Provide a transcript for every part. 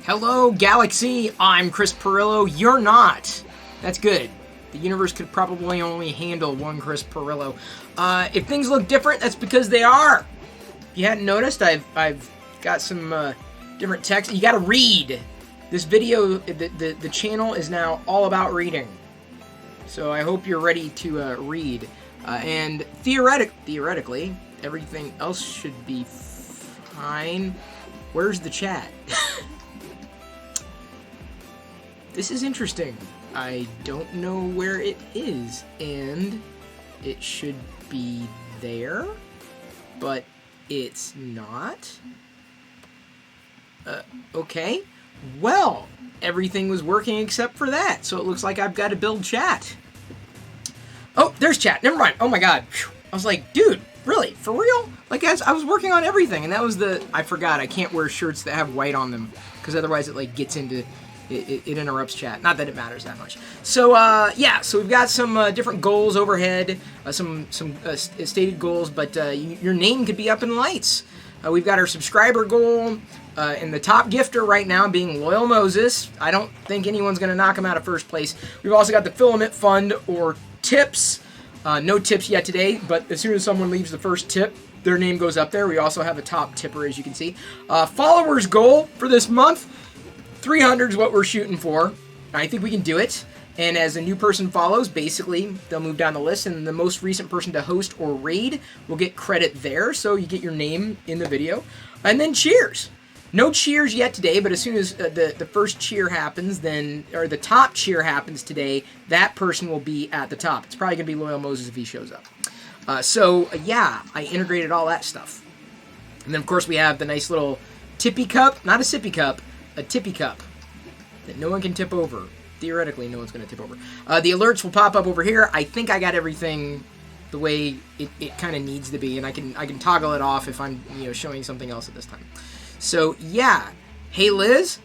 Hello, Galaxy. I'm Chris Pirillo. You're not. That's good. The universe could probably only handle one Chris Pirillo. If things look different, that's because they are. If you hadn't noticed, I've got some different text. You got to read. This video, the channel is now all about reading. So I hope you're ready to read. And theoretically, everything else should be fine. Where's the chat? This is interesting. I don't know where it is, and it should be there, but it's not. Okay. Well, everything was working except for that, so it looks like I've got to build chat. Oh, there's chat. Never mind. Oh my god. I was like, dude, really? For real? Like, I was working on everything, and that was I forgot. I can't wear shirts that have white on them, because otherwise it, like, gets into... It interrupts chat. Not that it matters that much. So, yeah, so we've got some different goals overhead, some stated goals, but your name could be up in lights. We've got our subscriber goal, and the top gifter right now being Loyal Moses. I don't think anyone's going to knock him out of first place. We've also got the Filament Fund, or tips. No tips yet today, but as soon as someone leaves the first tip, their name goes up there. We also have a top tipper, as you can see. Followers goal for this month. 300 is what we're shooting for. I think we can do it. And as a new person follows, basically, they'll move down the list, and the most recent person to host or raid will get credit there, so you get your name in the video. And then cheers. No cheers yet today, but as soon as the first cheer happens, then, or the top cheer happens today, that person will be at the top. It's probably going to be Loyal Moses if he shows up. Yeah, I integrated all that stuff. And then, of course, we have the nice little tippy cup, not a sippy cup, a tippy cup that no one can tip over. Theoretically, no one's going to tip over. The alerts will pop up over here. I think I got everything the way it kind of needs to be, and I can toggle it off if I'm showing something else at this time. So yeah, hey Liz,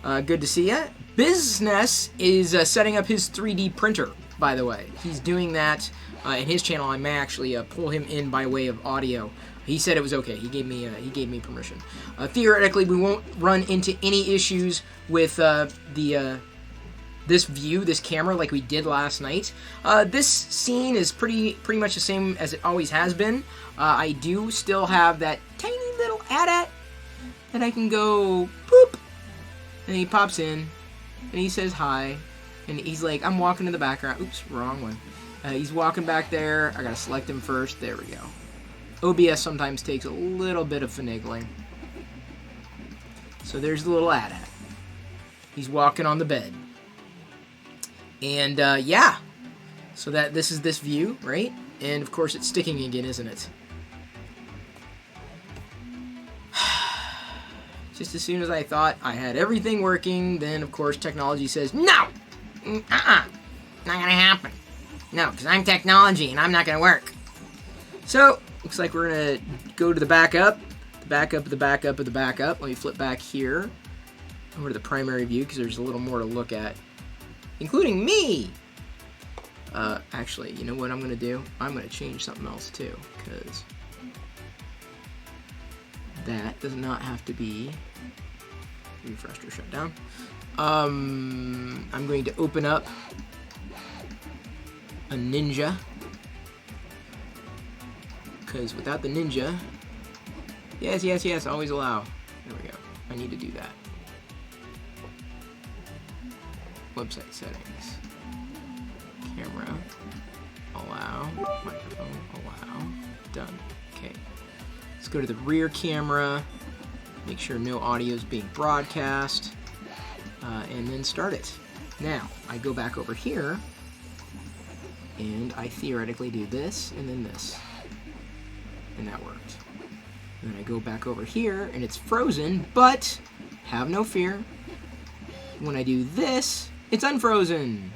good to see you. Business is setting up his 3D printer. By the way, he's doing that in his channel. I may actually pull him in by way of audio. He said it was okay. He gave me permission. Theoretically, we won't run into any issues with this view, this camera, like we did last night. This scene is pretty much the same as it always has been. I do still have that tiny little AT-AT that I can go boop, and he pops in, and he says hi, and he's like, I'm walking in the background. Oops, wrong one. He's walking back there. I gotta select him first. There we go. OBS sometimes takes a little bit of finagling. So there's the little AT-AT. He's walking on the bed. And, yeah. So this is this view, right? And, of course, it's sticking again, isn't it? Just as soon as I thought I had everything working, then, of course, technology says, no! Not gonna happen. No, because I'm technology, and I'm not gonna work. So... looks like we're going to go to the backup, the backup of the backup of the backup. Let me flip back here over to the primary view because there's a little more to look at, including me. Actually, you know what I'm going to do? I'm going to change something else too, because that does not have to be refreshed or shut down. I'm going to open up a Ninja. Because without the Ninja, yes, always allow. There we go. I need to do that. Website settings. Camera. Allow. Microphone. Allow. Done. Okay. Let's go to the rear camera. Make sure no audio is being broadcast. And then start it. Now, I go back over here. And I theoretically do this and then this. And that worked. And then I go back over here, and it's frozen, but have no fear. When I do this, it's unfrozen.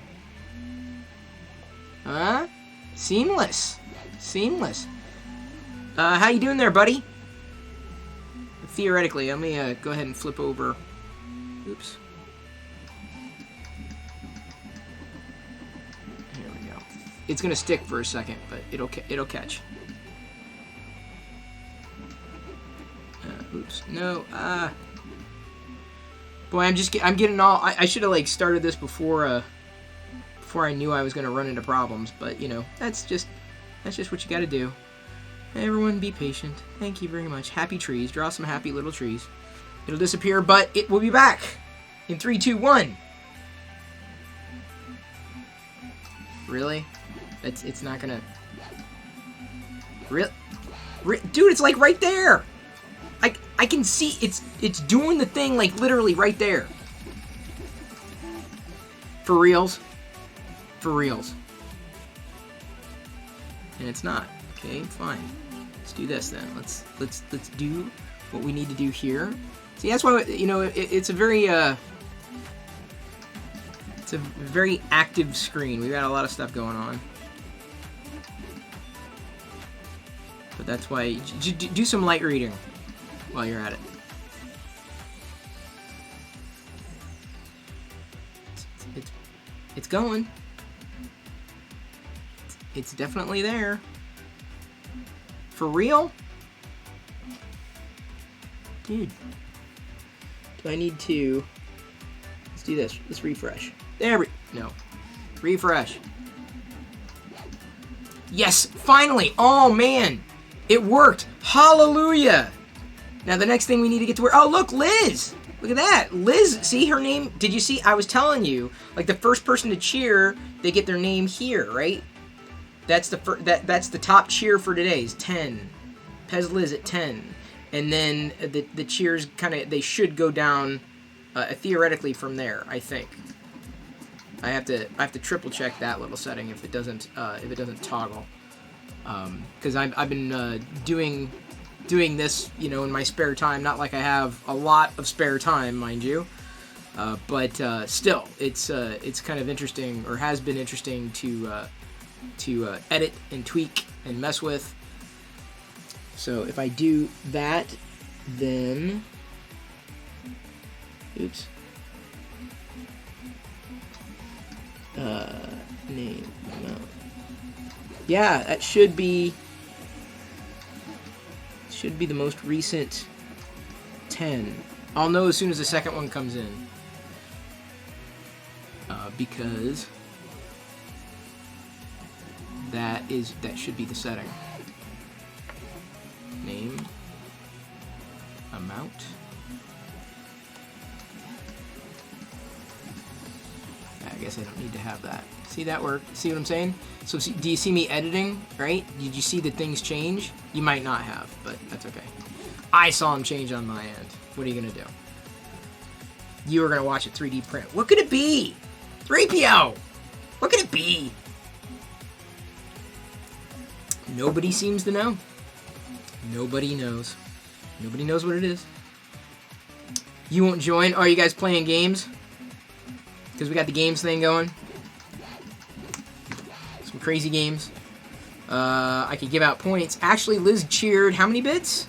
Seamless. Seamless. How you doing there, buddy? Theoretically, let me go ahead and flip over. Oops. Here we go. It's gonna stick for a second, but it'll catch. Oops. No. Boy, I'm getting all... I should have, like, started this before I knew I was going to run into problems. But, you know, that's just what you got to do. Everyone be patient. Thank you very much. Happy trees. Draw some happy little trees. It'll disappear, but it will be back. In 3, 2, 1. Really? It's not going to... Really? Dude, it's, like, right there. I can see it's doing the thing, like, literally right there. For reals? For reals. And it's not. Okay, fine. Let's do this then. Let's do what we need to do here. See, that's why, you know, it's a very active screen. We've got a lot of stuff going on. But that's why do some light reading while you're at it. It's going. It's definitely there. For real? Dude. Do I need to... Let's do this. Let's refresh. No. Refresh. Yes! Finally! Oh, man! It worked! Hallelujah! Now, the next thing we need to get to where... Oh, look! Liz! Look at that! Liz, see her name? Did you see? I was telling you, like, the first person to cheer, they get their name here, right? That's the top cheer for today is 10. Pez Liz at 10. And then the cheers kind of, they should go down theoretically from there, I think. I have to triple check that little setting if it doesn't toggle. Because I've been doing this, you know, in my spare time. Not like I have a lot of spare time, mind you. But still, it's kind of interesting, or has been interesting to edit and tweak and mess with. So if I do that, then... Oops. Name, amount. Yeah, that should be the most recent 10. I'll know as soon as the second one comes in. Because that should be the setting. Name, amount. I guess I don't need to have that. See, that worked. See what I'm saying? So do you see me editing, right? Did you see the things change? You might not have, but that's okay. I saw them change on my end. What are you going to do? You were going to watch a 3D print. What could it be? 3PO! What could it be? Nobody seems to know. Nobody knows. Nobody knows what it is. You won't join? Are you guys playing games? Because we got the games thing going. Some crazy games. I could give out points. Actually, Liz cheered how many bits?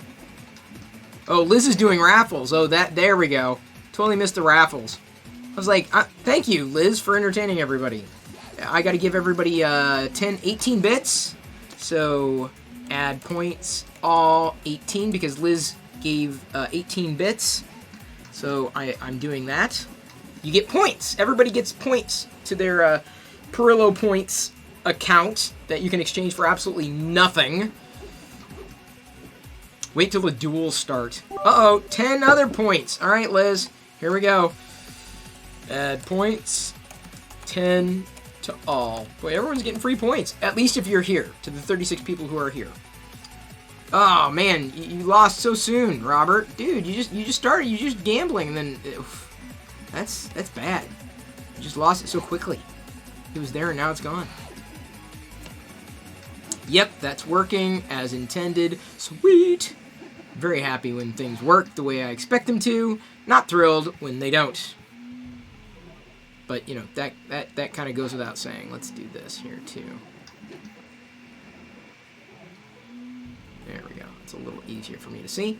Oh, Liz is doing raffles. Oh, there we go. Totally missed the raffles. I was like, thank you, Liz, for entertaining everybody. I got to give everybody 18 bits. So add points, all 18, because Liz gave 18 bits. So I'm doing that. You get points. Everybody gets points to their Perillo points account that you can exchange for absolutely nothing. Wait till the duels start. Uh-oh, 10 other points. All right, Liz, here we go. Add points, 10 to all. Boy, everyone's getting free points. At least if you're here, to the 36 people who are here. Oh, man, you lost so soon, Robert. Dude, you just started, you just gambling, and then... Oof, that's bad. You just lost it so quickly. It was there, and now it's gone. Yep, that's working as intended. Sweet! Very happy when things work the way I expect them to. Not thrilled when they don't. But, you know, that kind of goes without saying. Let's do this here, too. There we go. It's a little easier for me to see.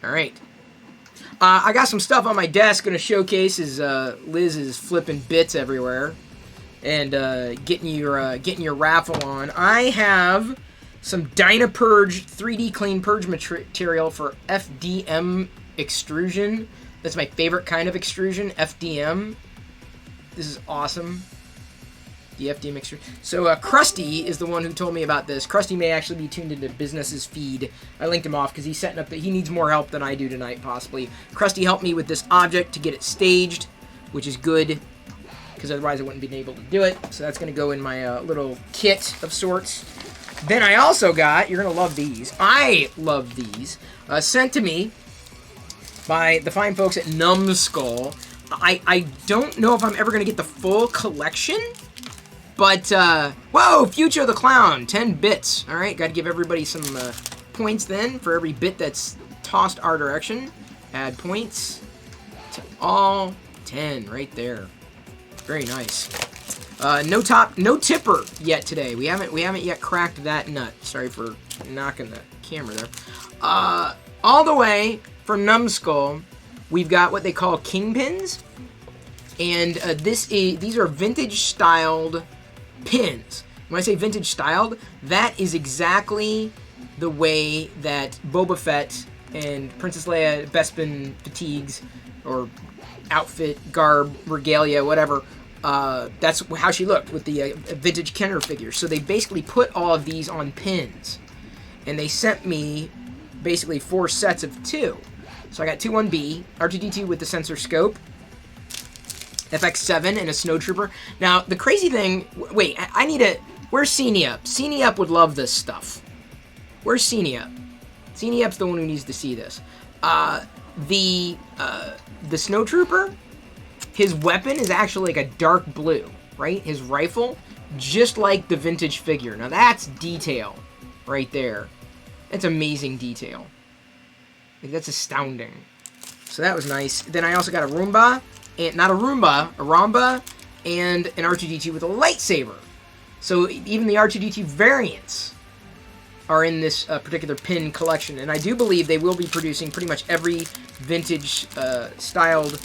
All right. I got some stuff on my desk going to showcase as Liz is flipping bits everywhere and getting your raffle on. I have some Dynapurge 3D Clean Purge material for FDM extrusion. That's my favorite kind of extrusion, FDM. This is awesome. The FDM extrusion. So Krusty is the one who told me about this. Krusty may actually be tuned into Business's feed. I linked him off because he's setting up he needs more help than I do tonight, possibly. Krusty helped me with this object to get it staged, which is good, because otherwise I wouldn't be able to do it. So that's going to go in my little kit of sorts. Then I also got, you're going to love these. I love these. Sent to me by the fine folks at Numbskull. I don't know if I'm ever going to get the full collection, but, whoa, Future the Clown, 10 bits. All right, got to give everybody some points then for every bit that's tossed our direction. Add points to all 10 right there. Very nice. No tipper yet today. We haven't yet cracked that nut. Sorry for knocking the camera there. All the way from Numbskull, we've got what they call kingpins, and these are vintage styled pins. When I say vintage styled, that is exactly the way that Boba Fett and Princess Leia Bespin fatigues or outfit, garb, regalia, whatever. That's how she looked with the vintage Kenner figure. So they basically put all of these on pins, and they sent me basically 4 sets of 2. So I got 2-1B, R2-D2 with the sensor scope, FX7, and a snowtrooper. Now, the crazy thing... Wait, I need a... Where's Seenie Up? Seenie Up would love this stuff. Where's Seenie Up? Seenie Up's the one who needs to see this. The snowtrooper, his weapon is actually like a dark blue, right? His rifle, just like the vintage figure. Now, that's detail right there. That's amazing detail. Like, that's astounding. So that was nice. Then I also got a Roomba, and not a Roomba, a Ramba, and an R2-D2 with a lightsaber. So even the R2-D2 variants are in this particular pin collection, and I do believe they will be producing pretty much every vintage styled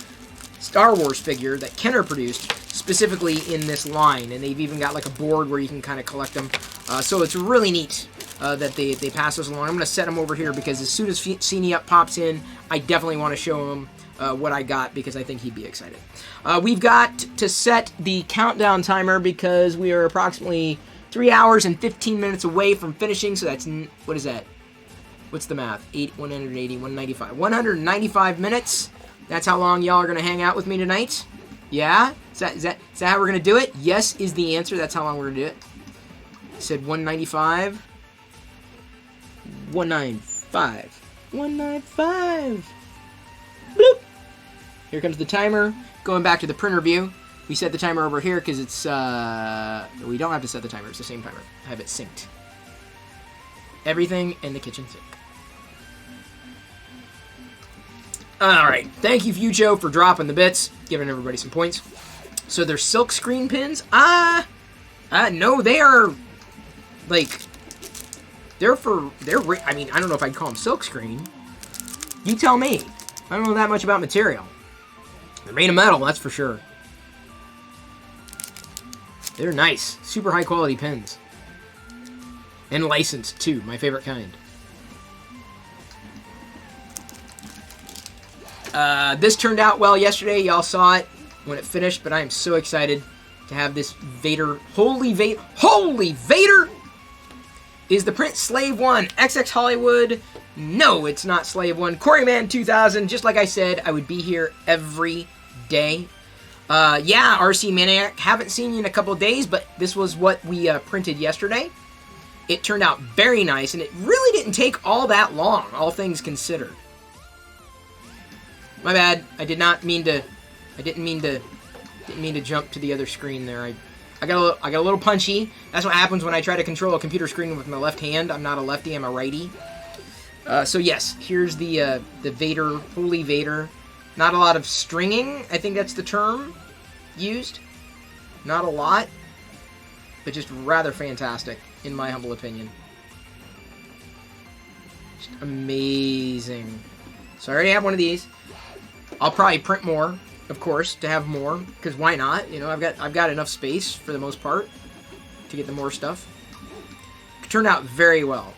Star Wars figure that Kenner produced, specifically in this line, and they've even got like a board where you can kind of collect them. So it's really neat that they pass those along. I'm going to set them over here because as soon as Seenie Up pops in, I definitely want to show him what I got because I think he'd be excited. We've got to set the countdown timer because we are approximately 3 hours and 15 minutes away from finishing, so that's, what is that? What's the math? 180, 195. 195 minutes. That's how long y'all are going to hang out with me tonight? Yeah? Is that how we're going to do it? Yes is the answer. That's how long we're going to do it. I said 195. 195. 195. Bloop. Here comes the timer. Going back to the printer view. We set the timer over here because it's, we don't have to set the timer. It's the same timer. I have it synced. Everything in the kitchen sink. Alright. Thank you, Fucho, for dropping the bits. Giving everybody some points. So they're silk screen pins? No, they are, like, I mean, I don't know if I'd call them silk screen. You tell me. I don't know that much about material. They're made of metal, that's for sure. They're nice. Super high quality pins. And licensed, too. My favorite kind. This turned out well yesterday. Y'all saw it when it finished, but I am so excited to have this Vader. Holy Vader! Is the print Slave 1 XX Hollywood? No, it's not Slave 1. Quarryman 2000, just like I said, I would be here every day. Yeah, RC Maniac, haven't seen you in a couple of days, but this was what we printed yesterday. It turned out very nice, and it really didn't take all that long, all things considered. My bad. I didn't mean to jump to the other screen there. I got a little punchy. That's what happens when I try to control a computer screen with my left hand. I'm not a lefty, I'm a righty. So yes, here's the Vader, Holy Vader. Not a lot of stringing, I think that's the term used. Not a lot, but just rather fantastic, in my humble opinion. Just amazing. So I already have one of these. I'll probably print more, of course, to have more, because why not? You know, I've got enough space for the most part to get the more stuff. It turned out very well.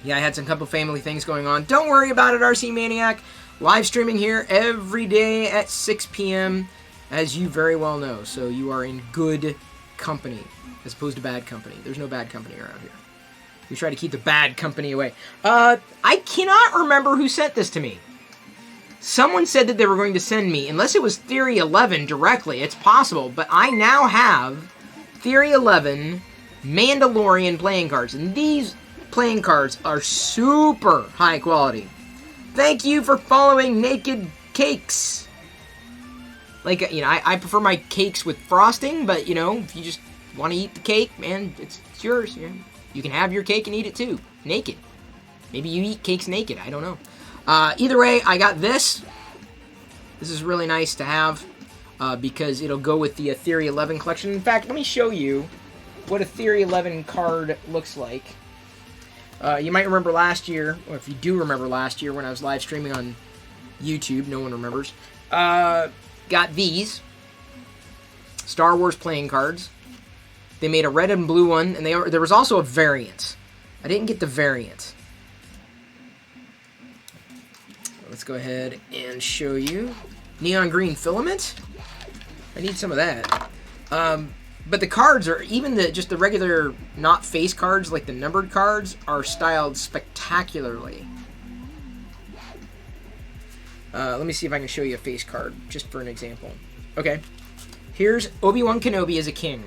Yeah, I had some couple family things going on. Don't worry about it, RC Maniac. Live streaming here every day at 6 p.m., as you very well know. So you are in good company, as opposed to bad company. There's no bad company around here. We try to keep the bad company away. I cannot remember who sent this to me. Someone said that they were going to send me, unless it was Theory 11 directly, it's possible, but I now have Theory 11 Mandalorian playing cards, and these playing cards are super high quality. Thank you for following Naked Cakes. Like, you know, I prefer my cakes with frosting, but, you know, if you just want to eat the cake, man, it's yours. You can have your cake and eat it too, naked. Maybe you eat cakes naked, I don't know. Either way, I got this. This is really nice to have because it'll go with the Theory 11 collection. In fact, let me show you what a Theory 11 card looks like. You might remember last year, or if you do remember last year when I was live streaming on YouTube, no one remembers. Got these Star Wars playing cards. They made a red and blue one, and there was also a variant. I didn't get the variant. Let's go ahead and show you. Neon green filament. I need some of that. But the cards are, even just the regular, not face cards, like the numbered cards, are styled spectacularly. Let me see if I can show you a face card, just for an example. Okay. Here's Obi-Wan Kenobi as a king.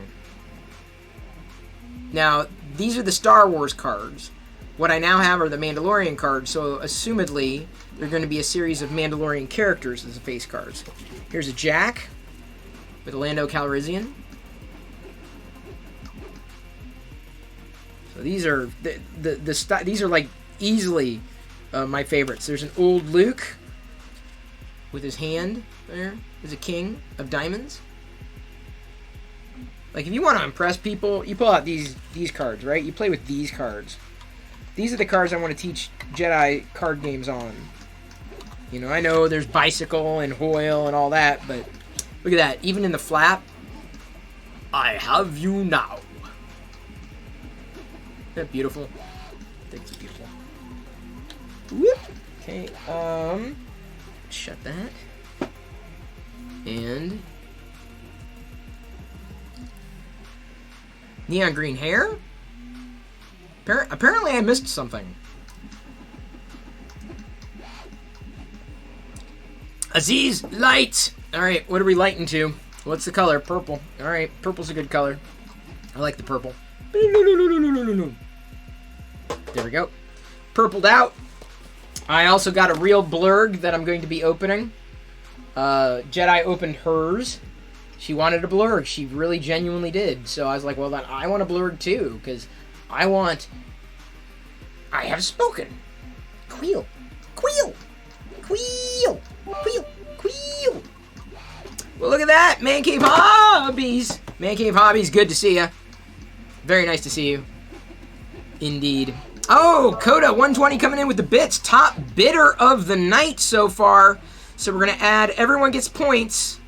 Now, these are the Star Wars cards. What I now have are the Mandalorian cards, so assumedly, they're going to be a series of Mandalorian characters as the face cards. Here's a Jack with a Lando Calrissian. So these are these are like easily my favorites. There's an old Luke with his hand there as a king of diamonds. Like, if you want to impress people, you pull out these cards, right? You play with these cards. These are the cards I want to teach Jedi card games on. You know, I know there's Bicycle and Hoyle and all that, but look at that. Even in the flap, I have you now. Isn't that beautiful? I think it's beautiful. Whoop. Okay, shut that. And neon green hair? Apparently I missed something. Aziz, light! Alright, what are we lighting to? What's the color? Purple. Alright, purple's a good color. I like the purple. There we go. Purpled out. I also got a real blurg that I'm going to be opening. Jedi opened hers. She wanted a blurg. She really genuinely did. So I was like, well, then I want a blurg too, because I have spoken. Queel. Queel. Queel. Queel. Queel. Well, look at that. Man Cave Hobbies. Man Cave Hobbies, good to see ya. Very nice to see you. Indeed. Oh, Coda 120 coming in with the bits. Top bidder of the night so far. So we're going to add, everyone gets points.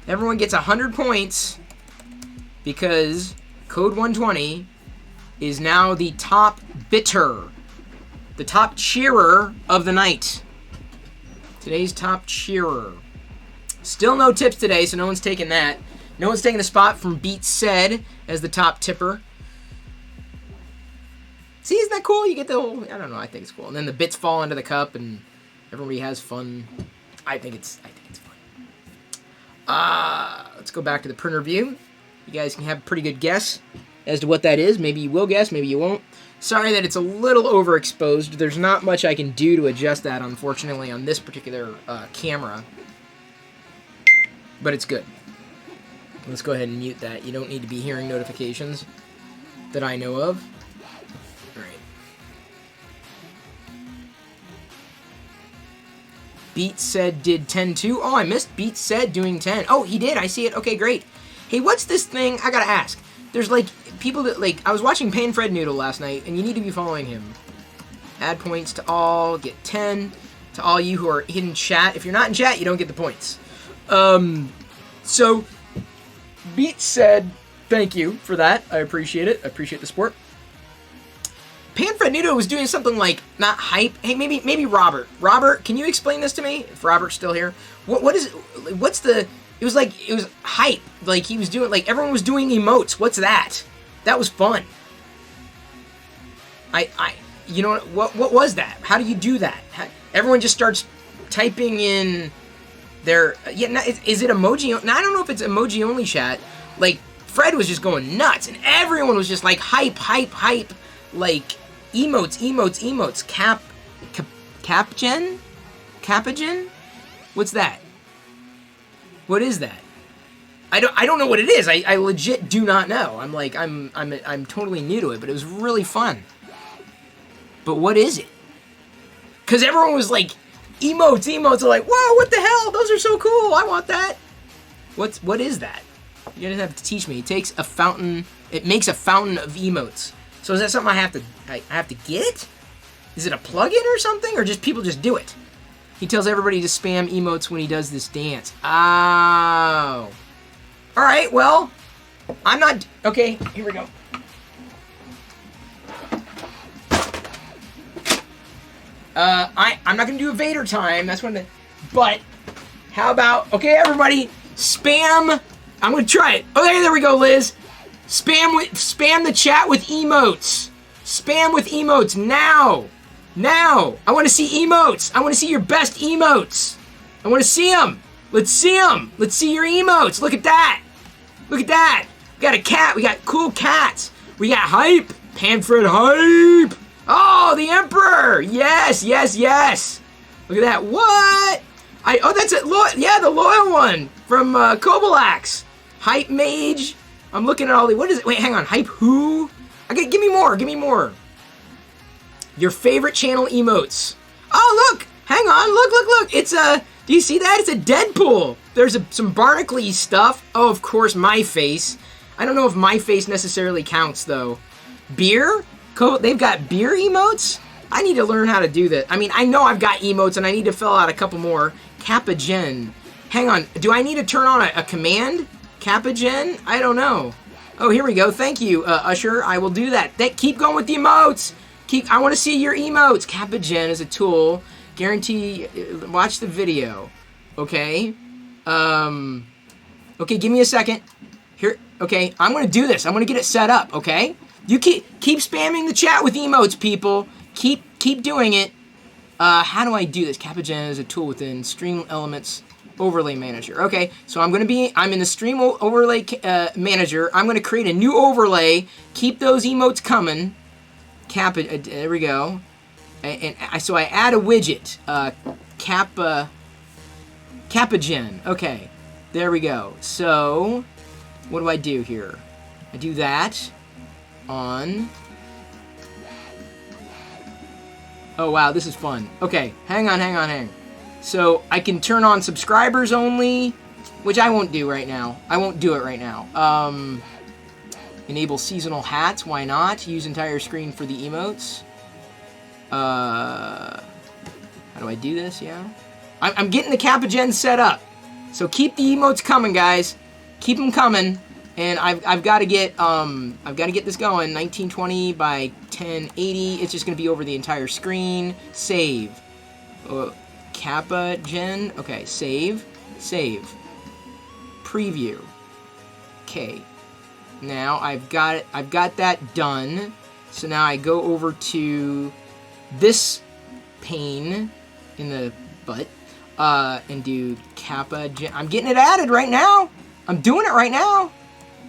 Everyone gets 100 points because Code 120 is now the top bidder. The top cheerer of the night. Today's top cheerer. Still no tips today, so no one's taking that. No one's taking the spot from Beat Said as the top tipper. See, isn't that cool? You get the whole, I don't know, I think it's cool. And then the bits fall into the cup and everybody has fun. I think it's fun. Let's go back to the printer view. You guys can have a pretty good guess as to what that is. Maybe you will guess, maybe you won't. Sorry that it's a little overexposed. There's not much I can do to adjust that, unfortunately, on this particular camera. But it's good. Let's go ahead and mute that. You don't need to be hearing notifications that I know of. Alright. Beat Said did 10 too. Oh, I missed Beat Said doing 10. Oh, he did. I see it. Okay, great. Hey, what's this thing? I gotta ask. There's, like, people that, like, I was watching Pan Fred Noodle last night, and you need to be following him. Add points to all, get 10. To all you who are in chat. If you're not in chat, you don't get the points. So, Beat Said, thank you for that. I appreciate it. I appreciate the support. Panfrednudo was doing something like, not hype. Hey, maybe Robert. Robert, can you explain this to me? If Robert's still here. It was hype. Like, he was doing, like, everyone was doing emotes. What's that? That was fun. You know, what was that? How do you do that? Everyone just starts typing in their, is it emoji? Now, I don't know if it's emoji only chat. Like, Fred was just going nuts, and everyone was just like, hype, like, emotes. Capagen? What's that? What is that? I don't know what it is. I legit do not know. I'm totally new to it, but it was really fun. But what is it? Because everyone was like, emotes are like, whoa, what the hell? Those are so cool. I want that. What is that? You're gonna have to teach me. It makes a fountain of emotes. So is that something I have to get? Is it a plugin or something, or just people just do it? He tells everybody to spam emotes when he does this dance. Oh. All right. Well, I'm not. Okay. Here we go. I'm not gonna do a Vader time. That's when. But how about, okay, everybody, spam. I'm gonna try it. Okay, there we go, Liz. Spam the chat with emotes. Spam with emotes now. Now. I want to see emotes. I want to see your best emotes. I want to see them. Let's see them. Let's see your emotes. Look at that. Look at that. We got a cat. We got cool cats. We got hype. Panfred hype. Oh, the Emperor! Yes! Look at that. What? That's it. The loyal one from Kobalax. Hype Mage. I'm looking at all the. What is it? Wait, hang on. Hype who? Okay, give me more. Your favorite channel emotes. Oh, look! Hang on. Look. It's a. Do you see that? It's a Deadpool. There's some Barnacle stuff. Oh, of course, my face. I don't know if my face necessarily counts though. Beer. They've got beer emotes? I need to learn how to do that. I mean, I know I've got emotes, and I need to fill out a couple more. Capagen. Hang on. Do I need to turn on a command? Capagen? I don't know. Oh, here we go. Thank you, Usher. I will do that. Keep going with the emotes. I want to see your emotes. Capagen is a tool. Guarantee. Watch the video. Okay. Okay, give me a second. Here. Okay, I'm going to do this. I'm going to get it set up, okay? You keep spamming the chat with emotes, people. Keep doing it. How do I do this? Capagen is a tool within Stream Elements Overlay Manager. Okay, so I'm in the Stream Overlay Manager. I'm gonna create a new overlay. Keep those emotes coming. There we go. So I add a widget. Capagen. Okay, there we go. So what do I do here? I do that. On. Oh wow, this is fun. Okay, hang on. So I can turn on subscribers only, which I won't do right now. Enable seasonal hats. Why not? Use entire screen for the emotes. How do I do this? Yeah, I'm getting the Capagen set up. So keep the emotes coming, guys. Keep them coming. And I've got to get this going. 1920 by 1080. It's just gonna be over the entire screen. Save. Capagen. Okay, save. Preview. Okay. Now I've got that done. So now I go over to this pane in the butt and do Capagen. I'm getting it added right now. I'm doing it right now.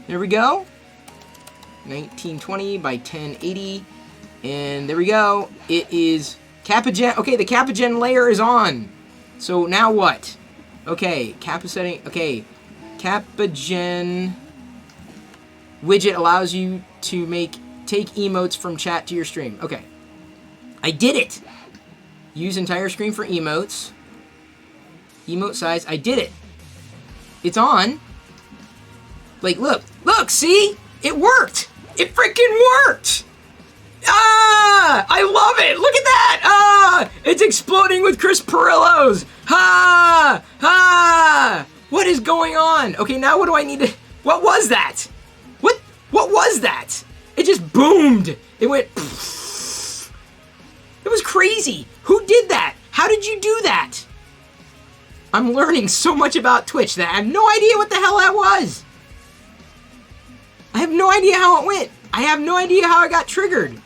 There we go. 1920 by 1080. And there we go. It is Capagen. Okay, the Capagen layer is on. So now what? Okay, Kappa setting. Okay, Capagen widget allows you to take emotes from chat to your stream. Okay. I did it. Use entire screen for emotes. Emote size. I did it. It's on. Like, look, see? It worked! It freaking worked! Ah! I love it! Look at that! Ah! It's exploding with Chris Perillos! Ha! Ha! What is going on? Okay, now what do I need to... What was that? What was that? It just boomed! It went... It was crazy. Who did that? How did you do that? I'm learning so much about Twitch that I have no idea what the hell that was. I have no idea how it went. I have no idea how it got triggered.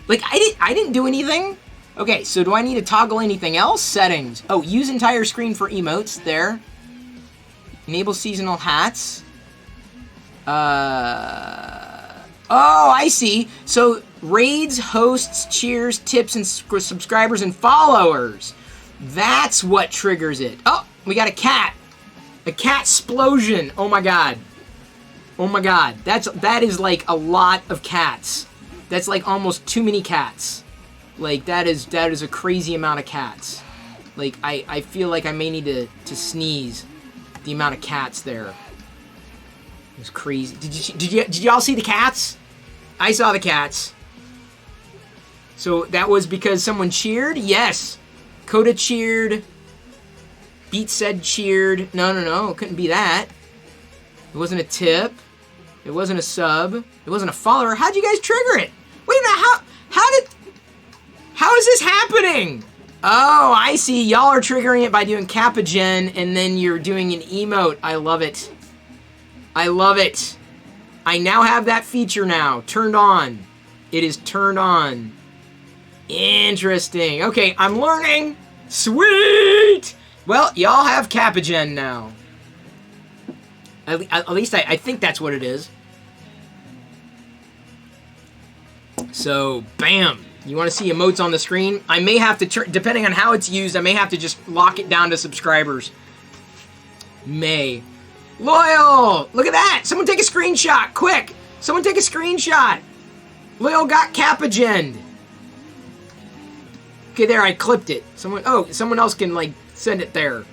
Like, I didn't do anything. Okay, so do I need to toggle anything else? Settings. Oh, use entire screen for emotes. There. Enable seasonal hats. Oh, I see. So, raids, hosts, cheers, tips, and subscribers and followers. That's what triggers it. Oh, we got a cat. A cat explosion. Oh my god. Oh my god. That is like a lot of cats. That's like almost too many cats. Like that is a crazy amount of cats. Like I feel like I may need to sneeze. The amount of cats there. It was crazy. Did y'all see the cats? I saw the cats. So that was because someone cheered? Yes. Coda cheered. Beat said cheered. No. It couldn't be that. It wasn't a tip. It wasn't a sub. It wasn't a follower. How'd you guys trigger it? Wait a minute. How is this happening? Oh, I see. Y'all are triggering it by doing Kappa Gen, and then you're doing an emote. I love it. I love it. I now have that feature now. Turned on. It is turned on. Interesting. Okay, I'm learning. Sweet! Well, y'all have Kappa Gen now. At least I think that's what it is. So, bam. You want to see emotes on the screen? I may have to, depending on how it's used, I may have to just lock it down to subscribers. May. Loyal! Look at that! Someone take a screenshot! Quick! Someone take a screenshot! Loyal got Kappa Gen. Okay, there, I clipped it. Someone else can, like, send it there.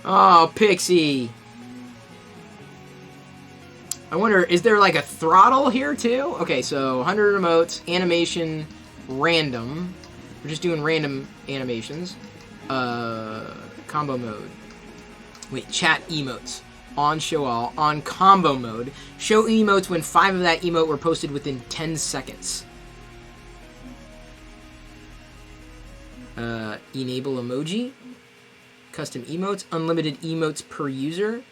Oh, Pixie. I wonder, is there like a throttle here too? Okay, so 100 emotes, animation, random. We're just doing random animations. Combo mode. Wait, chat emotes. On show all. On combo mode. Show emotes when 5 of that emote were posted within 10 seconds. Enable emoji. Custom emotes. Unlimited emotes per user.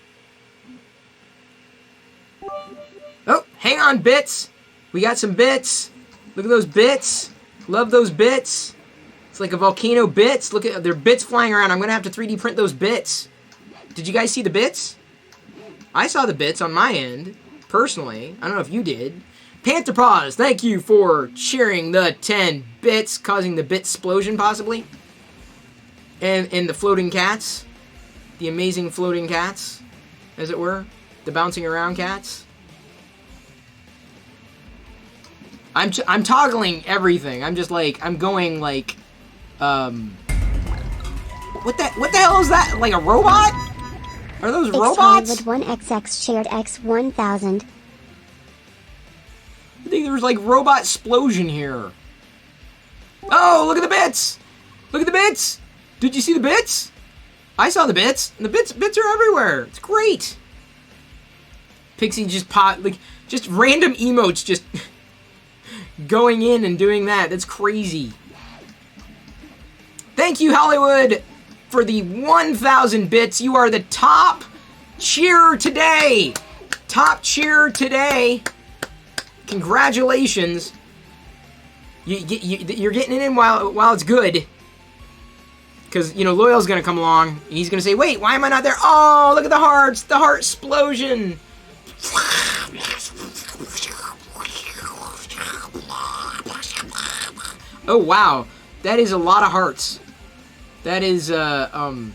Oh, hang on, bits. We got some bits. Look at those bits. Love those bits. It's like a volcano bits. Look at, there are bits flying around. I'm going to have to 3D print those bits. Did you guys see the bits? I saw the bits on my end, personally. I don't know if you did. Panther Paws, thank you for sharing the 10 bits, causing the bit explosion, possibly. And the floating cats. The amazing floating cats, as it were. The bouncing around cats. I'm toggling everything. I'm just like, I'm going like, what the hell is that? Like a robot? Are those robots? With 1XX shared X1000. I think there was like robot explosion here. Oh, look at the bits! Look at the bits! Did you see the bits? I saw the bits, and the bits are everywhere. It's great. Pixie just just random emotes just going in and doing that. That's crazy. Thank you, Hollywood, for the 1,000 bits. You are the top cheerer today. Top cheerer today. Congratulations. You're getting it in while it's good. Because, you know, Loyal's going to come along. And he's going to say, wait, why am I not there? Oh, look at the hearts. The heart explosion. Oh, wow. That is a lot of hearts. That is an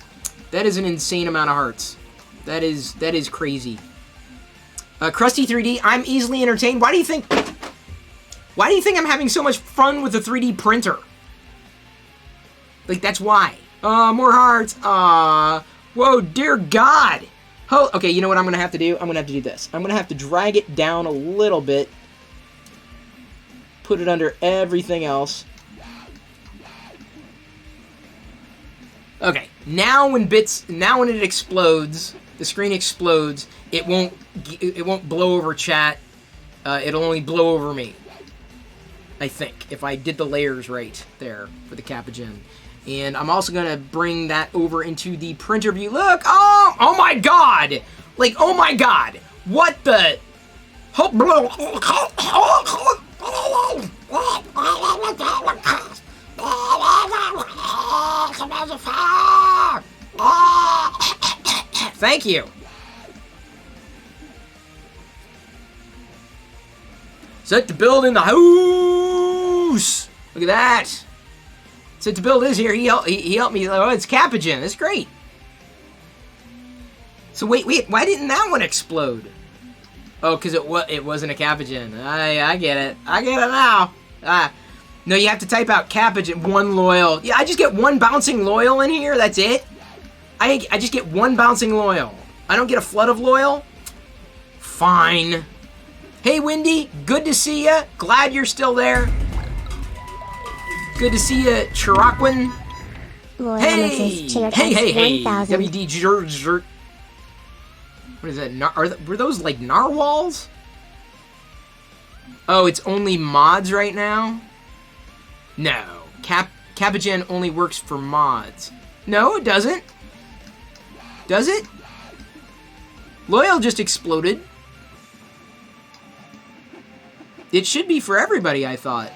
insane amount of hearts. That is crazy. Krusty 3D, I'm easily entertained. Why do you think I'm having so much fun with the 3D printer? Like, that's why. More hearts. Whoa, dear God. Oh, okay, you know what I'm going to have to do? I'm going to have to do this. I'm going to have to drag it down a little bit. Put it under everything else. Okay, now when it explodes, the screen explodes, it won't blow over chat. It'll only blow over me. I think, if I did the layers right there for the Capigen. And I'm also going to bring that over into the printer view. Look! Oh my god! Like, oh my god! What the... Thank you. Set to build in the house. Look at that. Set to build is here. He helped me. Oh, it's Capigen. That's great. So wait. Why didn't that one explode? Oh, because it wasn't a Capigen. I get it. I get it now. No, you have to type out Capigen. 1 loyal. Yeah, I just get 1 bouncing loyal in here. That's it. I just get 1 bouncing loyal. I don't get a flood of loyal. Fine. Hey, Wendy. Good to see ya. Glad you're still there. Good to see you, Chiraquin. Hey! Hey! WD Jert. What is that? Were those like narwhals? Oh, it's only mods right now? No. Capigen only works for mods. No, it doesn't. Does it? Loyal just exploded. It should be for everybody, I thought.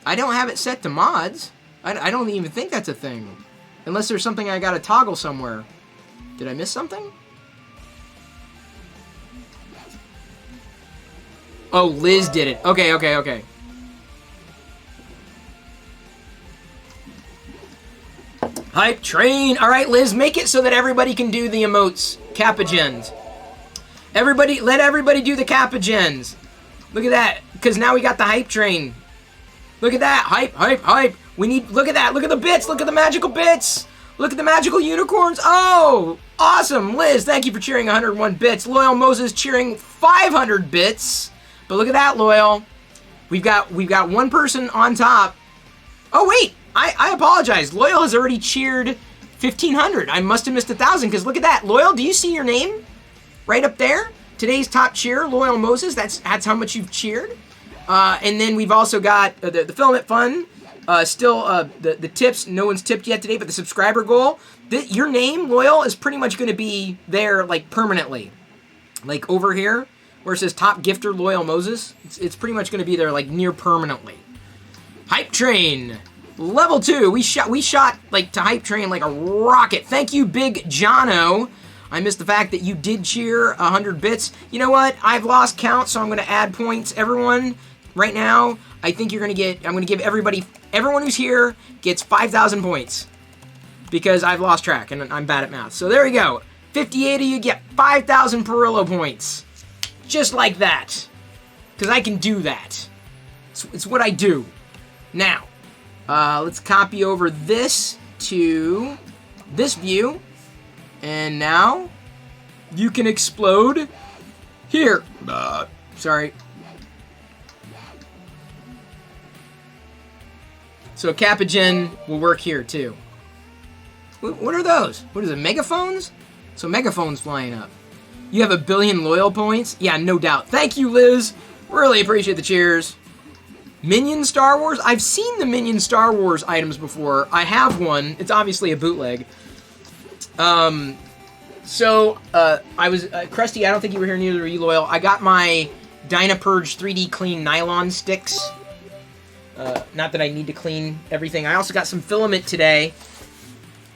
I don't have it set to mods. I don't even think that's a thing. Unless there's something I gotta toggle somewhere. Did I miss something? Oh, Liz did it. Okay. Hype train. All right, Liz, make it so that everybody can do the emotes. Capigens. Let everybody do the Capigens. Look at that, because now we got the hype train. Look at that. Hype. Look at that. Look at the bits. Look at the magical bits. Look at the magical unicorns. Oh, awesome. Liz, thank you for cheering 101 bits. Loyal Moses cheering 500 bits. But look at that, Loyal. We've got one person on top. Oh, wait. I apologize. Loyal has already cheered 1,500. I must have missed 1,000, because look at that. Loyal, do you see your name? Right up there? Today's top cheer, Loyal Moses. That's how much you've cheered. And then we've also got the filament fund. Still, the tips. No one's tipped yet today, but the subscriber goal. Your name, Loyal, is pretty much going to be there, like, permanently. Like, over here, where it says top gifter, Loyal Moses. It's pretty much going to be there, like, near permanently. Hype Train. Level 2. We shot, like, to Hype Train like a rocket. Thank you, Big Jono. I missed the fact that you did cheer 100 bits. You know what? I've lost count, so I'm going to add points. Everyone, right now, I think I'm going to give everyone who's here gets 5,000 points. Because I've lost track, and I'm bad at math. So there we go. 58 of you get 5,000 Perillo points. Just like that. Because I can do that. It's what I do. Now, let's copy over this to this view. And now, you can explode here. Sorry. So Capigen will work here too. What are those? What is it, megaphones? So megaphones flying up. You have 1 billion loyal points? Yeah, no doubt. Thank you, Liz. Really appreciate the cheers. Minion Star Wars? I've seen the Minion Star Wars items before. I have one. It's obviously a bootleg. I was, Krusty, I don't think you were here, neither were you, Loyal. I got my Dynapurge 3D Clean nylon sticks. Not that I need to clean everything. I also got some filament today.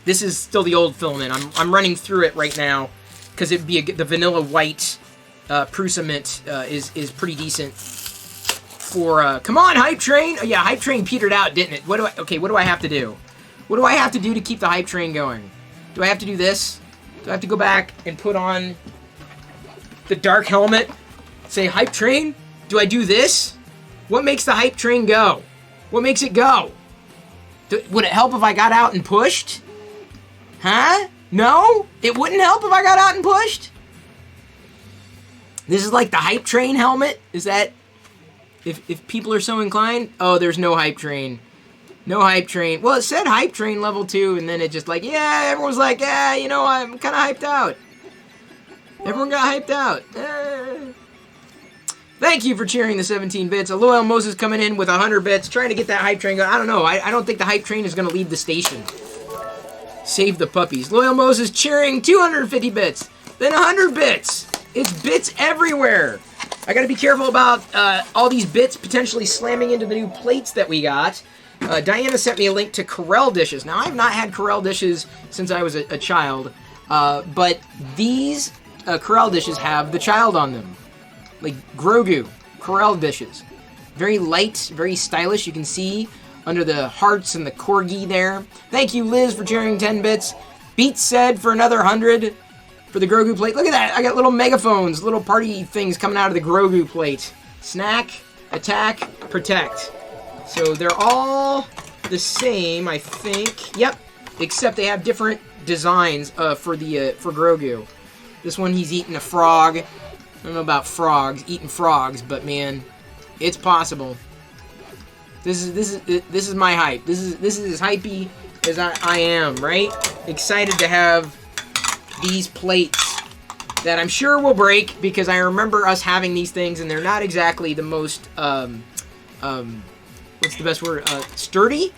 This is still the old filament. I'm running through it right now, because it'd be the vanilla white Prusament is pretty decent for, come on, Hype Train! Oh, yeah, Hype Train petered out, didn't it? What do I have to do? What do I have to do to keep the Hype Train going? Do I have to do this? Do I have to go back and put on the dark helmet? Say, Hype Train? Do I do this? What makes the Hype Train go? What makes it go? Would it help if I got out and pushed? Huh? No? It wouldn't help if I got out and pushed? This is like the Hype Train helmet? Is that... If people are so inclined? Oh, there's no Hype Train. No Hype Train. Well, it said Hype Train level 2, and then it just like, yeah, everyone's like, yeah, you know, I'm kind of hyped out. Everyone got hyped out. Thank you for cheering the 17 bits. A loyal Moses coming in with 100 bits, trying to get that hype train going. I don't know. I don't think the hype train is going to leave the station. Save the puppies. Loyal Moses cheering 250 bits. Then 100 bits. It's bits everywhere. I got to be careful about all these bits potentially slamming into the new plates that we got. Diana sent me a link to Corel dishes. Now, I've not had Corel dishes since I was a child, but these Corel dishes have the child on them. Like Grogu, Corel dishes. Very light, very stylish. You can see under the hearts and the corgi there. Thank you, Liz, for cheering 10 bits. Beat said for another 100 for the Grogu plate. Look at that. I got little megaphones, little party things coming out of the Grogu plate. Snack, attack, protect. So they're all the same, I think. Yep, except they have different designs for Grogu. This one, he's eating a frog. I don't know about frogs, eating frogs, but man, it's possible. This is my hype. This is as hypey as I am, right? Excited to have these plates that I'm sure will break because I remember us having these things and they're not exactly the most what's the best word? Sturdy.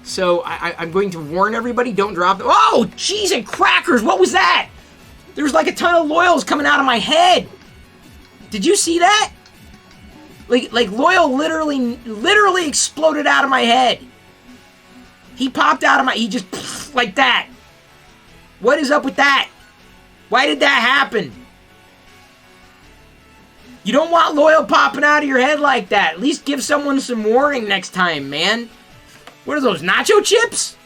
So I'm going to warn everybody, don't drop them. Oh, cheese and crackers! What was that? There was like a ton of Loyals coming out of my head. Did you see that? Like Loyal literally exploded out of my head. He popped out of he just like that. What is up with that? Why did that happen? You don't want Loyal popping out of your head like that. At least give someone some warning next time, man. What are those, nacho chips?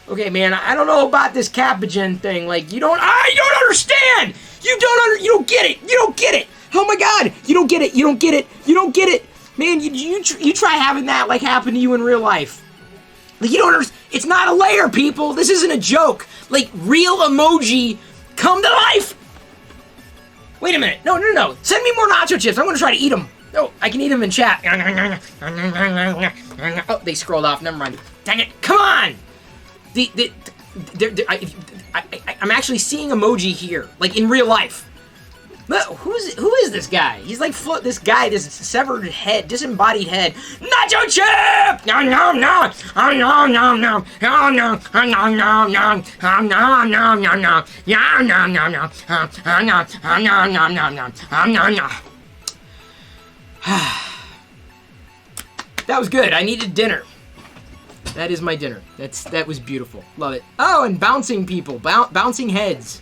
Okay, man, I don't know about this Capagen thing. Like, you don't understand! You don't get it! You don't get it! Oh my god! You don't get it! You don't get it! You don't get it! Man, you try having that, like, happen to you in real life. Like, you don't understand. It's not a layer, people! This isn't a joke! Like, real emoji come to life! Wait a minute. No. Send me more nacho chips. I'm gonna try to eat them. No, I can eat them in chat. Oh, they scrolled off. Never mind. Dang it. Come on! I'm actually seeing emoji here, like in real life. Who is this guy? He's like this severed head, disembodied head. Nacho chip! No. That was good. I needed dinner. That is my dinner. That was beautiful. Love it. Oh, and bouncing people. Bouncing heads.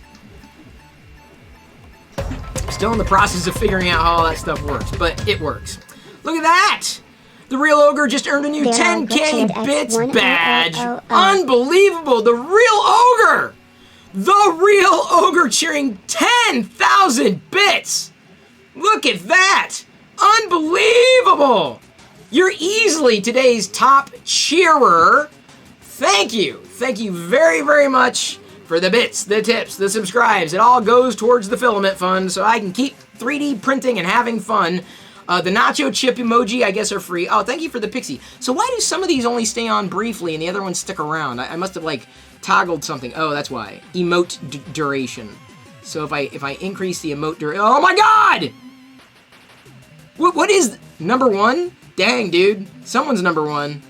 Still in the process of figuring out how all that stuff works, but it works. Look at that! The Real Ogre just earned a new 10K bits badge. Unbelievable! The Real Ogre! The Real Ogre cheering 10,000 bits! Look at that! Unbelievable! You're easily today's top cheerer. Thank you. Thank you very, very much for the bits, the tips, the subscribes. It all goes towards the filament fund so I can keep 3D printing and having fun. The nacho chip emoji, I guess, are free. Oh, thank you for the pixie. So why do some of these only stay on briefly and the other ones stick around? I must have, like, toggled something. Oh, that's why. Emote duration. So if I increase the emote duration... Oh, my God! What is... Number one? Dang, dude. Someone's number one.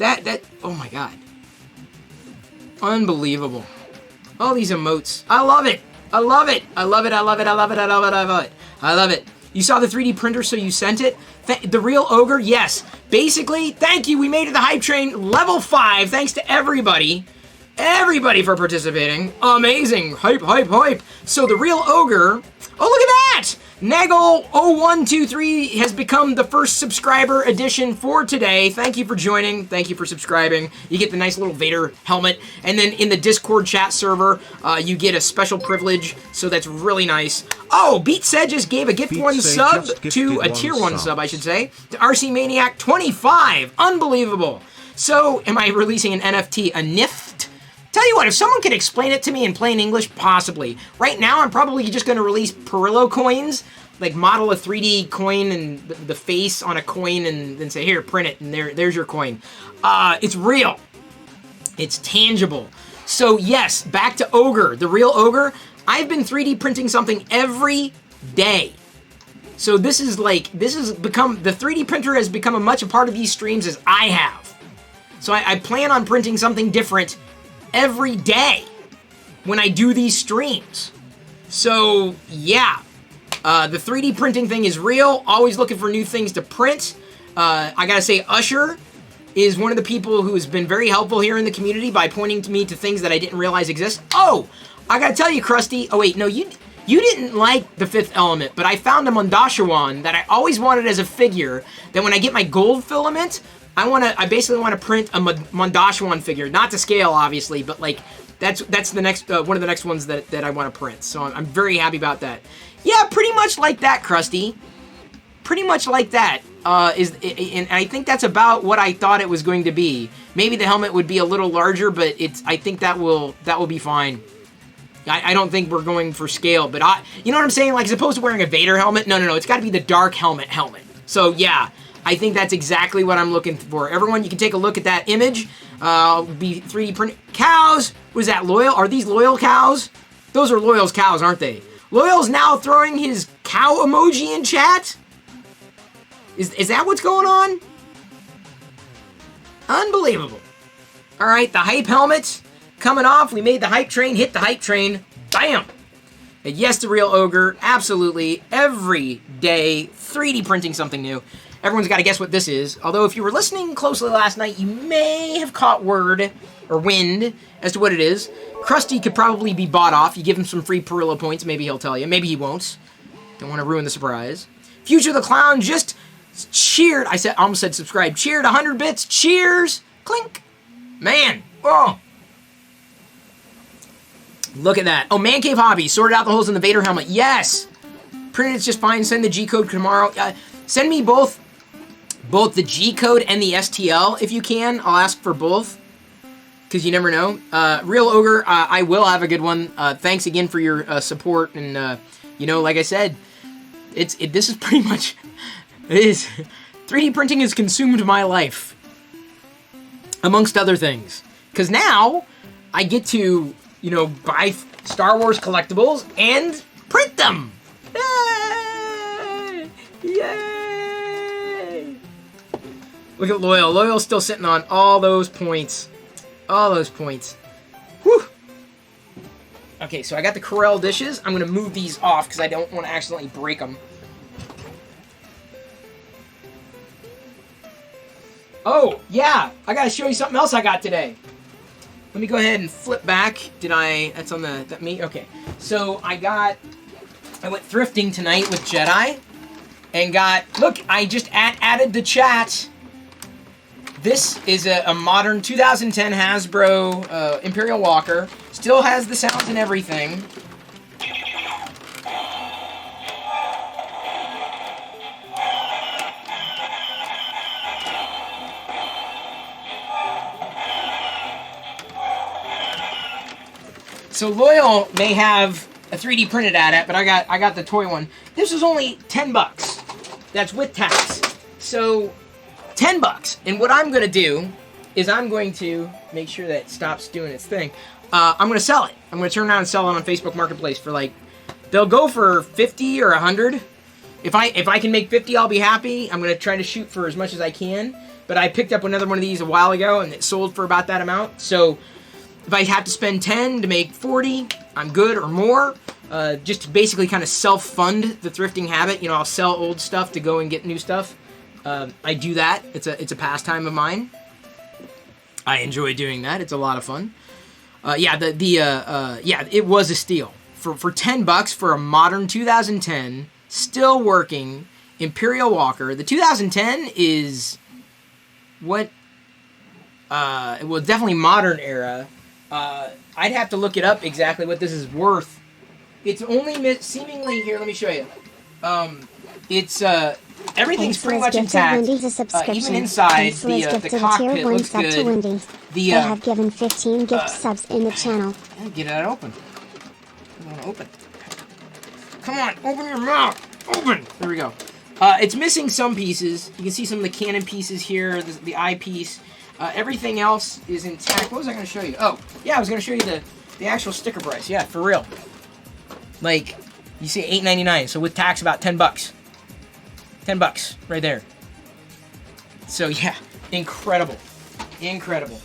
Oh my god. Unbelievable. All these emotes. I love it. I love it. I love it. I love it. I love it. I love it. I love it. I love it. You saw the 3D printer, so you sent it? The Real Ogre? Yes. Basically, thank you. We made it the hype train level 5. Thanks to everybody. Everybody for participating. Amazing. Hype, hype, hype. So the Real Ogre... Oh, look at that! Nagel0123 has become the first subscriber edition for today. Thank you for joining. Thank you for subscribing. You get the nice little Vader helmet. And then in the Discord chat server, you get a special privilege. So that's really nice. Oh, Beat said just gave a gift one sub to a tier 1 sub, I should say. To RC Maniac 25. Unbelievable. So, am I releasing an NFT, a NIFT? Tell you what, if someone could explain it to me in plain English, possibly. Right now, I'm probably just going to release Perillo coins, like model a 3D coin and the face on a coin and then say, here, print it, and there's your coin. It's real. It's tangible. So yes, back to Ogre, the Real Ogre. I've been 3D printing something every day. So this has become, the 3D printer has become as much a part of these streams as I have. So I plan on printing something different every day when I do these streams. So yeah, the 3D printing thing is real. Always looking for new things to print. I gotta say, Usher is one of the people who has been very helpful here in the community by pointing to me to things that I didn't realize exist. Oh, I gotta tell you, Krusty. Oh wait, no, you didn't like the Fifth Element, but I found a Mondoshawan that I always wanted as a figure. That when I get my gold filament, I basically want to print a Mondoshawan figure, not to scale, obviously, but like that's the next one of the next ones that I want to print. So I'm very happy about that. Yeah, pretty much like that, Krusty. Pretty much like that. And I think that's about what I thought it was going to be. Maybe the helmet would be a little larger, but I think that will be fine. I don't think we're going for scale, but you know what I'm saying? Like, as opposed to wearing a Vader helmet, no, it's got to be the dark helmet. So yeah, I think that's exactly what I'm looking for. Everyone, you can take a look at that image. Be 3D printed cows. Was that Loyal? Are these Loyal cows? Those are Loyal's cows, aren't they? Loyal's now throwing his cow emoji in chat. Is that what's going on? Unbelievable. All right, the hype helmet coming off. We made the hype train hit the hype train. Bam! And yes, the real ogre. Absolutely. Every day, 3D printing something new. Everyone's got to guess what this is. Although, if you were listening closely last night, you may have caught word or wind as to what it is. Krusty could probably be bought off. You give him some free Perillo points. Maybe he'll tell you. Maybe he won't. Don't want to ruin the surprise. Future the Clown just cheered. I almost said subscribe. Cheered 100 bits. Cheers. Clink. Man. Oh. Look at that. Oh, Man Cave Hobby. Sorted out the holes in the Vader helmet. Yes. Printed it's just fine. Send the G-code tomorrow. Send me both the G-code and the STL if you can. I'll ask for both. Because you never know. Real Ogre, I will have a good one. Thanks again for your support. And, you know, like I said, this is pretty much... It is. 3D printing has consumed my life. Amongst other things. Because now, I get to, you know, buy Star Wars collectibles and print them! Yay! Yay! Look at Loyal. Loyal's still sitting on all those points. All those points. Whew! Okay, so I got the Corel dishes. I'm going to move these off because I don't want to accidentally break them. Oh, yeah, I gotta show you something else I got today. Let me go ahead and flip back. That's on that me? Okay. So I went thrifting tonight with Jedi and look, I just added the chat. This is a modern 2010 Hasbro Imperial Walker. Still has the sounds and everything. So Loyal may have a 3D printed at it, but I got the toy one. This was only $10. That's with tax. So $10. And what I'm gonna do is I'm going to make sure that it stops doing its thing. I'm gonna sell it. I'm gonna turn around and sell it on Facebook Marketplace for they'll go for 50 or 100. If I can make 50, I'll be happy. I'm gonna try to shoot for as much as I can. But I picked up another one of these a while ago and it sold for about that amount. So if I have to spend 10 to make 40, I'm good or more. Just to basically kind of self-fund the thrifting habit. You know, I'll sell old stuff to go and get new stuff. I do that. It's a pastime of mine. I enjoy doing that. It's a lot of fun. Yeah, it was a steal for $10 for a modern 2010 still working Imperial Walker. The 2010 is what? Well, definitely modern era. I'd have to look it up exactly what this is worth. It's only seemingly here. Let me show you. It's everything's pretty much intact. Even inside the cockpit looks good. They have given 15 gift subs in the channel. Get that open. I want to open. Come on, open your mouth. Open. There we go. It's missing some pieces. You can see some of the cannon pieces here. The eyepiece. Everything else is intact. What was I going to show you? Oh, yeah, I was going to show you the actual sticker price. Yeah, for real. You see $8.99, so with tax about $10. $10 right there. So yeah, incredible. Incredible.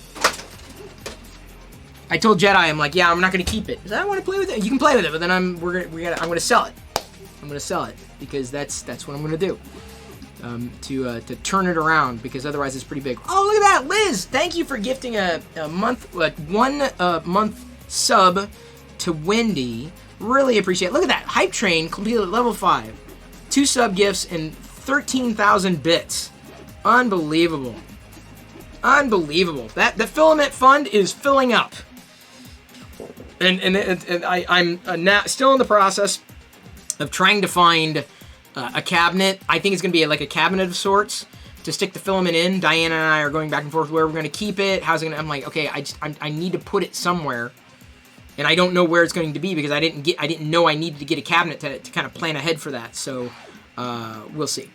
I told Jedi, I'm like, yeah, I'm not gonna keep it. I want to play with it. You can play with it, but then I'm gonna sell it. I'm gonna sell it because that's what I'm gonna do. To turn it around, because otherwise it's pretty big. Oh, look at that, Liz! Thank you for gifting a month, 1 month sub to Wendy. Really appreciate it. Look at that, Hype Train completed at level 5. 2 sub gifts and 13,000 bits. Unbelievable. Unbelievable. The filament fund is filling up. And I'm now still in the process of trying to find a cabinet. I think it's going to be like a cabinet of sorts to stick the filament in. Diana and I are going back and forth where we're going to keep it. How's it going to... I'm like, okay, I need to put it somewhere. And I don't know where it's going to be because I didn't know I needed to get a cabinet to kind of plan ahead for that. So we'll see.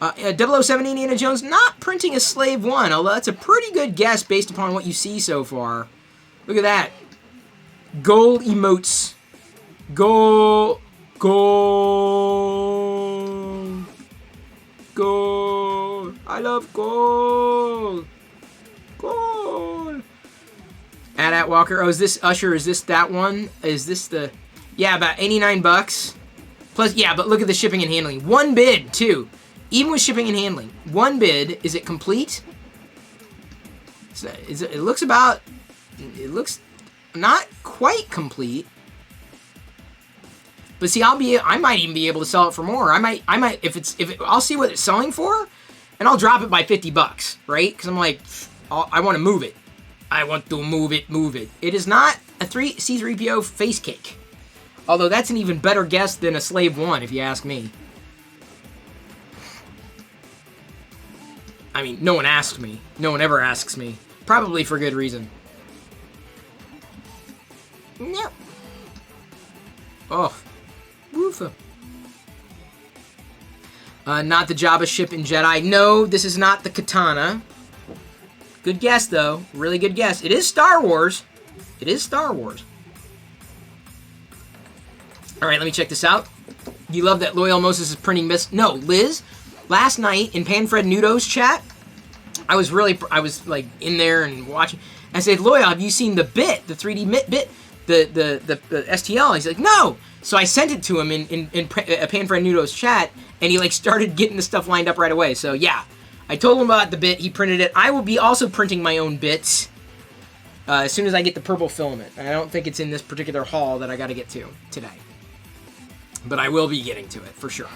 007 Indiana Jones not printing a Slave 1, although that's a pretty good guess based upon what you see so far. Look at that. Gold emotes. Gold. I love gold. Gold. At Walker. Oh, is this Usher? Is this that one? Is this the... Yeah, about $89. Plus, yeah, but look at the shipping and handling. 1 bid, too. Even with shipping and handling. 1 bid. Is it complete? It looks about... It looks not quite complete. But see, I might even be able to sell it for more. I might, I'll see what it's selling for, and I'll drop it by $50, right? Because I'm like, I want to move it. I want to move it. It is not a C3PO face cake. Although that's an even better guess than a Slave 1, if you ask me. I mean, no one asked me. No one ever asks me. Probably for good reason. Yep. Oh. Woofa. Not the Jabba ship in Jedi. No, this is not the katana. Good guess, though. Really good guess. It is Star Wars. It is Star Wars. Alright, let me check this out. You love that Loyal Moses is printing miss... No, Liz, last night in Panfred Nudo's chat, I was like in there and watching. I said, Loyal, have you seen the bit, the 3D bit, the STL? He's like, no. So I sent it to him in Panfred Nudo's chat, and he like started getting the stuff lined up right away. So yeah, I told him about the bit. He printed it. I will be also printing my own bits as soon as I get the purple filament. I don't think it's in this particular haul that I got to get to today, but I will be getting to it for sure.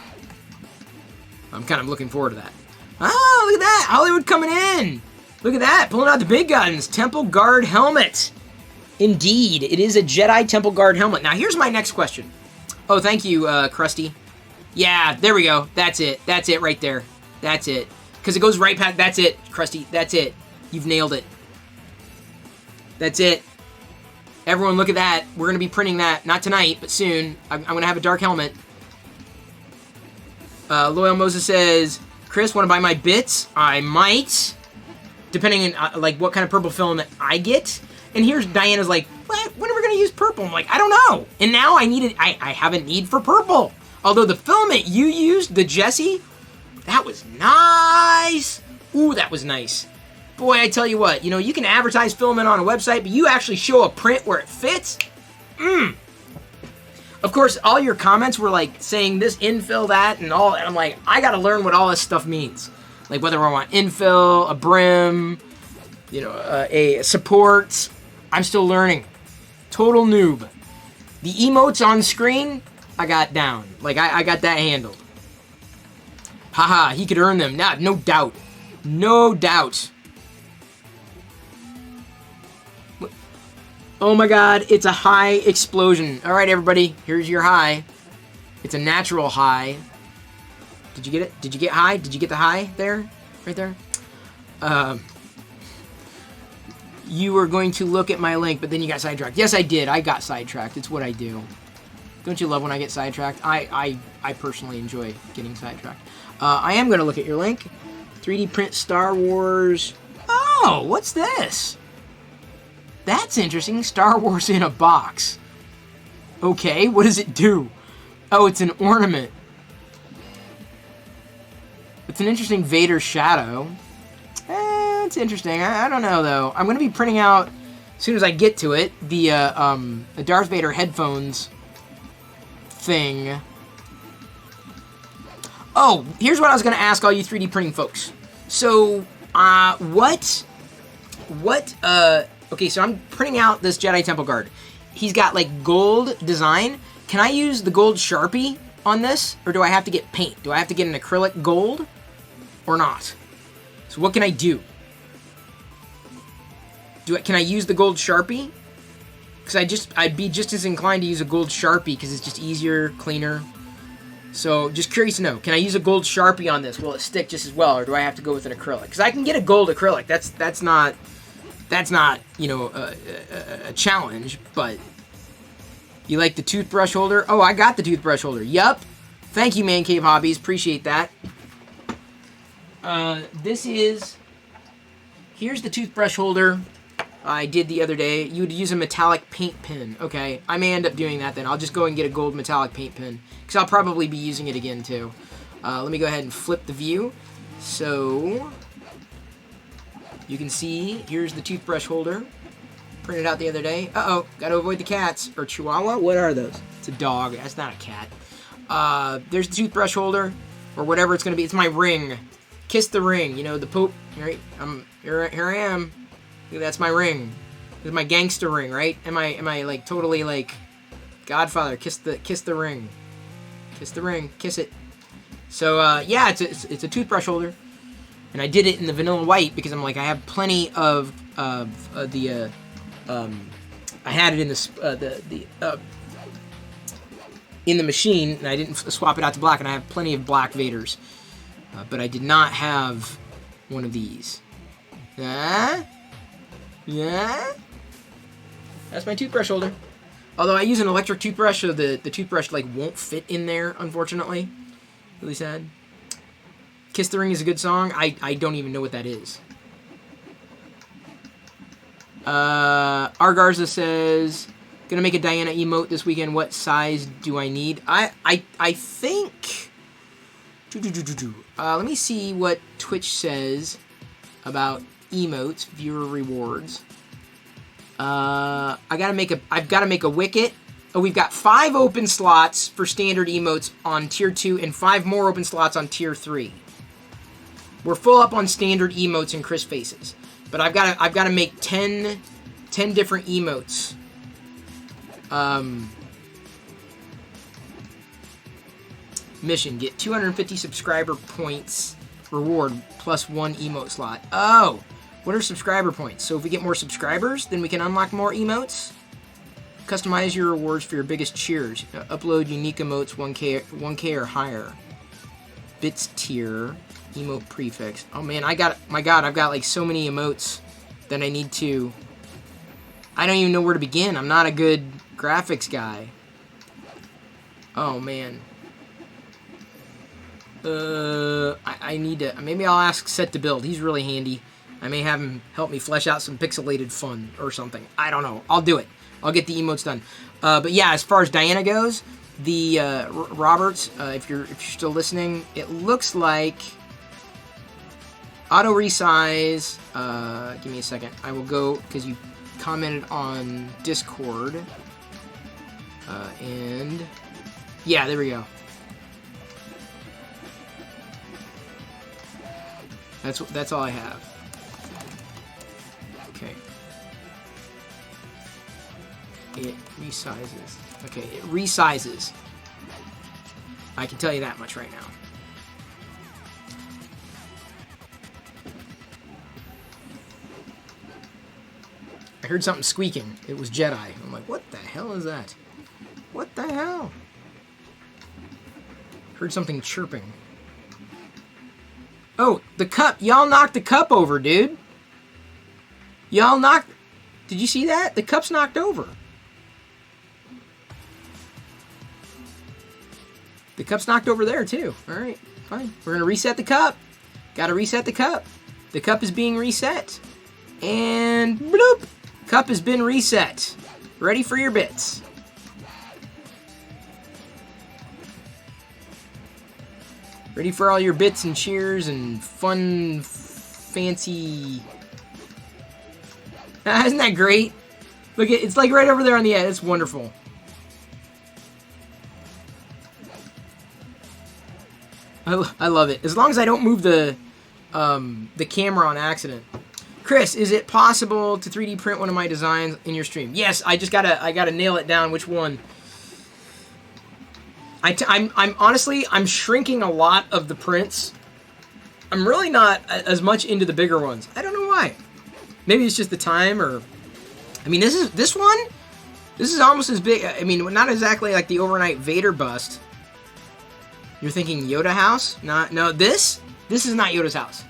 I'm kind of looking forward to that. Oh, look at that! Hollywood coming in! Look at that! Pulling out the big guns! Temple Guard helmet! Indeed, it is a Jedi Temple Guard helmet. Now, here's my next question. Oh, thank you, Krusty. Yeah, there we go. That's it. That's it right there. That's it. Because it goes right past... That's it, Krusty. That's it. You've nailed it. That's it. Everyone, look at that. We're going to be printing that. Not tonight, but soon. I'm going to have a dark helmet. Loyal Moses says, Chris, want to buy my bits? I might. Depending on like what kind of purple filament I get. And here's Diana's like, what? When are we going to use purple? I'm like, I don't know. And now I have a need for purple. Although the filament you used, the Jessie, that was nice. Ooh, that was nice. Boy, I tell you what, you can advertise filament on a website, but you actually show a print where it fits. Of course, all your comments were like saying this infill, that, and all. And I'm like, I got to learn what all this stuff means. Like whether I want infill, a brim, a support. I'm still learning. Total noob. The emotes on screen, I got down. Like, I got that handled. Haha, he could earn them. Nah, no doubt. No doubt. Oh my god, it's a high explosion. Alright, everybody, here's your high. It's a natural high. Did you get it? Did you get high? Did you get the high there? Right there? You were going to look at my link, but then you got sidetracked. Yes, I did. I got sidetracked. It's what I do. Don't you love when I get sidetracked? I personally enjoy getting sidetracked. I am going to look at your link. 3D print Star Wars. Oh, what's this? That's interesting. Star Wars in a box. Okay, what does it do? Oh, it's an ornament. It's an interesting Vader shadow. It's interesting. I don't know, though. I'm going to be printing out, as soon as I get to it, the Darth Vader headphones thing. Oh, here's what I was going to ask all you 3D printing folks. So, okay, so I'm printing out this Jedi Temple Guard. He's got, like, gold design. Can I use the gold Sharpie on this? Or do I have to get paint? Do I have to get an acrylic gold? Or not? So what can I do? Can I use the gold Sharpie? Because I'd be just as inclined to use a gold Sharpie because it's just easier, cleaner. So, just curious to know, can I use a gold Sharpie on this? Will it stick just as well, or do I have to go with an acrylic? Because I can get a gold acrylic. That's not, you know, a challenge, but you like the toothbrush holder? Oh, I got the toothbrush holder. Yup. Thank you, Man Cave Hobbies. Appreciate that. Here's the toothbrush holder I did the other day. You would use a metallic paint pen. Okay, I may end up doing that then. I'll just go and get a gold metallic paint pen, because I'll probably be using it again too. Let me go ahead and flip the view. So, you can see, here's the toothbrush holder. Printed out the other day. Uh-oh, gotta avoid the cats. Or chihuahua? What are those? It's a dog. That's not a cat. There's the toothbrush holder, or whatever it's gonna be. It's my ring. Kiss the ring. You know, the Pope. Right? Here I am. That's my ring. This is my gangster ring, right? Am I like totally like Godfather? Kiss the ring. Kiss the ring. Kiss it. So yeah, it's a toothbrush holder, and I did it in the vanilla white because I'm like, I have plenty of the I had it in in the machine, and I didn't swap it out to black, and I have plenty of black Vaders, but I did not have one of these. Yeah? That's my toothbrush holder. Although I use an electric toothbrush, so the toothbrush like won't fit in there, unfortunately. Really sad. Kiss the Ring is a good song. I don't even know what that is. Argarza says, gonna make a Diana emote this weekend. What size do I need? I think... let me see what Twitch says about emotes, viewer rewards. I've got to make a wicket. Oh, we've got 5 open slots for standard emotes on tier 2 and 5 more open slots on tier 3. We're full up on standard emotes and Chris faces, but I've got to make 10 different emotes. Mission: get 250 subscriber points reward plus 1 emote slot. Oh. What are subscriber points? So if we get more subscribers, then we can unlock more emotes. Customize your rewards for your biggest cheers. Upload unique emotes 1K or higher. Bits tier. Emote prefix. Oh man, I've got like so many emotes that I need to... I don't even know where to begin. I'm not a good graphics guy. Oh man. I need to... Maybe I'll ask Set to Build. He's really handy. I may have him help me flesh out some pixelated fun or something. I don't know. I'll do it. I'll get the emotes done. But yeah, as far as Diana goes, the Roberts, if you're still listening, it looks like auto resize. Give me a second. I will go because you commented on Discord. And yeah, there we go. That's all I have. Okay. It resizes. Okay, it resizes. I can tell you that much right now. I heard something squeaking. It was Jedi. I'm like, what the hell is that? What the hell? Heard something chirping. Oh, the cup. Y'all knocked the cup over, dude. Y'all knocked... Did you see that? The cup's knocked over. The cup's knocked over there, too. All right, fine. We're going to reset the cup. Got to reset the cup. The cup is being reset. And bloop. Cup has been reset. Ready for your bits. Ready for all your bits and cheers and fun, fancy... Isn't that great? Look, it's like right over there on the edge. It's wonderful. I love it. As long as I don't move the camera on accident. Chris, is it possible to 3D print one of my designs in your stream? Yes, I gotta nail it down. Which one? I'm honestly, I'm shrinking a lot of the prints. I'm really not as much into the bigger ones. I don't know why. Maybe it's just the time, or I mean, this one. This is almost as big. I mean, not exactly like the overnight Vader bust. You're thinking Yoda house? No. This is not Yoda's house.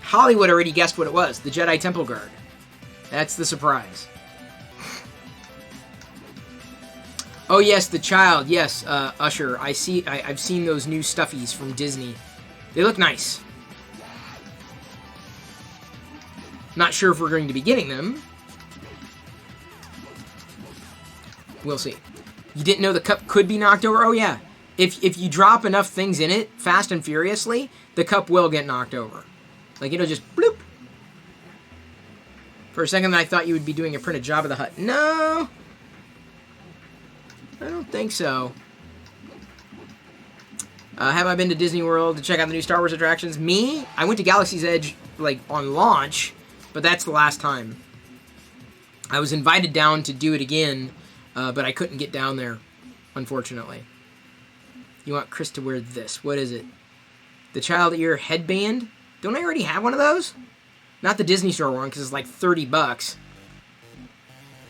Hollywood already guessed what it was. The Jedi Temple Guard. That's the surprise. Oh yes, the child. Yes, Usher. I've seen those new stuffies from Disney. They look nice. Not sure if we're going to be getting them. We'll see. You didn't know the cup could be knocked over? Oh yeah. If you drop enough things in it, fast and furiously, the cup will get knocked over. Like, it'll just bloop. For a second, I thought you would be doing a print of Jabba the Hutt. No. I don't think so. Have I been to Disney World to check out the new Star Wars attractions? Me? I went to Galaxy's Edge, like, on launch, but that's the last time. I was invited down to do it again, but I couldn't get down there, unfortunately. You want Chris to wear this. What is it? The child ear headband? Don't I already have one of those? Not the Disney Store one, because it's like $30.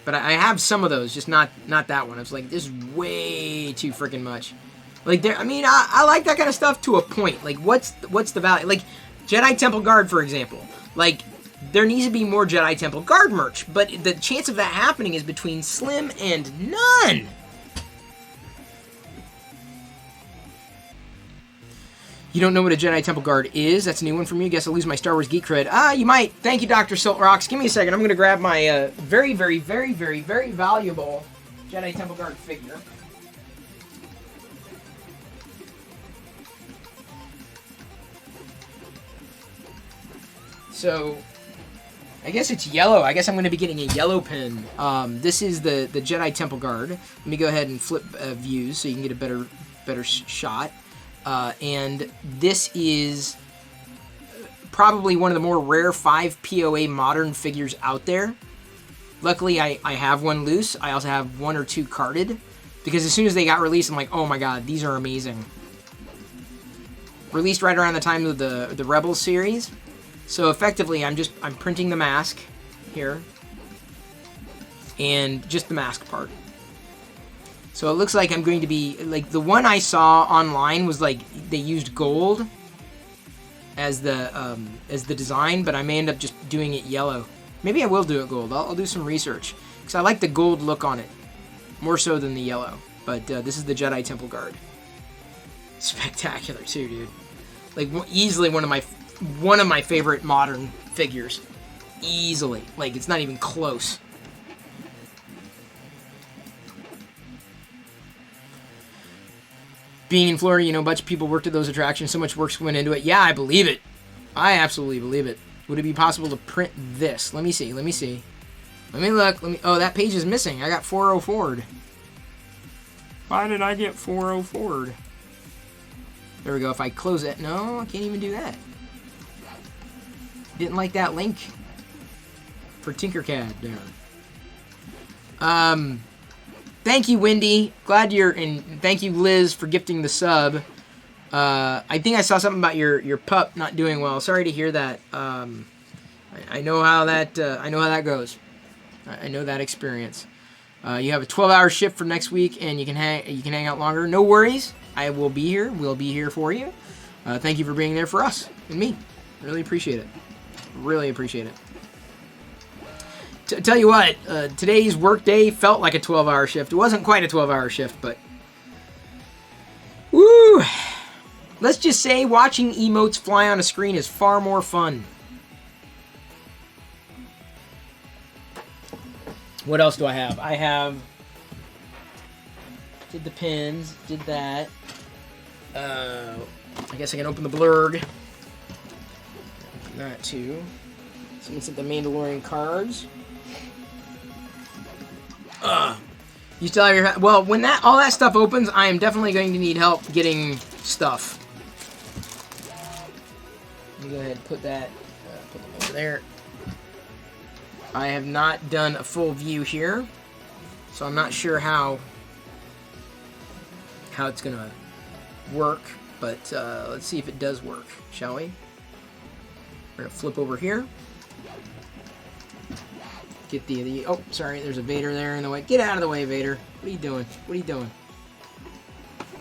But I have some of those, just not that one. I was like, this is way too freaking much. Like, I mean, I like that kind of stuff to a point. Like, what's the value? Like, Jedi Temple Guard, for example. Like, there needs to be more Jedi Temple Guard merch, but the chance of that happening is between slim and none. You don't know what a Jedi Temple Guard is? That's a new one for me. Guess I'll lose my Star Wars geek cred. You might. Thank you, Dr. Siltrocks. Give me a second. I'm going to grab my very, very, very, very, very valuable Jedi Temple Guard figure. So, I guess it's yellow. I guess I'm going to be getting a yellow pen. This is the Jedi Temple Guard. Let me go ahead and flip views so you can get a better shot. And this is probably one of the more rare 5 POA modern figures out there. Luckily, I have one loose. I also have 1 or 2 carded. Because as soon as they got released, I'm like, oh my god, these are amazing. Released right around the time of the Rebels series. So effectively, I'm printing the mask here. And just the mask part. So it looks like I'm going to be, like, the one I saw online was, like, they used gold as the design, but I may end up just doing it yellow. Maybe I will do it gold. I'll do some research. Because I like the gold look on it. More so than the yellow. But this is the Jedi Temple Guard. Spectacular, too, dude. Like, easily one of my favorite modern figures. Easily. Like, it's not even close. Being in Florida, you know, a bunch of people worked at those attractions. So much work went into it. Yeah, I believe it. I absolutely believe it. Would it be possible to print this? Let me see. Let me look. Oh, that page is missing. I got 404'd. Why did I get 404'd? There we go. If I close it. No, I can't even do that. Didn't like that link for Tinkercad there. Thank you, Wendy. Glad you're in. Thank you, Liz, for gifting the sub. I think I saw something about your pup not doing well. Sorry to hear that. I know how that. I know how that goes. I know that experience. You have a 12-hour shift for next week, and you can hang out longer. No worries. I will be here. We'll be here for you. Thank you for being there for us and me. Really appreciate it. Really appreciate it. Tell you what, today's work day felt like a 12-hour shift. It wasn't quite a 12-hour shift, but... Woo! Let's just say watching emotes fly on a screen is far more fun. What else do I have? I have... Did the pins, did that. I guess I can open the blurg. Open that too. Someone sent the Mandalorian cards. You still have your... Well, when all that stuff opens, I am definitely going to need help getting stuff. Let me go ahead and put that... put them over there. I have not done a full view here, so I'm not sure how it's going to work, but let's see if it does work, shall we? We're going to flip over here. Get the... Oh, sorry, there's a Vader there in the way. Get out of the way, Vader. What are you doing? What are you doing?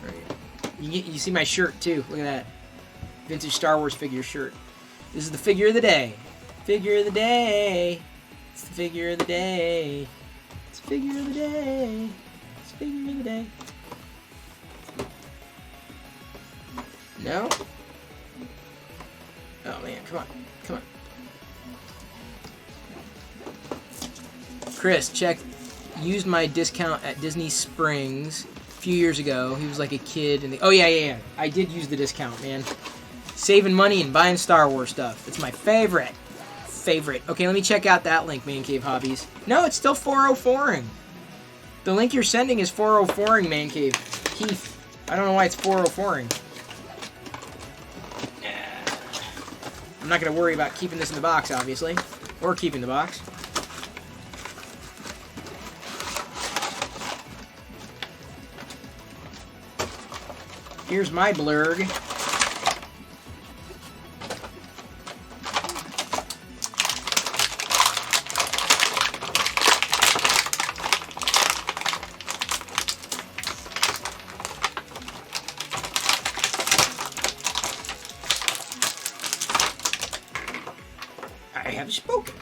Right. You see my shirt, too. Look at that. Vintage Star Wars figure shirt. This is the figure of the day. Figure of the day. It's the figure of the day. It's the figure of the day. It's the figure of the day. No? Oh, man. Come on. Come on. Chris, check. Used my discount at Disney Springs a few years ago. He was like a kid. Oh, yeah. I did use the discount, man. Saving money and buying Star Wars stuff. It's my favorite. Okay, let me check out that link, Man Cave Hobbies. No, it's still 404ing. The link you're sending is 404ing, Man Cave. Keith, I don't know why it's 404ing. I'm not going to worry about keeping this in the box, obviously. Or keeping the box. Here's my blurg. I have spoken.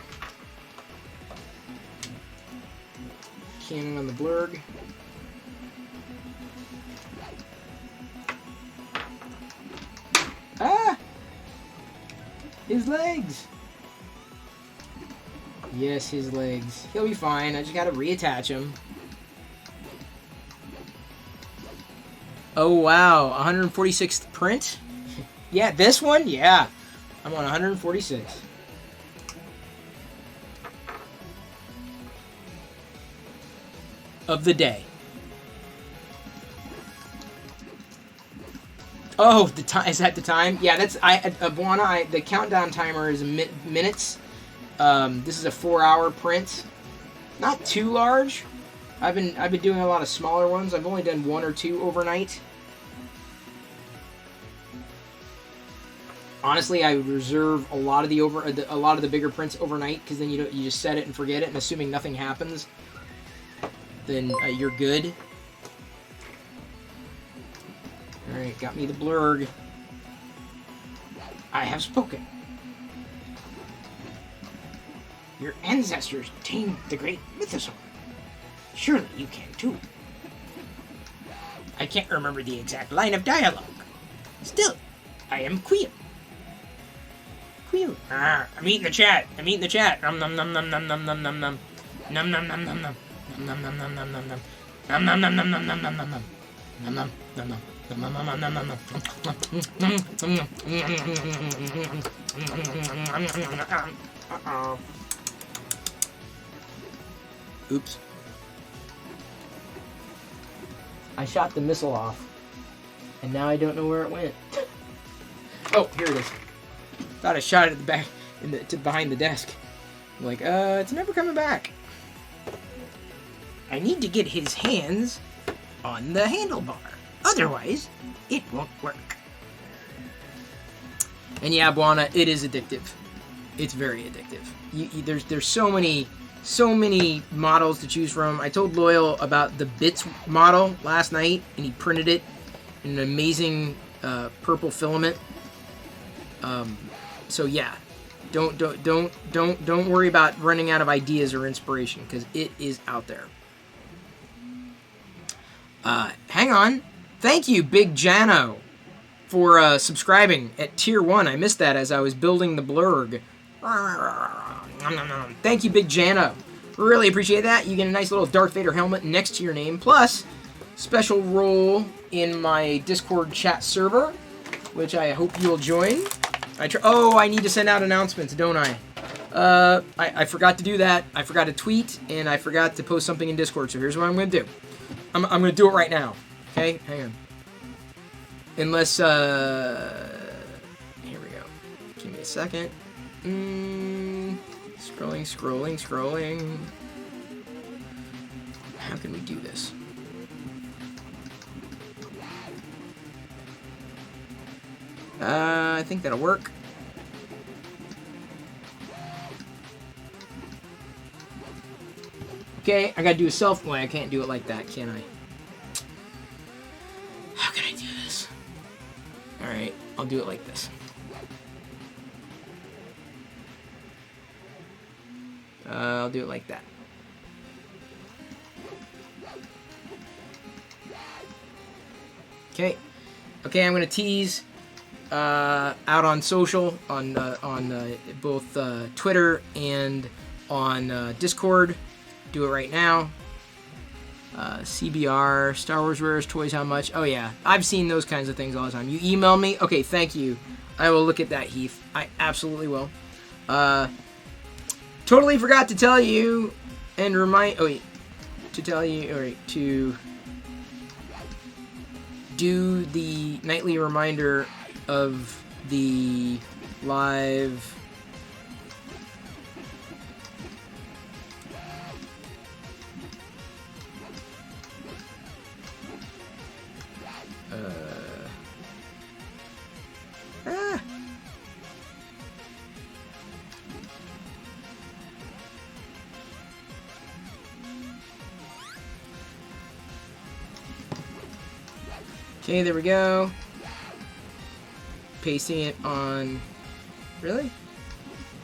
Cannon on the blurg. Ah! His legs! Yes, his legs. He'll be fine. I just gotta reattach him. Oh, wow. 146th print? Yeah, this one? Yeah. I'm on 146. Of the day. Oh, the time is that the time? Yeah, that's Buana. The countdown timer is minutes. This is a 4-hour print. Not too large. I've been doing a lot of smaller ones. I've only done 1 or 2 overnight. Honestly, I would reserve a lot of the bigger prints overnight, because then you just set it and forget it, and assuming nothing happens, then you're good. Alright, got me the blurg. I have spoken. Your ancestors tamed the great mythosaur. Surely you can too. I can't remember the exact line of dialogue. Still, I am Queel. Queel. I'm eating the chat. I'm eating the chat. Nom nom nom nom nom nom nom nom nom. Nom nom nom nom nom. Nom nom nom nom nom nom. Nom nom nom nom nom nom nom nom nom. Nom nom nom nom. Uh-oh. Oops. I shot the missile off, and now I don't know where it went. Oh, here it is. Thought I shot it at the back, behind the desk. I'm like, it's never coming back. I need to get his hands on the handlebar. Otherwise, it won't work. And yeah, Buana, it is addictive. It's very addictive. There's so many models to choose from. I told Loyal about the Bits model last night, and he printed it in an amazing purple filament. So yeah, don't worry about running out of ideas or inspiration, because it is out there. Hang on. Thank you, Big Jano, for subscribing at Tier 1. I missed that as I was building the blurg. Thank you, Big Jano. Really appreciate that. You get a nice little Darth Vader helmet next to your name. Plus, special role in my Discord chat server, which I hope you'll join. I need to send out announcements, don't I? I forgot to do that. I forgot to tweet, and I forgot to post something in Discord, so here's what I'm going to do. I'm going to do it right now. Okay? Hang on. Unless, here we go. Give me a second. Scrolling. How can we do this? I think that'll work. Okay, I gotta do a self. Well, I can't do it like that, can I? How can I do this? Alright, I'll do it like this. I'll do it like that. Okay. Okay, I'm gonna tease out on social, on both Twitter and on Discord. Do it right now. CBR, Star Wars Rares, Toys, how much? Oh yeah, I've seen those kinds of things all the time. You email me? Okay, thank you. I will look at that, Heath. I absolutely will. Totally forgot to tell you and remind... Oh wait. To tell you... Alright, to do the nightly reminder of the live... Okay, there we go. Pasting it on... Really?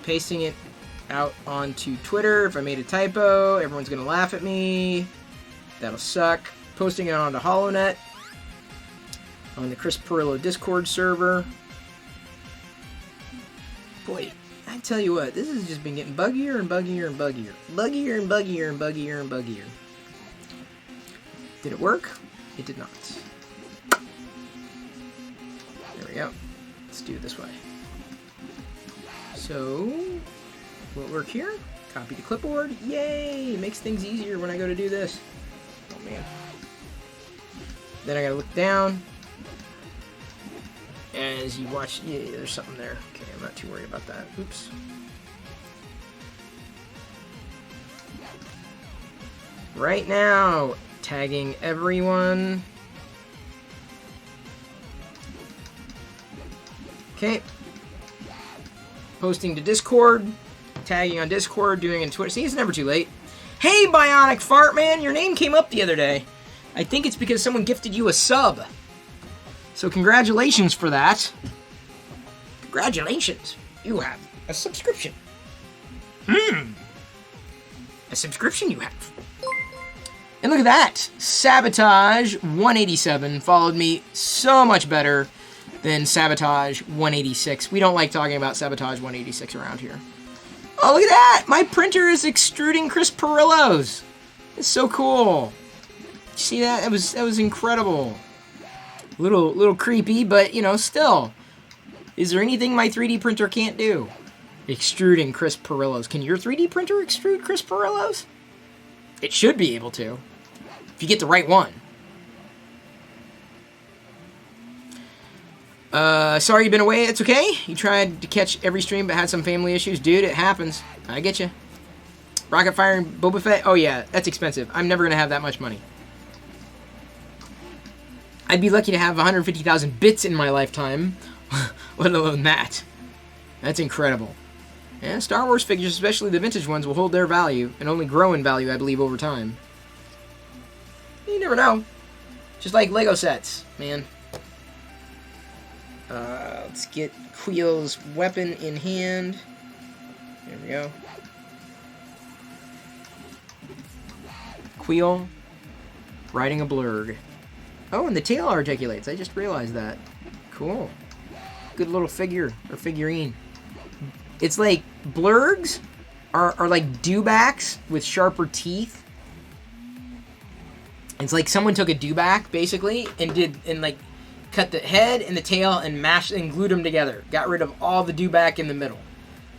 Pasting it out onto Twitter. If I made a typo, everyone's gonna laugh at me. That'll suck. Posting it onto HoloNet. On the Chris Perillo Discord server. Boy, I tell you what, this has just been getting buggier and buggier and buggier. Buggier and buggier and buggier and buggier. Did it work? It did not. There we go. Let's do it this way. So, will it work here? Copy to clipboard. Yay! It makes things easier when I go to do this. Oh man. Then I gotta look down. As you watch, yeah, there's something there. Okay, I'm not too worried about that. Oops. Right now, tagging everyone. Okay. Posting to Discord. Tagging on Discord, doing it on Twitter. See, it's never too late. Hey, Bionic Fart Man, your name came up the other day. I think it's because someone gifted you a sub. So congratulations for that. Congratulations. You have a subscription. A subscription you have. And look at that. Sabotage 187 followed me so much better than Sabotage 186. We don't like talking about Sabotage 186 around here. Oh, look at that! My printer is extruding Chris Perillos. It's so cool. You see that? That was incredible. Little creepy, but you know, still. Is there anything my 3D printer can't do? Extruding Chris Perillos. Can your 3D printer extrude Chris Perillos? It should be able to. If you get the right one. Sorry you've been away. It's okay. You tried to catch every stream but had some family issues. Dude, it happens. I get you. Rocket Fire and Boba Fett? Oh yeah, that's expensive. I'm never going to have that much money. I'd be lucky to have 150,000 bits in my lifetime, let alone that. That's incredible. And Star Wars figures, especially the vintage ones, will hold their value, and only grow in value, I believe, over time. You never know. Just like Lego sets, man. Let's get Quill's weapon in hand. There we go. Quill riding a blurg. Oh, and the tail articulates. I just realized that. Cool. Good little figure, or figurine. It's like, blurgs are like dewbacks with sharper teeth. It's like someone took a dewback, basically, and like cut the head and the tail and mashed and glued them together. Got rid of all the dewback in the middle.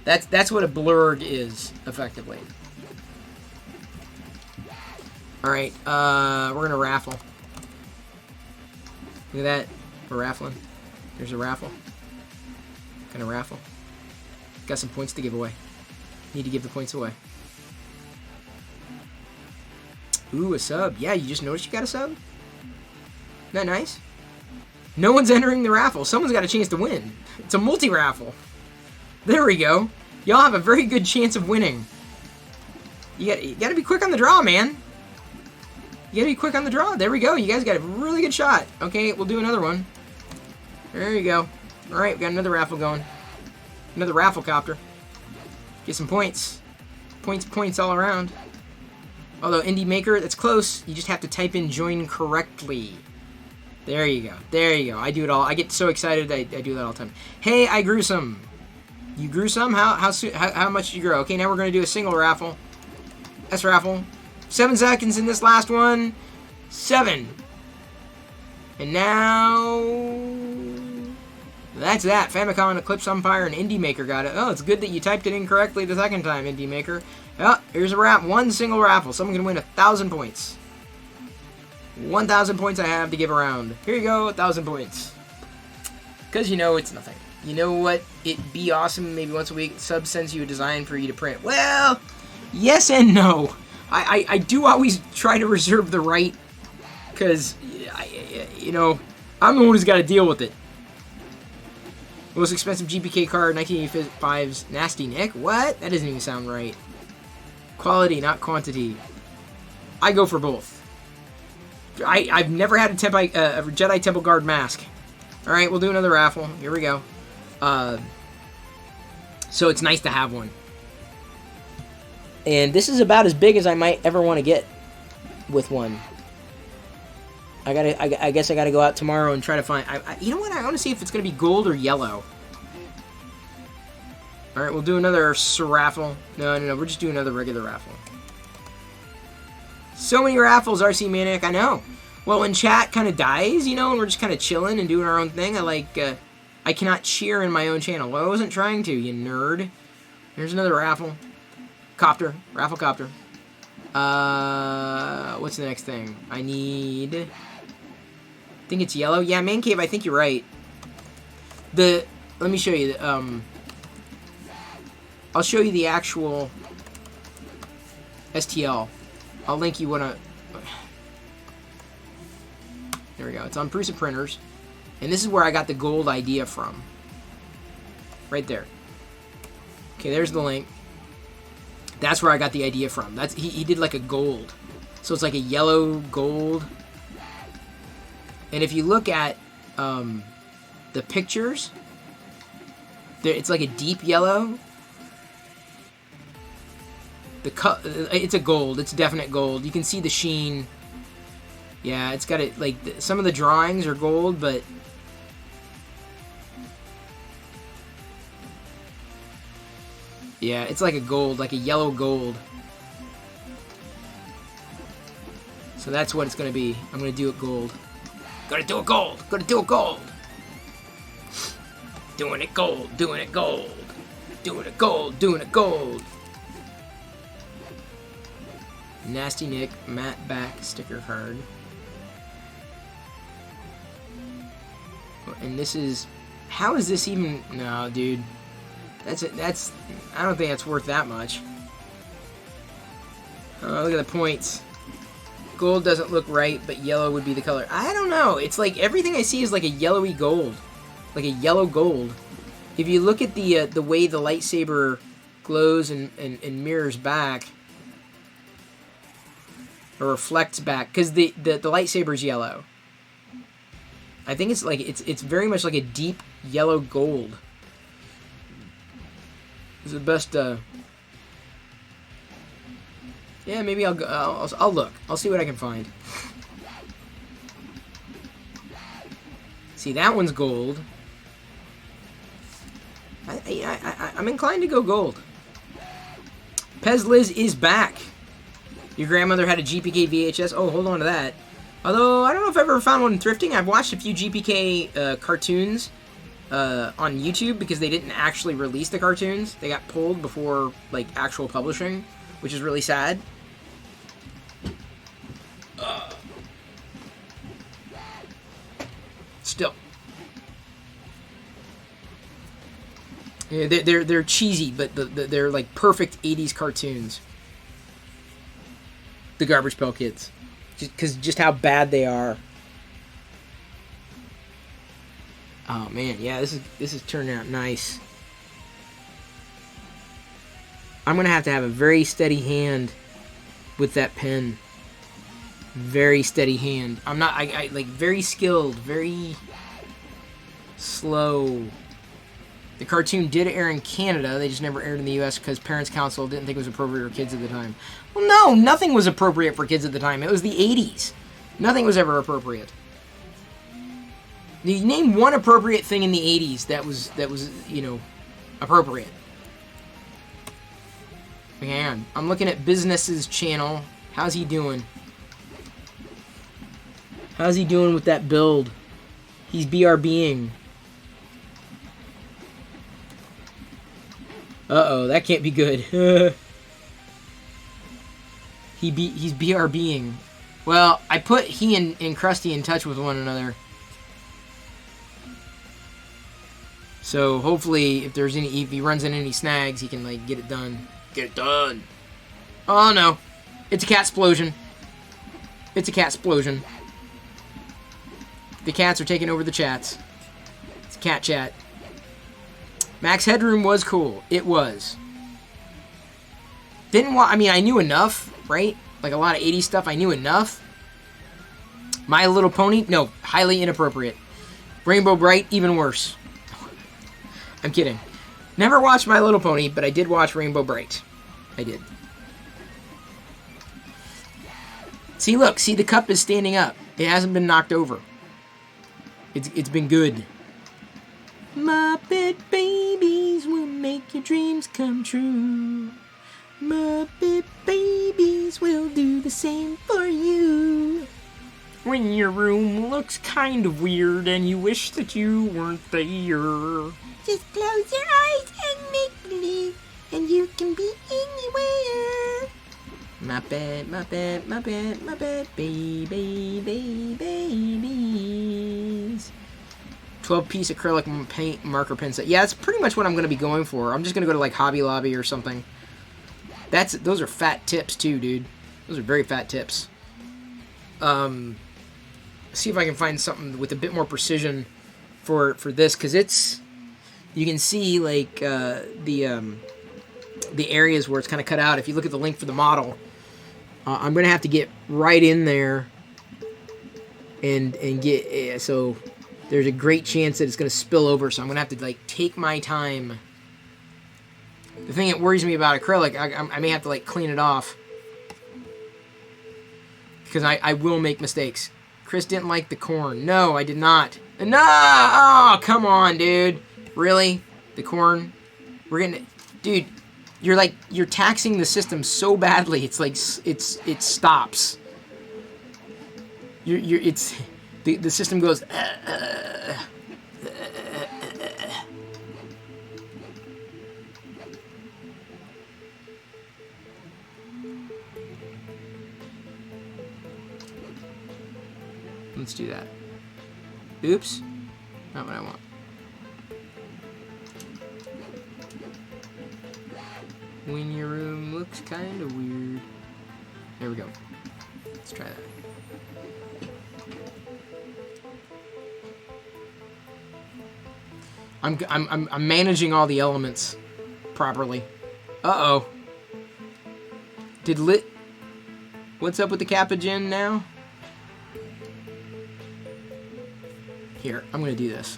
That's what a blurg is, effectively. Alright, we're gonna raffle. Look at that. We're raffling. There's a raffle. Gonna raffle. Got some points to give away. Need to give the points away. Ooh, a sub. Yeah, you just noticed you got a sub? Isn't that nice? No one's entering the raffle. Someone's got a chance to win. It's a multi-raffle. There we go. Y'all have a very good chance of winning. You gotta be quick on the draw, man. You gotta be quick on the draw. There we go. You guys got a really good shot. Okay, we'll do another one. There you go. Alright, we got another raffle going. Another raffle copter. Get some points. Points all around. Although, Indie Maker, that's close. You just have to type in join correctly. There you go. There you go. I do it all. I get so excited. I do that all the time. Hey, I grew some. You grew some? How much did you grow? Okay, now we're going to do a single raffle. S raffle. 7 seconds in this last one. 7. And now... That's that. Famicom, Eclipse Umpire, and Indie Maker got it. Oh, it's good that you typed it in correctly the second time, Indie Maker. Oh, here's a wrap. One single raffle. Someone can win 1,000 points. 1,000 points I have to give around. Here you go, 1,000 points. Because you know it's nothing. You know what? It'd be awesome maybe once a week. Sub sends you a design for you to print. Well, yes and no. I do always try to reserve the right. Because, you know, I'm the one who's got to deal with it. Most expensive GPK card, 1985's Nasty Nick. What? That doesn't even sound right. Quality, not quantity. I go for both. I've never had a Jedi Temple Guard mask. Alright, we'll do another raffle. Here we go. So it's nice to have one. And this is about as big as I might ever want to get with one. I guess I gotta go out tomorrow and try to find... you know what? I want to see if it's going to be gold or yellow. Alright, we'll do another raffle. No. We're just doing another regular raffle. So many raffles, RC Maniac. I know. Well, when chat kind of dies, you know, and we're just kind of chilling and doing our own thing, I cannot cheer in my own channel. Well, I wasn't trying to, you nerd. Here's another raffle. Copter. Raffle copter. What's the next thing? I need... I think it's yellow. Yeah, Man Cave, I think you're right. Let me show you. I'll show you the actual STL. I'll link you what there we go. It's on Prusa Printers. And this is where I got the gold idea from. Right there. Okay, there's the link. That's where I got the idea from. He did like a gold. So it's like a yellow gold. And if you look at the pictures, it's like a deep yellow. It's a gold. It's definite gold. You can see the sheen. Yeah, it's got it. Like some of the drawings are gold, but yeah, it's like a gold, like a yellow gold. So that's what it's gonna be. I'm gonna do it gold. Gonna do it gold. Gonna do it gold. Doing it gold. Doing it gold. Doing it gold. Doing it gold. Nasty Nick matte back sticker card. And this is... How is this even... No, dude. That's... I don't think that's worth that much. Oh, look at the points. Gold doesn't look right, but yellow would be the color. I don't know. It's like everything I see is like a yellowy gold. Like a yellow gold. If you look at the way the lightsaber glows and mirrors back... Or reflects back, because the lightsaber's yellow. I think it's like it's very much like a deep yellow gold. It's the best. Yeah, maybe I'll go. I'll look. I'll see what I can find. See, that one's gold. I'm inclined to go gold. Pez Liz is back. Your grandmother had a GPK VHS. Oh, hold on to that. Although, I don't know if I've ever found one thrifting. I've watched a few GPK cartoons on YouTube because they didn't actually release the cartoons. They got pulled before, like, actual publishing, which is really sad. Still. Yeah, they're cheesy, but they're like perfect 80s cartoons. The Garbage Pail Kids. Just how bad they are. Oh man, yeah, this is turning out nice. I'm gonna have to have a very steady hand with that pen. Very steady hand. I'm not I like very skilled, very slow. The cartoon did air in Canada. They just never aired in the U.S. because Parents' Council didn't think it was appropriate for kids at the time. Well, no, nothing was appropriate for kids at the time. It was the 80s. Nothing was ever appropriate. You name one appropriate thing in the 80s that was you know, appropriate. Hang on. I'm looking at Business's channel. How's he doing? How's he doing with that build? He's BRBing. Uh-oh, that can't be good. He's BRBing. Well, I put he and Krusty in touch with one another. So hopefully, if he runs into any snags, he can like get it done. Get it done. Oh no, it's a cat explosion. It's a cat explosion. The cats are taking over the chats. It's cat chat. Max Headroom was cool. It was. I mean, I knew enough, right? Like a lot of 80s stuff, I knew enough. My Little Pony? No, highly inappropriate. Rainbow Bright? Even worse. I'm kidding. Never watched My Little Pony, but I did watch Rainbow Bright. I did. See, look. See, the cup is standing up. It hasn't been knocked over. It's been good. Muppet babies will make your dreams come true. Muppet babies will do the same for you. When your room looks kind of weird and you wish that you weren't there, just close your eyes and make believe, and you can be anywhere. Muppet, Muppet, Muppet, Muppet, babies. 12-piece acrylic paint marker pen set. Yeah, that's pretty much what I'm going to be going for. I'm just going to go to like Hobby Lobby or something. Those are fat tips too, dude. Those are very fat tips. See if I can find something with a bit more precision for this, because it's, you can see like the areas where it's kind of cut out. If you look at the link for the model, I'm going to have to get right in there and get so. There's a great chance that it's going to spill over, so I'm going to have to, like, take my time. The thing that worries me about acrylic, I may have to, like, clean it off. Because I will make mistakes. Chris didn't like the corn. No, I did not. No! Oh, come on, dude. Really? The corn? We're getting... Dude, you're taxing the system so badly, it's like, it stops. It's... The system goes... Let's do that. Oops. Not what I want. When your room looks kind of weird. There we go. Let's try that. I'm managing all the elements properly. Uh-oh. What's up with the Kappa Gen now? Here, I'm gonna do this.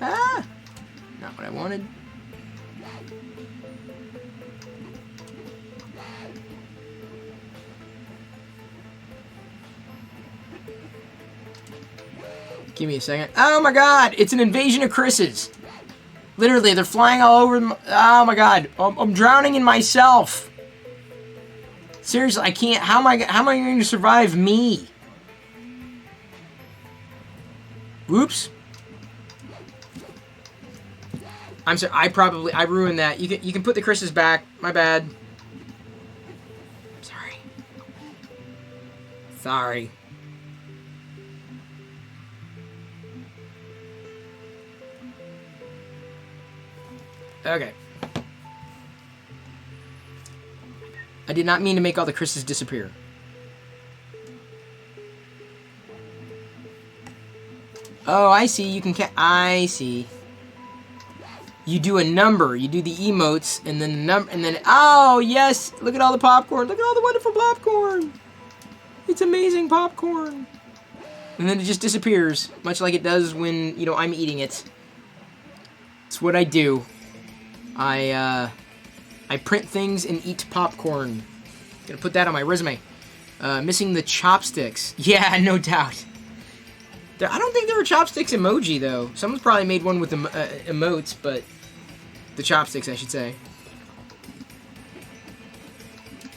Ah! Not what I wanted. Give me a second. Oh my god! It's an invasion of Chris's! Literally, they're flying all over them. Oh my god. I'm drowning in myself! Seriously, I can't. How am I going to survive me? Whoops. I'm sorry. I ruined that. You can put the Chris's back. My bad. Sorry. Sorry. Okay. I did not mean to make all the Chris's disappear. Oh, I see. You can I see. You do a number. You do the emotes, and then the number, and then oh yes! Look at all the popcorn. Look at all the wonderful popcorn. It's amazing popcorn. And then it just disappears, much like it does when I'm eating it. It's what I do. I print things and eat popcorn. Gonna put that on my resume. Missing the chopsticks. Yeah, no doubt. I don't think there were chopsticks emoji, though. Someone's probably made one with emotes, but... The chopsticks, I should say.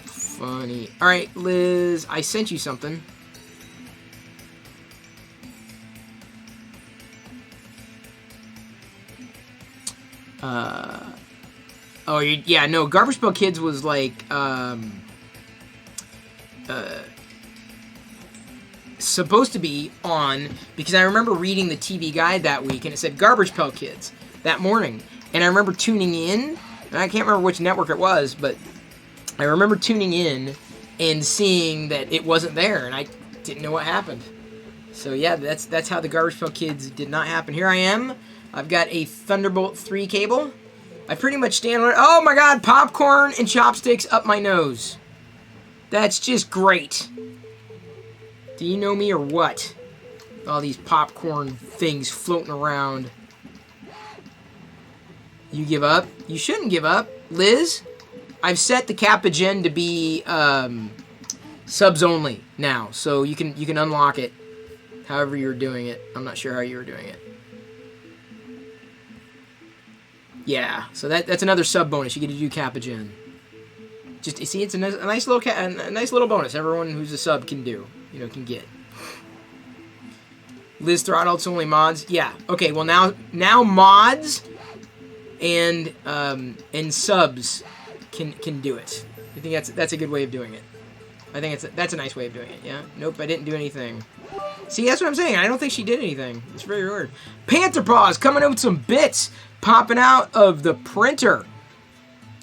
Funny. Alright, Liz, I sent you something. Oh, yeah, no, Garbage Pail Kids was like, supposed to be on, because I remember reading the TV guide that week, and it said Garbage Pail Kids that morning, and I remember tuning in, and I can't remember which network it was, but I remember tuning in and seeing that it wasn't there, and I didn't know what happened. So yeah, that's how the Garbage Pail Kids did not happen. Here I am. I've got a Thunderbolt 3 cable. I pretty much stand on it. Oh my god, popcorn and chopsticks up my nose. That's just great. Do you know me or what? All these popcorn things floating around. You give up? You shouldn't give up. Liz, I've set the Kappa Gen to be subs only now, so you can unlock it however you're doing it. I'm not sure how you were doing it. Yeah, so that's another sub bonus. You get to do Kappa Gen. Just see, it's a nice little bonus. Everyone who's a sub can do, can get. Liz Throttle's only mods. Yeah. Okay. Well, now mods and subs can do it. I think that's a good way of doing it. I think that's a nice way of doing it. Yeah. Nope. I didn't do anything. See, that's what I'm saying. I don't think she did anything. It's very weird. Panther Paws coming in with some bits popping out of the printer.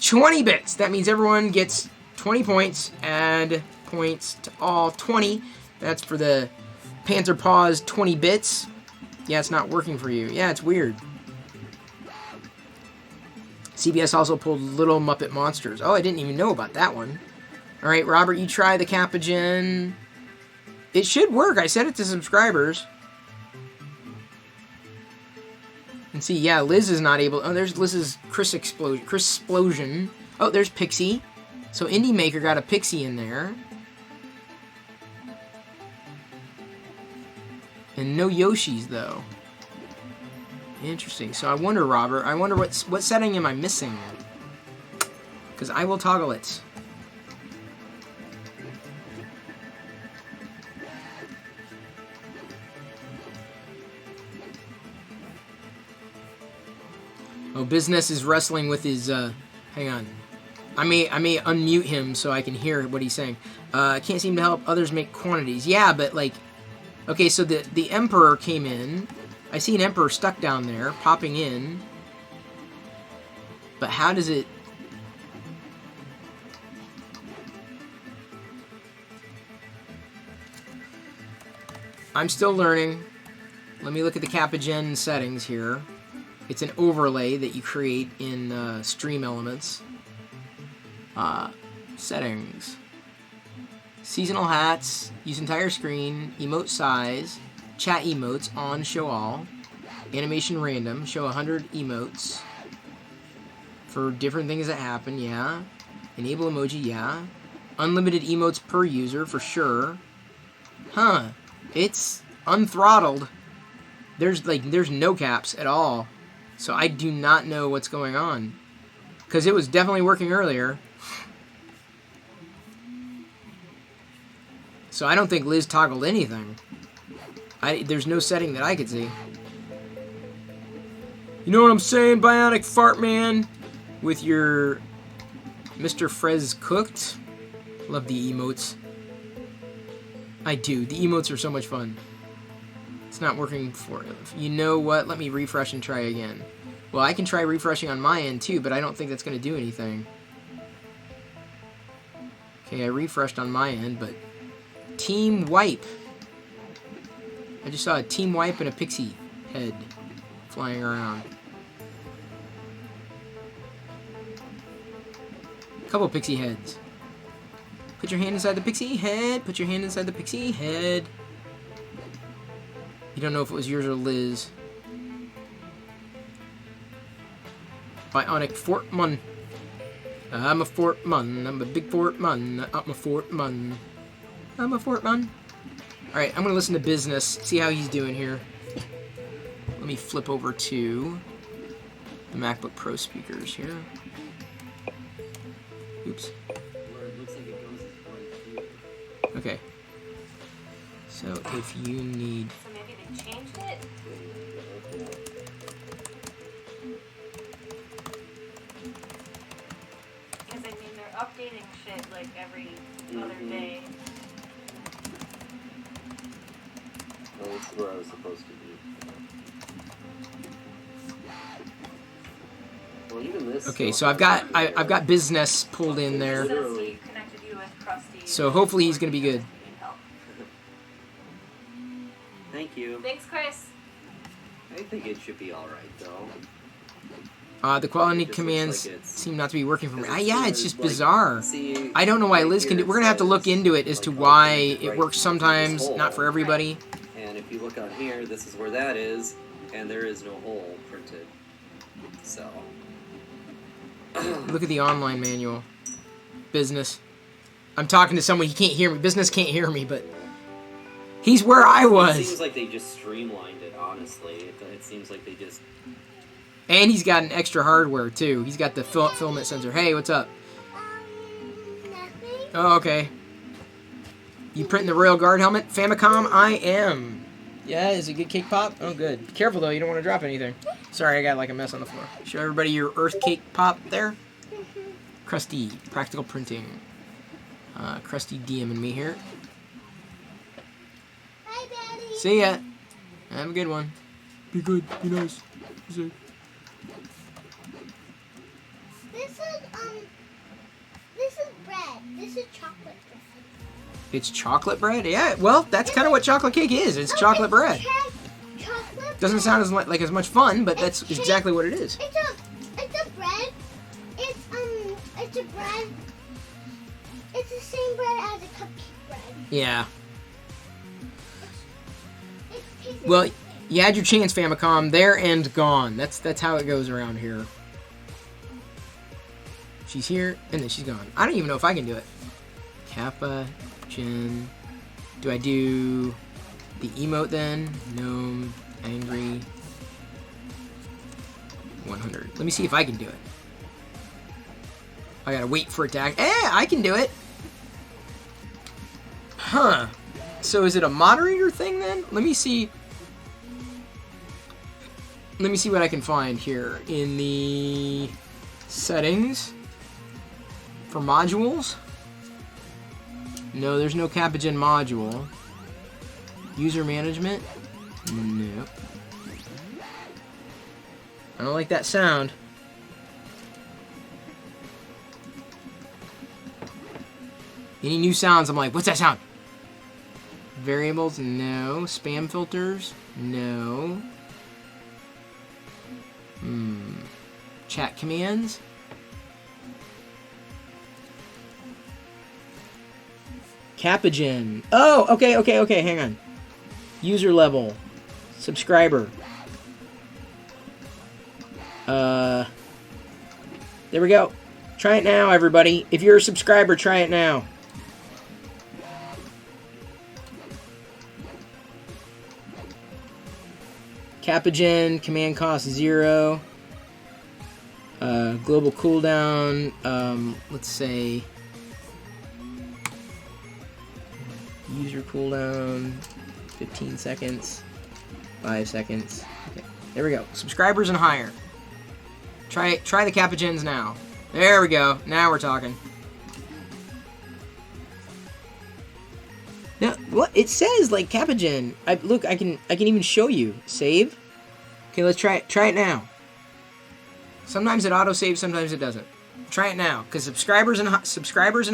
20 bits. That means everyone gets 20 points. Add points to all 20. That's for the Panther Paws 20 bits. Yeah, it's not working for you. Yeah, it's weird. CBS also pulled Little Muppet Monsters. Oh, I didn't even know about that one. All right, Robert, you try the Kappa Gen. It should work. I set it to subscribers. And see, yeah, Liz is not able... Oh, there's Liz's Chris Explosion. Oh, there's Pixie. So Indie Maker got a Pixie in there. And no Yoshis, though. Interesting. So I wonder, Robert, what setting am I missing? Because I will toggle it. Oh, Business is wrestling with his, hang on. I may unmute him so I can hear what he's saying. Can't seem to help others make quantities. Yeah, but, like, okay, so the Emperor came in. I see an Emperor stuck down there, popping in. But how does it... I'm still learning. Let me look at the Kappa Gen settings here. It's an overlay that you create in Stream Elements. Settings. Seasonal hats. Use entire screen. Emote size. Chat emotes. On. Show all. Animation random. Show 100 emotes. For different things that happen, yeah. Enable emoji, yeah. Unlimited emotes per user, for sure. Huh. It's unthrottled. There's no caps at all. So I do not know what's going on. Because it was definitely working earlier. So I don't think Liz toggled anything. There's no setting that I could see. You know what I'm saying, Bionic Fart Man? With your Mr. Frez cooked. Love the emotes. I do. The emotes are so much fun. It's not working for it. You know what? Let me refresh and try again. Well, I can try refreshing on my end too, but I don't think that's going to do anything. Okay, I refreshed on my end, but... Team Wipe. I just saw a Team Wipe and a pixie head flying around. A couple pixie heads. Put your hand inside the pixie head. Put your hand inside the pixie head. You don't know if it was yours or Liz. Bionic Fortman. I'm a Fortman. I'm a big Fortman. I'm a Fortman. I'm a Fortman. Alright, I'm going to listen to Business. See how he's doing here. Let me flip over to the MacBook Pro speakers here. Oops. Okay. So if you need... So maybe they changed it? Because, I mean, they're updating shit, like, every other day. Well, that's where I was supposed to be. Well, even this... Okay, so I've got Business pulled in there. Connected you with Krusty. So hopefully he's going to be good. Thank you. Thanks, Chris. I think it should be alright, though. The quality commands seem not to be working for me. Yeah, it's just bizarre. I don't know why Liz can do... We're going to have to look into it as to why it works sometimes, not for everybody. And if you look on here, this is where that is, and there is no hole printed. So... Look at the online manual. Business. I'm talking to someone, he can't hear me. Business can't hear me, but... He's where I was! It seems like they just streamlined it, honestly. It seems like they just... And he's got an extra hardware, too. He's got the filament sensor. Hey, what's up? Nothing. Oh, okay. You printing the Royal Guard helmet? Famicom? I am. Yeah, is it good cake pop? Oh, good. Be careful, though. You don't want to drop anything. Sorry, I got like a mess on the floor. Show everybody your Earth cake pop there. Krusty. Practical printing. Krusty DMing me here. Hi, Daddy. See ya. Have a good one. Be good. Be nice. Be safe. This is bread. This is chocolate bread. It's chocolate bread? Yeah, well, that's kind of what chocolate cake is. It's chocolate bread. Chocolate Doesn't sound as like as much fun, but that's exactly what it is. It's a bread. It's a bread. It's the same bread as a cupcake bread. Yeah. It's Well, you had your chance, Famicom. There and gone. That's how it goes around here. She's here, and then she's gone. I don't even know if I can do it. Kappa, Jen. Do I do the emote then? Gnome, angry. 100. Let me see if I can do it. I gotta wait for it to act. I can do it. Huh. So is it a moderator thing then? Let me see. Let me see what I can find here in the settings for modules. No, there's no Capagen module. User management? Nope. I don't like that sound. Any new sounds, I'm like, what's that sound? Variables? No. Spam filters? No. Chat commands? Capagen. Oh, okay, hang on. User level. Subscriber. There we go. Try it now, everybody. If you're a subscriber, try it now. Capagen, command cost 0. Global cooldown, let's say User cooldown, 15 seconds, 5 seconds. Okay, there we go. Subscribers and higher. Try the Capagens now. There we go. Now we're talking. Now, what it says, like Capagen. Look, I can even show you. Save. Okay, let's try it. Try it now. Sometimes it autosaves, sometimes it doesn't. Try it now, because subscribers and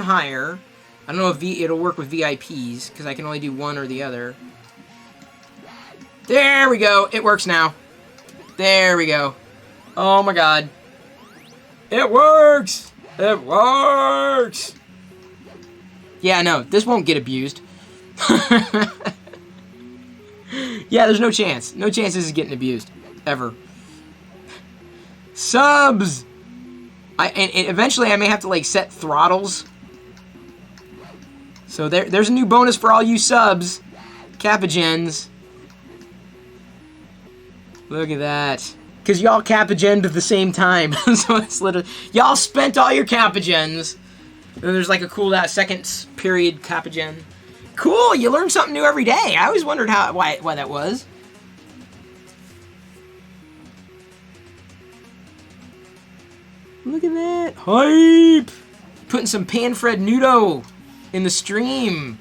higher. I don't know if it'll work with VIPs, because I can only do one or the other. There we go. It works now. There we go. Oh my god. It works! It works! Yeah, no, this won't get abused. Yeah, there's no chance. No chance this is getting abused. Ever. Subs! And eventually I may have to, like, set throttles. So there's a new bonus for all you subs. Capagens. Look at that. Because y'all Capagened at the same time. So it's literally... Y'all spent all your Capagens. And there's like a cooldown, second period Capagen. Cool, you learn something new every day. I always wondered why that was. Look at that. Hype! Putting some Panfred Nudo in the stream.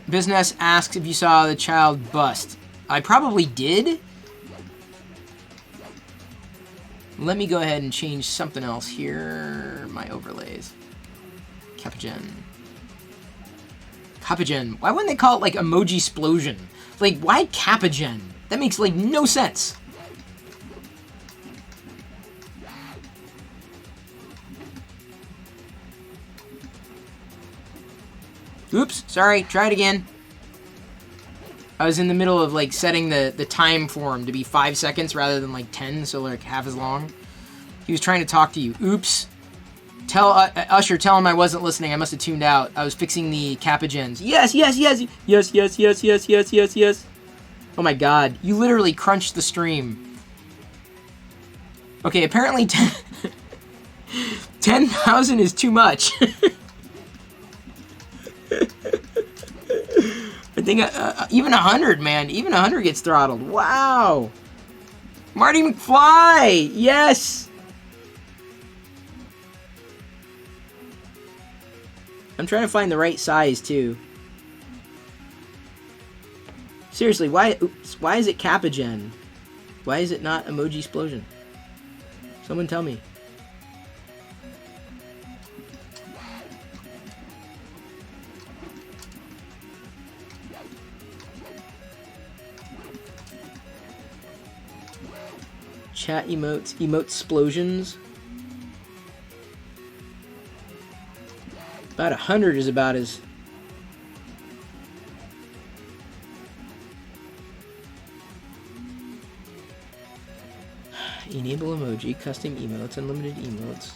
Business asks if you saw the child bust. I probably did. Let me go ahead and change something else here. My overlays. Capagen. Capagen. Why wouldn't they call it like emoji explosion? Like, why Capagen? That makes like no sense. Oops, sorry, try it again. I was in the middle of like setting the time for him to be 5 seconds rather than like 10, so like half as long. He was trying to talk to you. Oops. Tell Usher, tell him I wasn't listening. I must have tuned out. I was fixing the Capagens. Yes, yes, yes, yes, yes, yes, yes, yes, yes, yes. Oh my god, you literally crunched the stream. Okay, apparently 10,000 is too much. I think even 100, man. Even 100 gets throttled. Wow. Marty McFly. Yes. I'm trying to find the right size, too. Seriously, why is it Capagen? Why is it not Emoji Explosion? Someone tell me. Chat emotes, emote explosions. About 100 is about as... Enable emoji, custom emotes, unlimited emotes.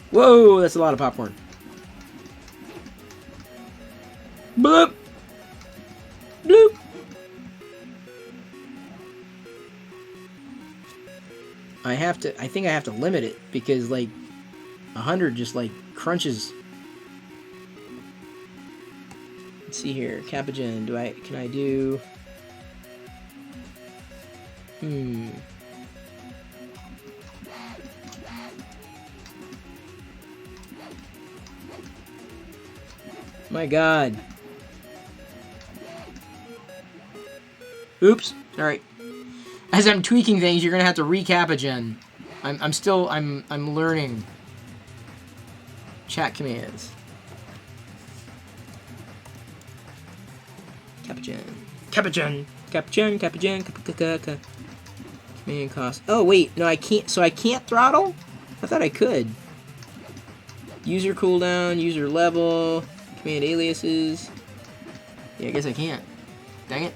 Whoa, that's a lot of popcorn. Bloop! Bloop! I think I have to limit it because like 100 just like crunches. Let's see here, Capagen. Can I do? My God. Oops. Sorry. As I'm tweaking things, you're gonna have to re-Capagen. I'm learning chat commands. Capagen. Command cost. Oh wait, no, I can't. So I can't throttle? I thought I could. User cooldown, user level, command aliases. Yeah, I guess I can't. Dang it.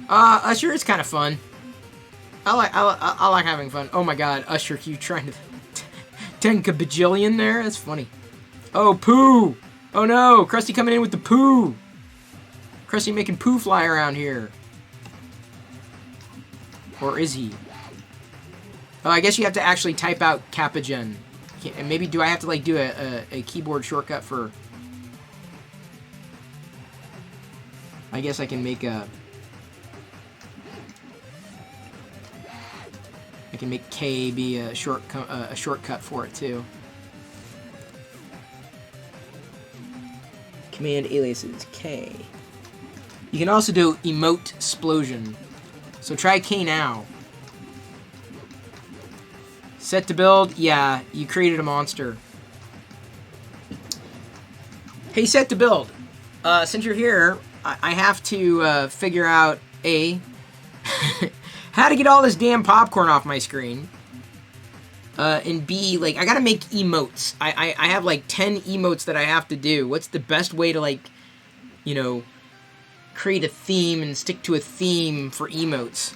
Usher is kind of fun. I like having fun. Oh my God, Usher, you trying to 10 bajillion there? That's funny. Oh, poo! Oh no, Krusty coming in with the poo! Krusty making poo fly around here. Or is he? Oh, I guess you have to actually type out Capagen. And maybe do I have to like do a keyboard shortcut for... I guess I can make a... I can make K be a shortcut for it too. Command aliases K. You can also do emote explosion. So try K now. Set to build. Yeah, you created a monster. Hey, set to build. Since you're here, I have to figure out A, how to get all this damn popcorn off my screen. And B, like, I gotta make emotes. I have like 10 emotes that I have to do. What's the best way to, like, you know, create a theme and stick to a theme for emotes?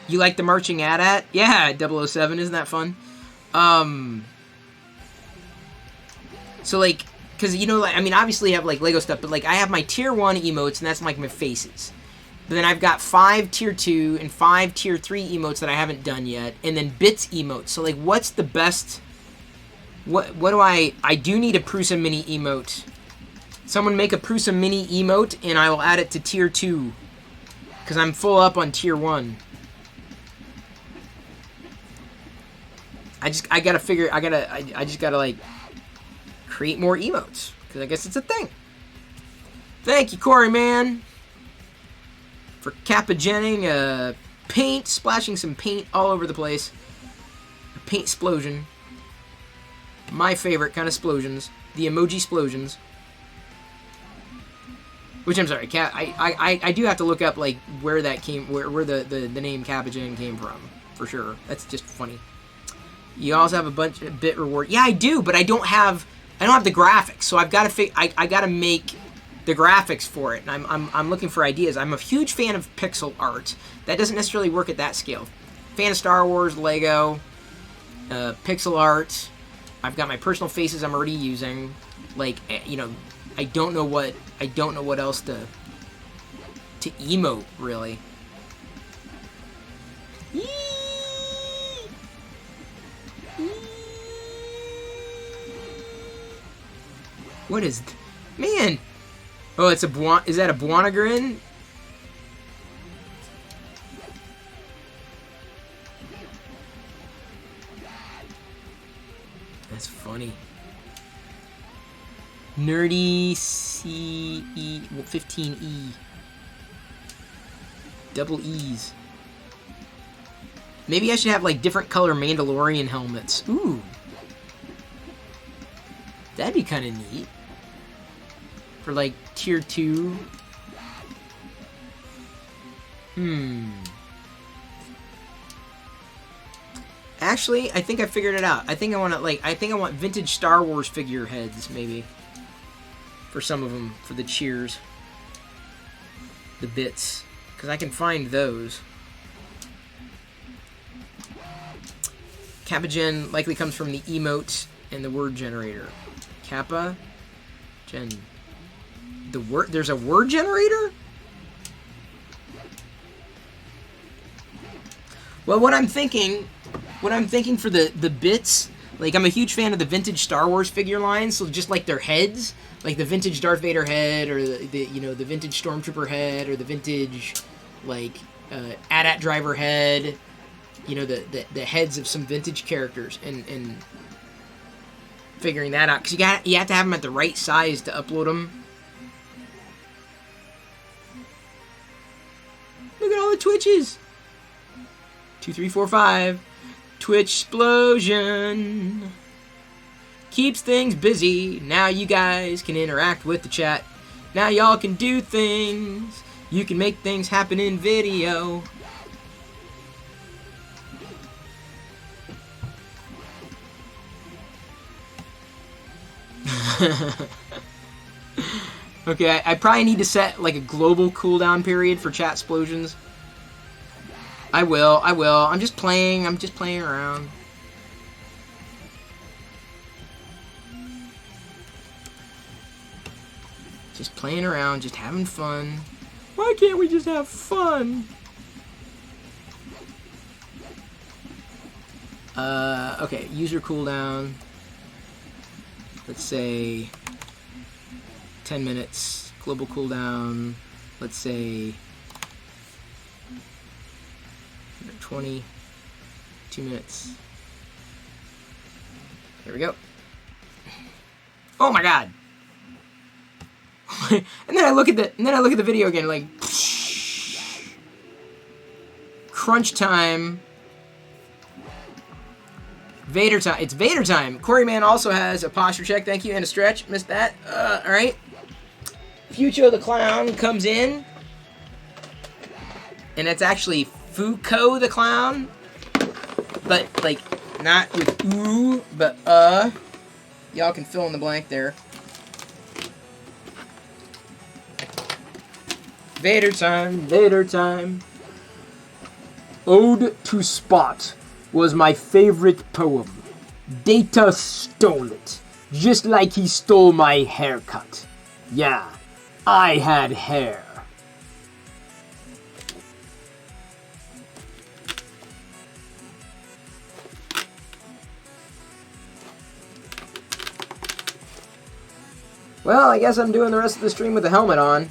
You like the marching at? Yeah, 007, isn't that fun? So, like, because, you know, like, I mean, obviously I have, like, Lego stuff, but, like, I have my Tier 1 emotes, and that's, like, my faces. But then I've got 5 Tier 2 and 5 Tier 3 emotes that I haven't done yet, and then bits emotes. So, like, what's the best... What do I do need a Prusa Mini emote. Someone make a Prusa Mini emote, and I will add it to Tier 2. Because I'm full up on Tier 1. I just gotta, like, create more emotes. Because I guess it's a thing. Thank you, Corey, man. For capagenning, paint, splashing some paint all over the place. A paint explosion. My favorite kind of explosions. The emoji explosions. Which, I'm sorry, I do have to look up, like, where that came, where the name Capagen came from. For sure. That's just funny. You also have a bunch of bit reward. Yeah, I do, but I don't have the graphics. So I've got to I got to make the graphics for it. And I'm looking for ideas. I'm a huge fan of pixel art. That doesn't necessarily work at that scale. Fan of Star Wars, Lego, pixel art. I've got my personal faces I'm already using. Like, you know, I don't know what else to emote, really. What is... Man! Oh, it's a is that a Buonagrin? That's funny. Nerdy CE 15E. Double E's. Maybe I should have, like, different color Mandalorian helmets. Ooh. That'd be kind of neat. For, like, Tier 2. Actually, I think I figured it out. I think I want vintage Star Wars figure heads, maybe. For some of them, for the cheers. The bits. Because I can find those. Capagen likely comes from the emote and the word generator. Kappa Gen. There's a word generator? Well, what I'm thinking for the bits, like, I'm a huge fan of the vintage Star Wars figure lines, so just like their heads, like the vintage Darth Vader head, or the you know, the vintage Stormtrooper head, or the vintage, like, AT-AT driver head, you know, the heads of some vintage characters, and figuring that out, because you have to have them at the right size to upload them. Look at all the Twitches. 2, 3, 4, 5. Twitch explosion. Keeps things busy. Now you guys can interact with the chat. Now y'all can do things. You can make things happen in video. Okay, I probably need to set, like, a global cooldown period for chat explosions. I will. I'm just playing around. Just playing around, just having fun. Why can't we just have fun? Okay, user cooldown. Let's say 10 minutes. Global cooldown, let's say 20, 2 minutes. There we go. Oh my god! and then I look at the video again, like crunch time. Vader time. It's Vader time. Corey Man also has a posture check. Thank you, and a stretch. Missed that. All right. Fucho the Clown comes in, and it's actually Fuko the Clown, but like not with ooh, but Y'all can fill in the blank there. Vader time, Vader time. Ode to Spot was my favorite poem. Data stole it, just like he stole my haircut. Yeah, I had hair. Well, I guess I'm doing the rest of the stream with the helmet on.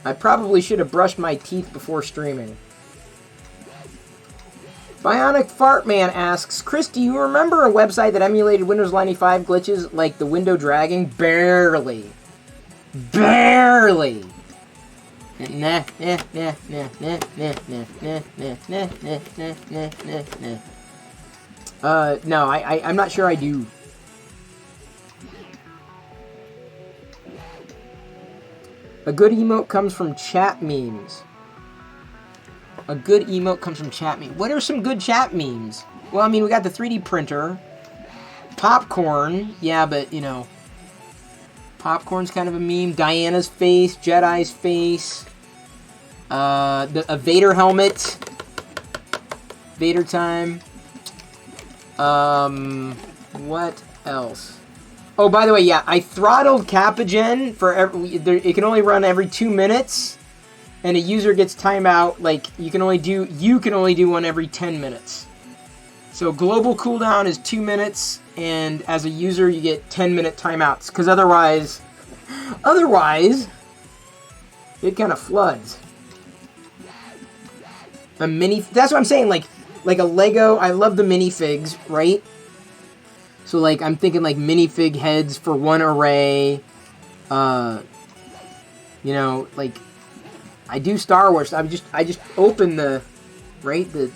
I probably should have brushed my teeth before streaming. Bionic Fartman asks, Chris, do you remember a website that emulated Windows 95 glitches like the window dragging? Barely. Barely. Nah. No, I'm not sure I do. A good emote comes from chat memes. A good emote comes from chat memes. What are some good chat memes? Well, I mean, we got the 3D printer. Popcorn. Yeah, but, you know. Popcorn's kind of a meme. Diana's face. Jedi's face. A Vader helmet. Vader time. What else? Oh, by the way, yeah, I throttled Capagen for it can only run every 2 minutes, and a user gets timeout. Like you can only do one every 10 minutes. So global cooldown is 2 minutes, and as a user you get 10-minute timeouts, because otherwise, it kind of floods. That's what I'm saying. Like a Lego. I love the minifigs, right? So, like, I'm thinking, like, minifig heads for one array. You know, like, I do Star Wars. I just open the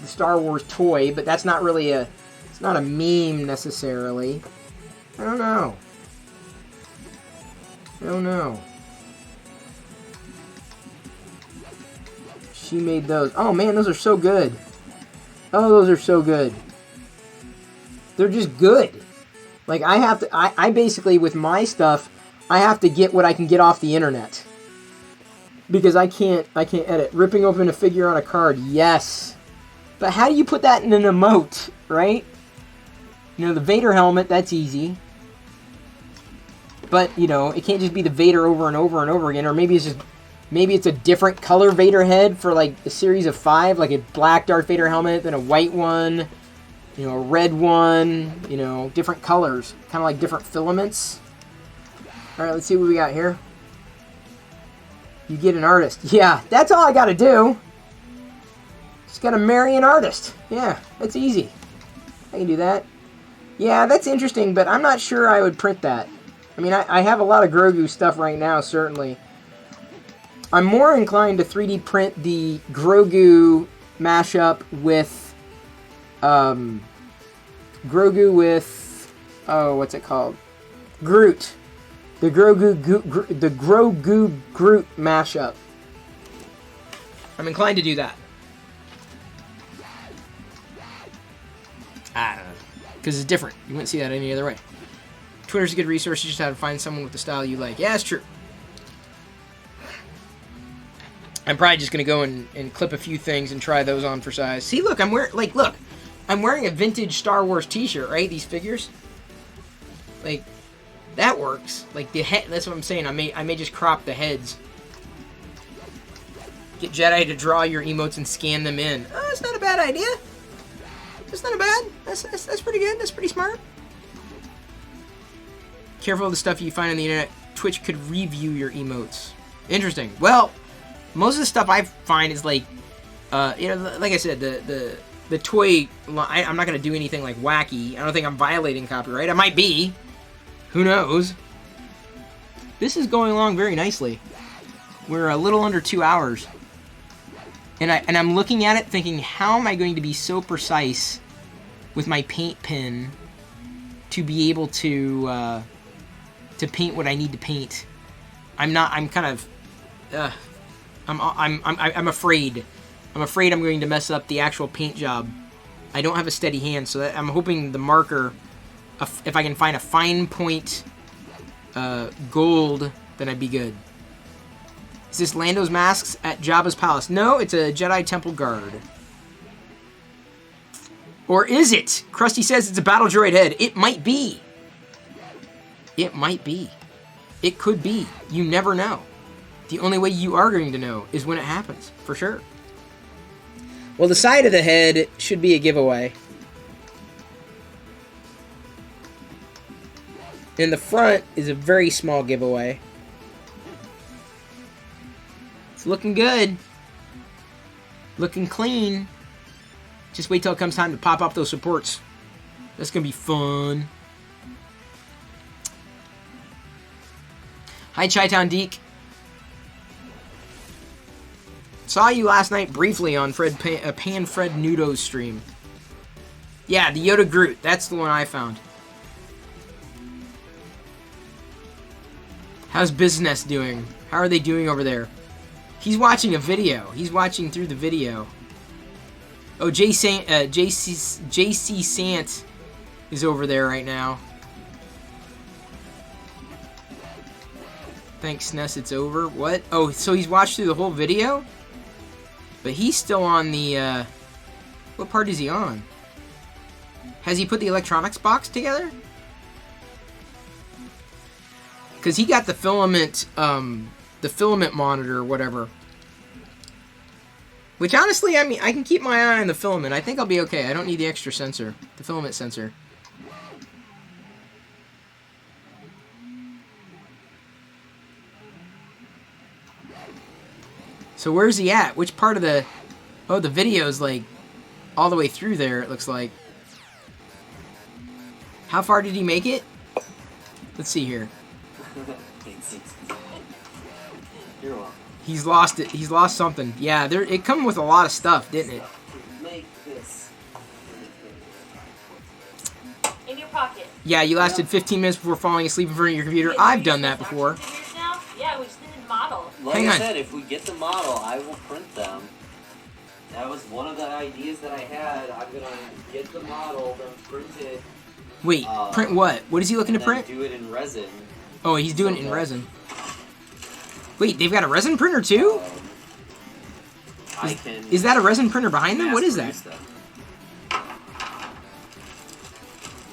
Star Wars toy, but that's not really it's not a meme necessarily. I don't know. She made those. Oh, man, those are so good. Oh, those are so good. They're just good. Like, I basically, with my stuff, I have to get what I can get off the internet. Because I can't edit. Ripping open a figure on a card, yes. But how do you put that in an emote, right? You know, the Vader helmet, that's easy. But, you know, it can't just be the Vader over and over and over again. Or maybe it's a different color Vader head for, like, a series of 5. Like a black Darth Vader helmet, then a white one. You know, a red one, you know, different colors. Kind of like different filaments. Alright, let's see what we got here. You get an artist. Yeah, that's all I gotta do. Just gotta marry an artist. Yeah, that's easy. I can do that. Yeah, that's interesting, but I'm not sure I would print that. I mean, I have a lot of Grogu stuff right now, certainly. I'm more inclined to 3D print the Grogu mashup with Grogu with, oh, what's it called? Groot. The Grogu Groot mashup. I'm inclined to do that. Because it's different. You wouldn't see that any other way. Twitter's a good resource. You just have to find someone with the style you like. Yeah, it's true. I'm probably just gonna go and clip a few things and try those on for size. See, look, I'm wearing a vintage Star Wars T-shirt, right? These figures, like, that works. Like the head. That's what I'm saying. I may just crop the heads. Get Jedi to draw your emotes and scan them in. Oh, that's not a bad idea. That's not a bad. That's pretty good. That's pretty smart. Careful of the stuff you find on the internet. Twitch could review your emotes. Interesting. Well, most of the stuff I find is like, like I said, the toy. I'm not gonna do anything like wacky. I don't think I'm violating copyright. I might be. Who knows? This is going along very nicely. We're a little under 2 hours, and I'm looking at it thinking, how am I going to be so precise with my paint pen to be able to paint what I need to paint? I'm afraid. I'm afraid I'm going to mess up the actual paint job. I don't have a steady hand, so I'm hoping the marker, if I can find a fine point gold, then I'd be good. Is this Lando's masks at Jabba's palace? No, it's a Jedi Temple guard. Or is it? Krusty says it's a battle droid head. It might be. It might be. It could be. You never know. The only way you are going to know is when it happens, for sure. Well, the side of the head should be a giveaway. And the front is a very small giveaway. It's looking good. Looking clean. Just wait till it comes time to pop up those supports. That's going to be fun. Hi, Chi-Town Deke. Saw you last night briefly on Pan Fred Nudo's stream. Yeah, the Yoda Groot. That's the one I found. How's Business doing? How are they doing over there? He's watching a video. He's watching through the video. Oh, JC Sant is over there right now. Thanks, Ness, it's over. What? Oh, so he's watched through the whole video? But he's still on the, what part is he on? Has he put the electronics box together? Because he got the filament monitor or whatever. Which, honestly, I mean, I can keep my eye on the filament. I think I'll be okay. I don't need the extra sensor. The filament sensor. So where's he at? Which part of the... Oh, the video's, like, all the way through there, it looks like. How far did he make it? Let's see here. You're welcome. He's lost it. He's lost something. Yeah, it come with a lot of stuff, didn't it? Make this. In your pocket. Yeah, you lasted 15 minutes before falling asleep in front of your computer. I've done that before. Yeah, we just didn't model. Like Hang I on. said, if we get the model, I will print them. That was one of the ideas that I had. I'm gonna get the model, then print it. Wait, print what? What is he looking to and print? then do it in resin. Oh, he's doing it in resin. Wait, they've got a resin printer too? Is that a resin printer behind them? What is that?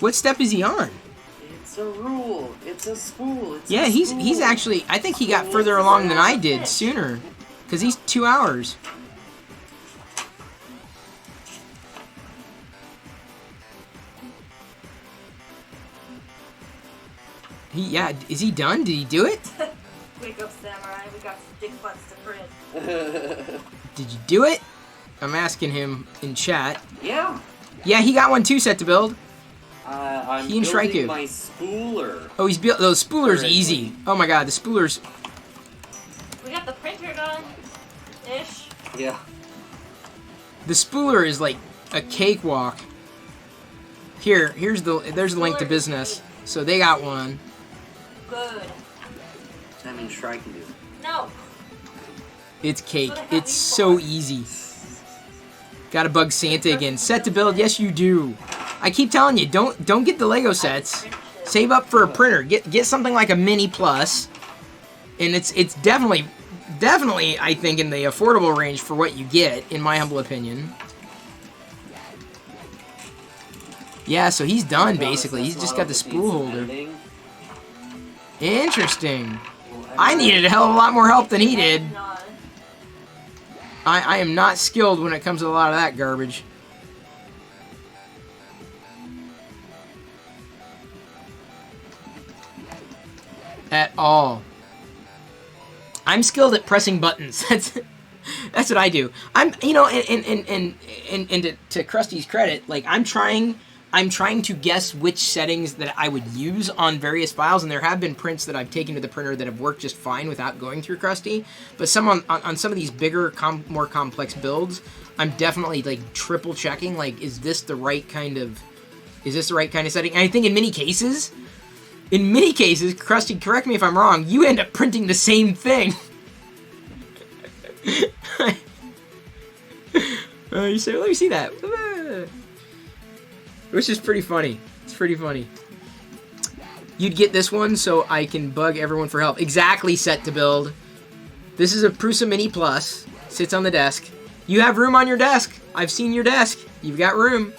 What step is he on? It's a rule. It's a spool. It's Yeah, a he's spool. actually... I think he got further along than I did sooner. Because he's 2 hours. Yeah, is he done? Did he do it? Wake up, samurai. We got stick butts to print. Did you do it? I'm asking him in chat. Yeah. Yeah, he got one too set to build. I'm He and building Shrike. my spooler. Oh, he's built those spoolers Alright. easy. Oh my god, the spoolers. We got the printer done. Ish. Yeah. The spooler is like a cakewalk. There's the link to business. So they got one. Good. I mean, Shrike can do it. No. It's cake. It's so easy. Gotta bug Santa again. Set to build, yes you do. I keep telling you, don't get the Lego sets. Save up for a printer. Get something like a Mini Plus, and it's definitely definitely, I think, in the affordable range for what you get, in my humble opinion. Yeah, so he's done, basically. He's just got the spool holder. Interesting. I needed a hell of a lot more help than he did. I am not skilled when it comes to a lot of that garbage. At all. I'm skilled at pressing buttons. That's what I do. I'm, you know, and to Krusty's credit, like I'm trying to guess which settings that I would use on various files, and there have been prints that I've taken to the printer that have worked just fine without going through Krusty. But some on some of these bigger, more complex builds, I'm definitely like triple checking. Like, is this the right kind of setting? And I think in many cases, Krusty, correct me if I'm wrong, you end up printing the same thing. You say, let me see that. Which is pretty funny. It's pretty funny. You'd get this one so I can bug everyone for help. Exactly, set to build. This is a Prusa Mini Plus. Sits on the desk. You have room on your desk. I've seen your desk. You've got room.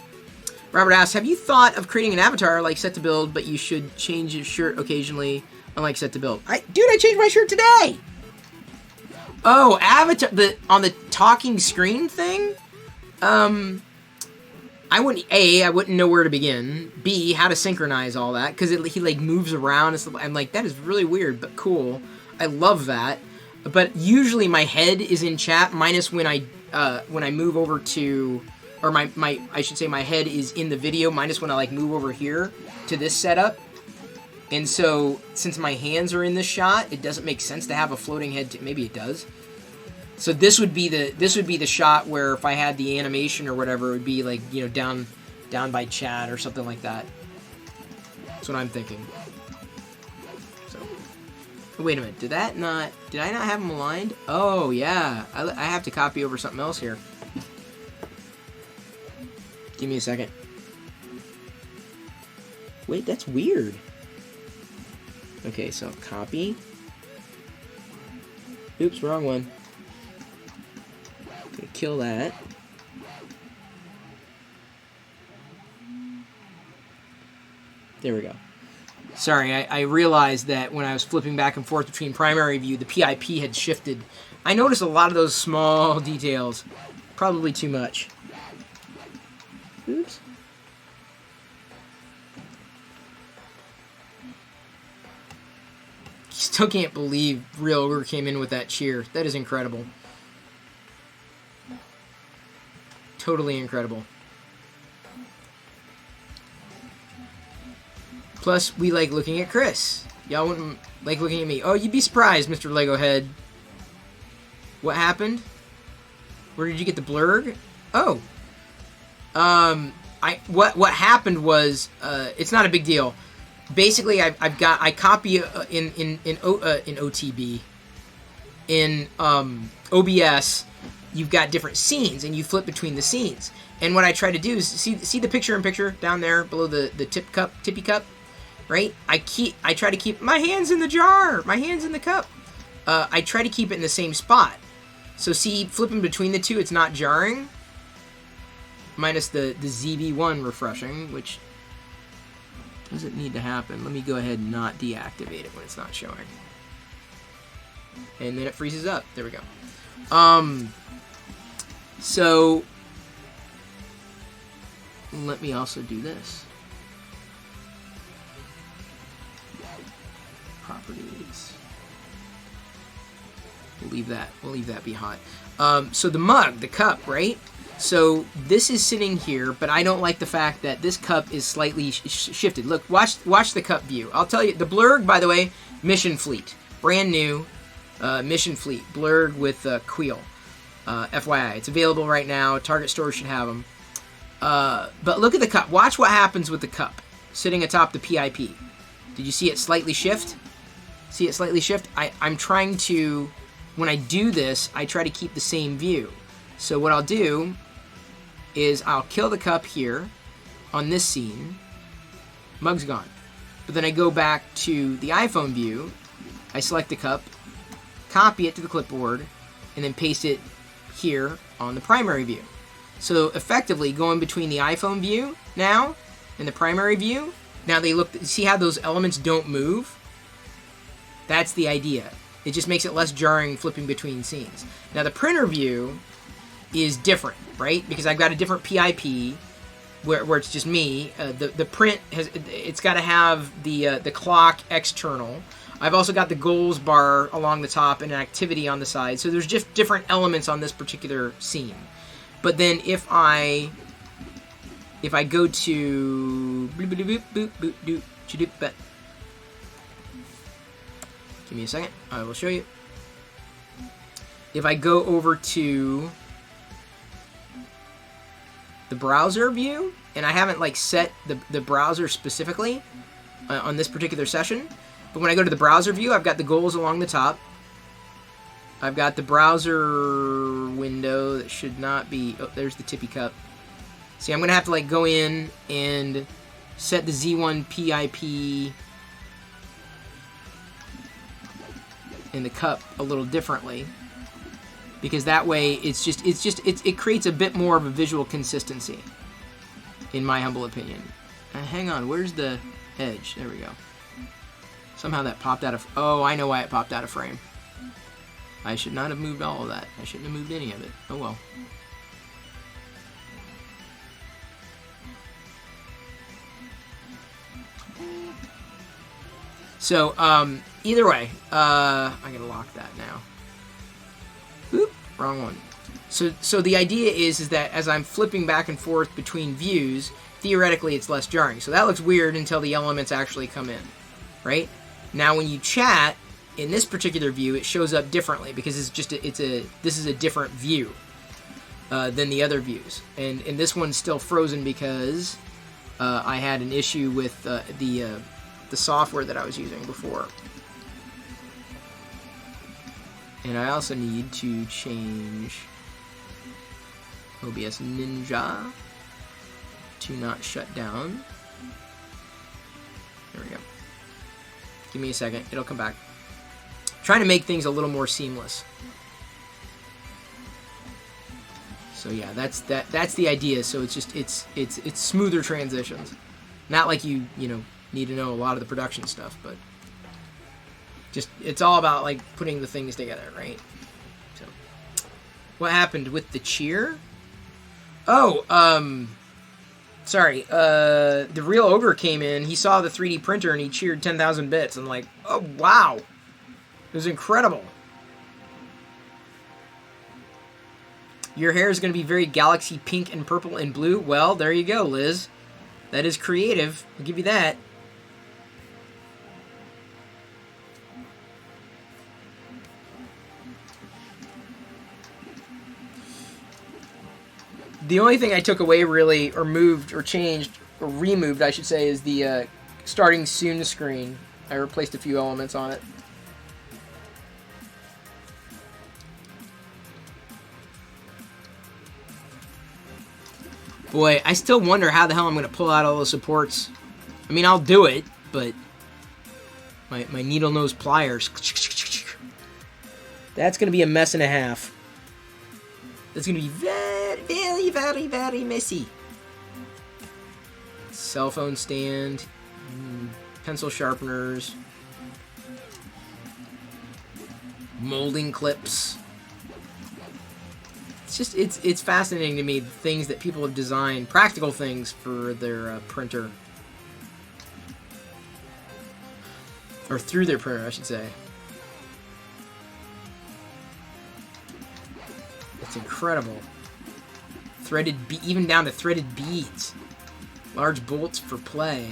Robert asks, have you thought of creating an avatar like set to build, but you should change your shirt occasionally, unlike set to build? Dude, I changed my shirt today! Oh, avatar, on the talking screen thing? I wouldn't know where to begin. B, how to synchronize all that, because he like moves around and stuff. I'm like, that is really weird, but cool. I love that. But usually my head is in chat, minus when I move over to, or I should say my head is in the video, minus when I like move over here to this setup. And so, since my hands are in this shot, it doesn't make sense to have a floating head. Maybe it does. So this would be the shot where if I had the animation or whatever, it would be like, you know, down by chat or something like that. That's what I'm thinking. So, wait a minute. Did I not have them aligned? Oh yeah, I have to copy over something else here. Give me a second. Wait, that's weird. Okay, so copy. Oops, wrong one. Gonna kill that. There we go. Sorry, I realized that when I was flipping back and forth between primary view, the PIP had shifted. I noticed a lot of those small details. Probably too much. Oops. Still can't believe Real Ogre came in with that cheer. That is incredible. Totally incredible. Plus, we like looking at Chris. Y'all wouldn't like looking at me. Oh, you'd be surprised, Mr. Lego Head. What happened? Where did you get the blurg? Oh. What happened was, it's not a big deal. Basically, I copy in OTB, in OBS, you've got different scenes, and you flip between the scenes. And what I try to do is see the picture-in-picture down there below the tippy cup, right? I try to keep my hands in the jar, my hands in the cup. I try to keep it in the same spot. So see, flipping between the two, it's not jarring. Minus the ZB1 refreshing, which doesn't need to happen. Let me go ahead and not deactivate it when it's not showing. And then it freezes up. There we go. So let me also do this. Properties. We'll leave that be hot. So the mug, the cup, right? So this is sitting here, but I don't like the fact that this cup is slightly shifted. Look, watch the cup view. I'll tell you, the blurg, by the way, Mission Fleet. Brand new Mission Fleet. Blurg with Queel. FYI, it's available right now. Target stores should have them. But look at the cup. Watch what happens with the cup sitting atop the PIP. Did you see it slightly shift? See it slightly shift? I'm trying to, when I do this, I try to keep the same view. So what I'll do is I'll kill the cup here on this scene. Mug's gone. But then I go back to the iPhone view. I select the cup. copy it to the clipboard, and then paste it here on the primary view. So effectively, going between the iPhone view now and the primary view, now they look, see how those elements don't move? That's the idea. It just makes it less jarring flipping between scenes. Now the printer view is different, right? Because I've got a different PIP where it's just me. The print it's got to have the clock external. I've also got the goals bar along the top and an activity on the side. So there's just different elements on this particular scene. But then if I go to give me a second, I will show you. If I go over to the browser view, and I haven't like set the browser specifically on this particular session, but when I go to the browser view, I've got the goals along the top. I've got the browser window that should not be, oh, there's the tippy cup. See, I'm going to have to like go in and set the Z1 PIP in the cup a little differently, because that way it creates a bit more of a visual consistency, in my humble opinion. Hang on, where's the edge? There we go. Somehow that popped out of, oh, I know why it popped out of frame. I should not have moved all of that. I shouldn't have moved any of it. Oh well. So, either way, I gotta lock that now. Oop, wrong one. So the idea is that as I'm flipping back and forth between views, theoretically it's less jarring. So that looks weird until the elements actually come in, right? Now when you chat, in this particular view, it shows up differently because this is a different view than the other views. And this one's still frozen because I had an issue with the software that I was using before. And I also need to change OBS Ninja to not shut down. There we go. Give me a second, it'll come back. Trying to make things a little more seamless. So yeah, that's the idea. So it's just it's smoother transitions. Not like you need to know a lot of the production stuff, but just it's all about like putting the things together, right? So what happened with the cheer? Oh, sorry. The real ogre came in. He saw the 3D printer and he cheered 10,000 bits. I'm like, oh wow. It was incredible. Your hair is going to be very galaxy pink and purple and blue. Well, there you go, Liz. That is creative. I'll give you that. The only thing I took away really, or moved, or changed, or removed, I should say, is the starting soon screen. I replaced a few elements on it. Boy, I still wonder how the hell I'm going to pull out all those supports. I mean, I'll do it, but my needle nose pliers. That's going to be a mess and a half. That's going to be very, very, very, very messy. Cell phone stand, pencil sharpeners, molding clips. It's fascinating to me, the things that people have designed, practical things for their printer. Or through their printer, I should say. It's incredible. Threaded, even down to threaded beads. Large bolts for play.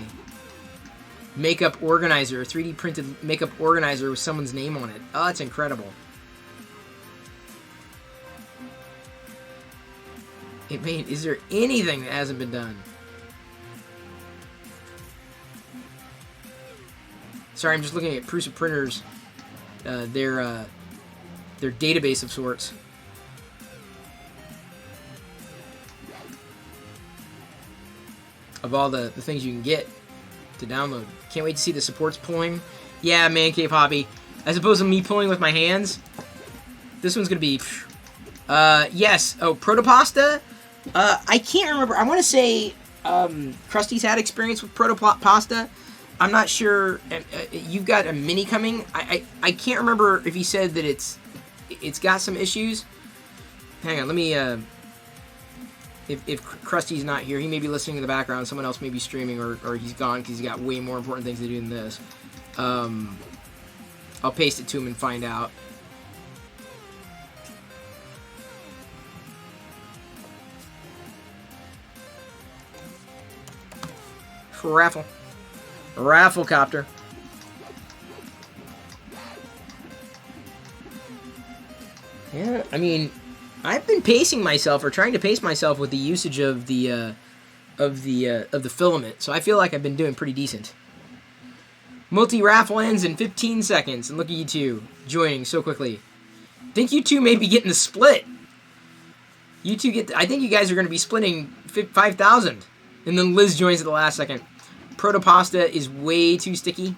Makeup organizer, 3D printed makeup organizer with someone's name on it. Oh, it's incredible. Is there anything that hasn't been done? Sorry, I'm just looking at Prusa Printers, their database of sorts. Of all the things you can get to download. Can't wait to see the supports pulling. Yeah, Man Cave Hobby. as opposed to me pulling with my hands. This one's gonna be, yes. Oh, Protopasta. I can't remember. I want to say Krusty's had experience with Protopasta. I'm not sure. You've got a mini coming. I can't remember if he said that it's got some issues. Hang on, let me. If Krusty's not here, he may be listening in the background. Someone else may be streaming, or he's gone because he's got way more important things to do than this. I'll paste it to him and find out. Raffle. Rafflecopter. Yeah, I mean, I've been pacing myself, or trying to pace myself with the usage of the filament, so I feel like I've been doing pretty decent. Multi-raffle ends in 15 seconds, and look at you two joining so quickly. Think you two may be getting the split. You two get. I think you guys are going to be splitting 5,000, and then Liz joins at the last second. Protopasta is way too sticky.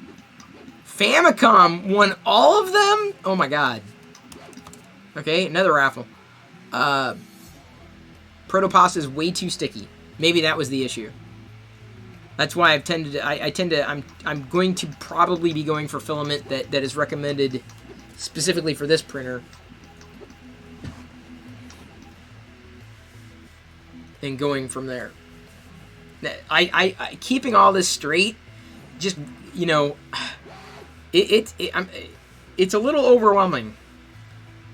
Famicom won all of them? Oh my god. Okay, another raffle. Protopasta is way too sticky. Maybe that was the issue. That's why I've tended to, I'm going to probably be going for filament that is recommended specifically for this printer. And going from there. I keeping all this straight, just, you know, it's a little overwhelming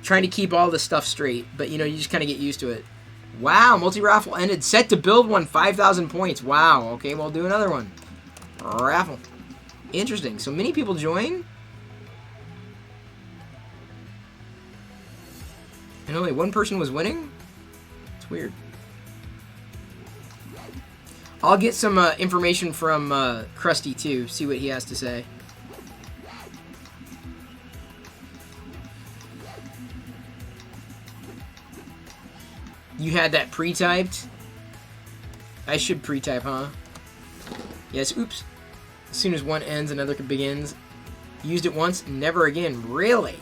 trying to keep all this stuff straight, but you know, you just kind of get used to it. Wow, multi-raffle ended. Set to build one, 5,000 points. Wow, okay, we'll do another one. Raffle. Interesting. So many people join? And only one person was winning? It's weird. I'll get some information from Krusty, too. See what he has to say. You had that pre-typed? I should pre-type, huh? Yes, oops. As soon as one ends, another begins. Used it once, never again. Really?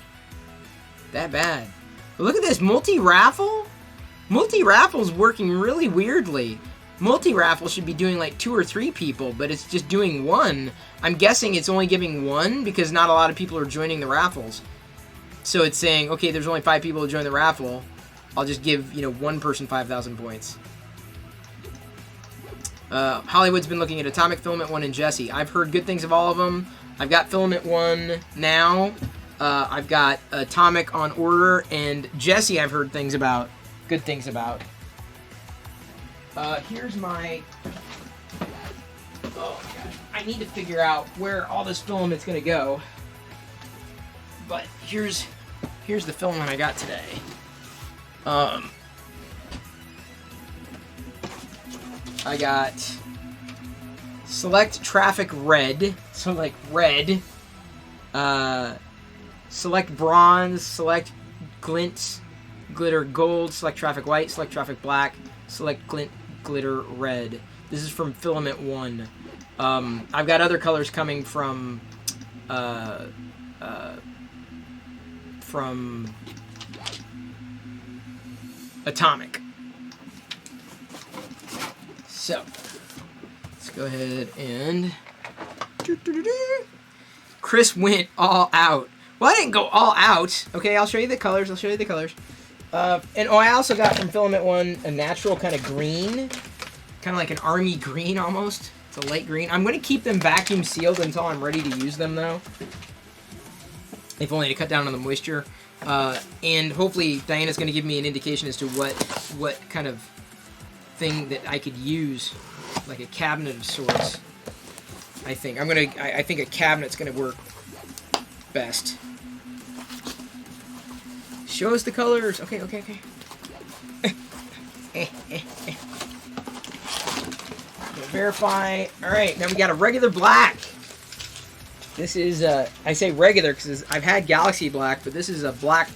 That bad. But look at this, multi-raffle? Multi-raffle's working really weirdly. Multi-raffle should be doing like 2 or 3 people, but it's just doing 1. I'm guessing it's only giving 1 because not a lot of people are joining the raffles. So it's saying, okay, there's only 5 people who join the raffle. I'll just give, you know, 1 person 5,000 points. Hollywood's been looking at Atomic, Filament 1, and Jesse. I've heard good things of all of them. I've got Filament 1 now. I've got Atomic on order, and Jesse I've heard things about. Good things about. Here's my... Oh my god. I need to figure out where all this filament's gonna go. But here's the filament I got today. I got Select Traffic Red, so like red. Select Bronze, Select Glint, Glitter Gold, Select Traffic White, Select Traffic Black, Select Glint, Glitter Red. This is from Filament 1. I've got other colors coming from Atomic. So, let's go ahead and... Chris went all out. Well, I didn't go all out. Okay, I'll show you the colors. And I also got from Filament 1 a natural kind of green. Kind of like an army green almost. It's a light green. I'm going to keep them vacuum sealed until I'm ready to use them though. If only to cut down on the moisture. And hopefully Diana's going to give me an indication as to what kind of thing that I could use, like a cabinet of sorts. I think a cabinet's going to work best. Show us the colors. Okay. Verify. All right, now we got a regular black. This is, I say regular because I've had Galaxy Black, but this is a black.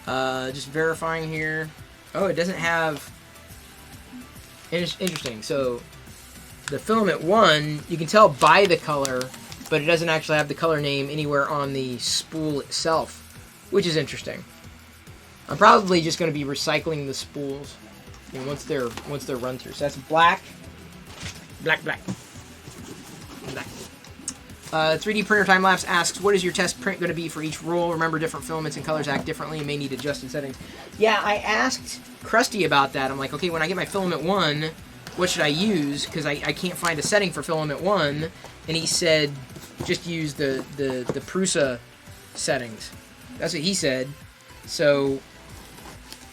Just verifying here. Oh, it doesn't have... Interesting. So, the Filament 1, you can tell by the color but it doesn't actually have the color name anywhere on the spool itself, which is interesting. I'm probably just going to be recycling the spools, you know, once they're run through. So that's black, black, black, black. 3D Printer Time Lapse asks, what is your test print going to be for each roll? Remember, different filaments and colors act differently and may need adjusted settings. Yeah, I asked Krusty about that. I'm like, okay, when I get my filament 1, what should I use? Because I can't find a setting for filament 1. And he said, just use the Prusa settings. That's what he said. So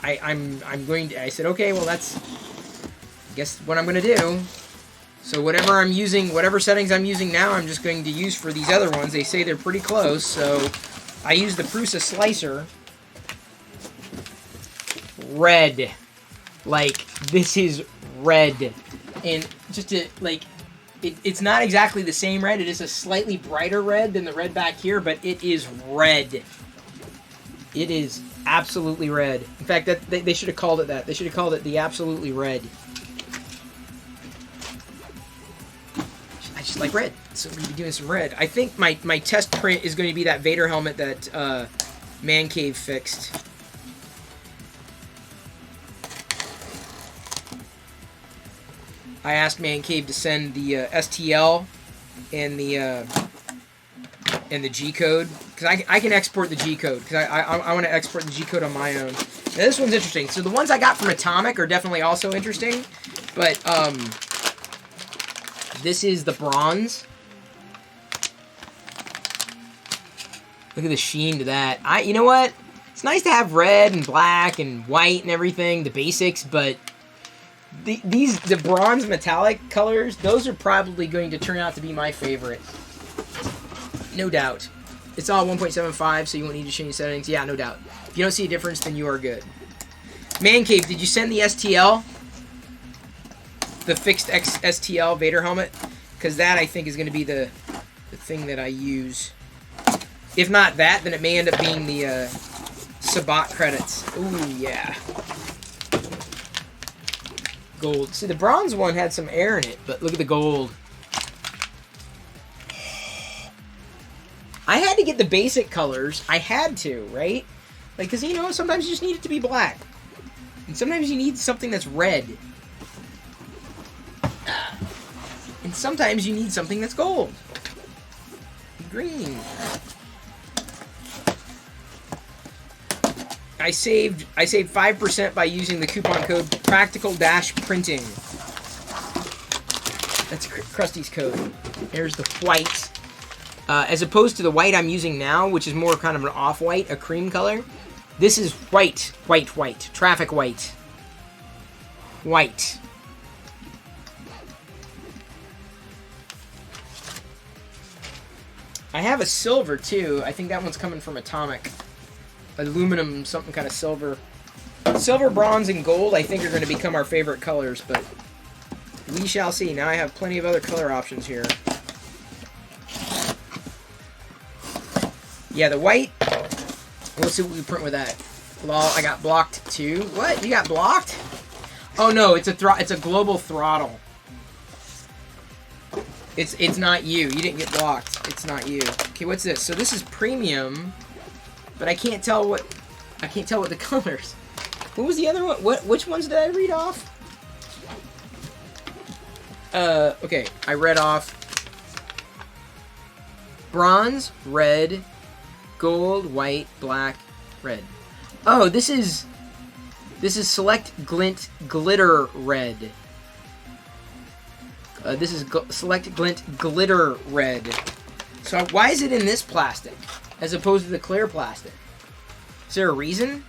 I'm going to, I said, okay, well, that's, I guess, what I'm going to do. So whatever I'm using, whatever settings I'm using now, I'm just going to use for these other ones. They say they're pretty close, so I use the Prusa slicer. Red. Like, this is red. And just to, like, it's not exactly the same red. It is a slightly brighter red than the red back here, but it is red. It is absolutely red. In fact, they should have called it that. They should have called it the absolutely red. I just like red, so we're going to be doing some red. I think my test print is going to be that Vader helmet that Man Cave fixed. I asked Man Cave to send the STL and the G code, because I can export the G code, because I want to export the G code on my own. Now, this one's interesting. So the ones I got from Atomic are definitely also interesting, but this is the bronze. Look at the sheen to that. You know what? It's nice to have red and black and white and everything, the basics, but the bronze metallic colors, those are probably going to turn out to be my favorite. No doubt. It's all 1.75, so you won't need to change settings. Yeah, no doubt. If you don't see a difference, then you are good. Man Cave, did you send the STL? The fixed STL Vader helmet? Because that, I think, is going to be the thing that I use. If not that, then it may end up being the Sabat credits. Ooh, yeah. Gold. See, the bronze one had some air in it, but look at the gold. I had to get the basic colors. I had to, right? Like, because, you know, sometimes you just need it to be black. And sometimes you need something that's red. And sometimes you need something that's gold. Green. I saved 5% by using the coupon code Practical-Printing. That's Krusty's code. There's the white. As opposed to the white I'm using now, which is more kind of an off-white, a cream color. This is white, white, white. Traffic white. White. I have a silver, too. I think that one's coming from Atomic. Aluminum, something kind of silver. Silver, bronze, and gold, I think, are going to become our favorite colors, but we shall see. Now I have plenty of other color options here. Yeah, the white. Let's see what we print with that. Lol, I got blocked too. What? You got blocked? Oh no, it's a global throttle. It's not you. You didn't get blocked. It's not you. Okay, what's this? So this is premium, but I can't tell what the colors. What was the other one? Which ones did I read off? Okay, I read off bronze, red, gold, white, black, red. Oh, this is Select Glint Glitter Red. This is Select Glint Glitter Red. So why is it in this plastic as opposed to the clear plastic? Is there a reason?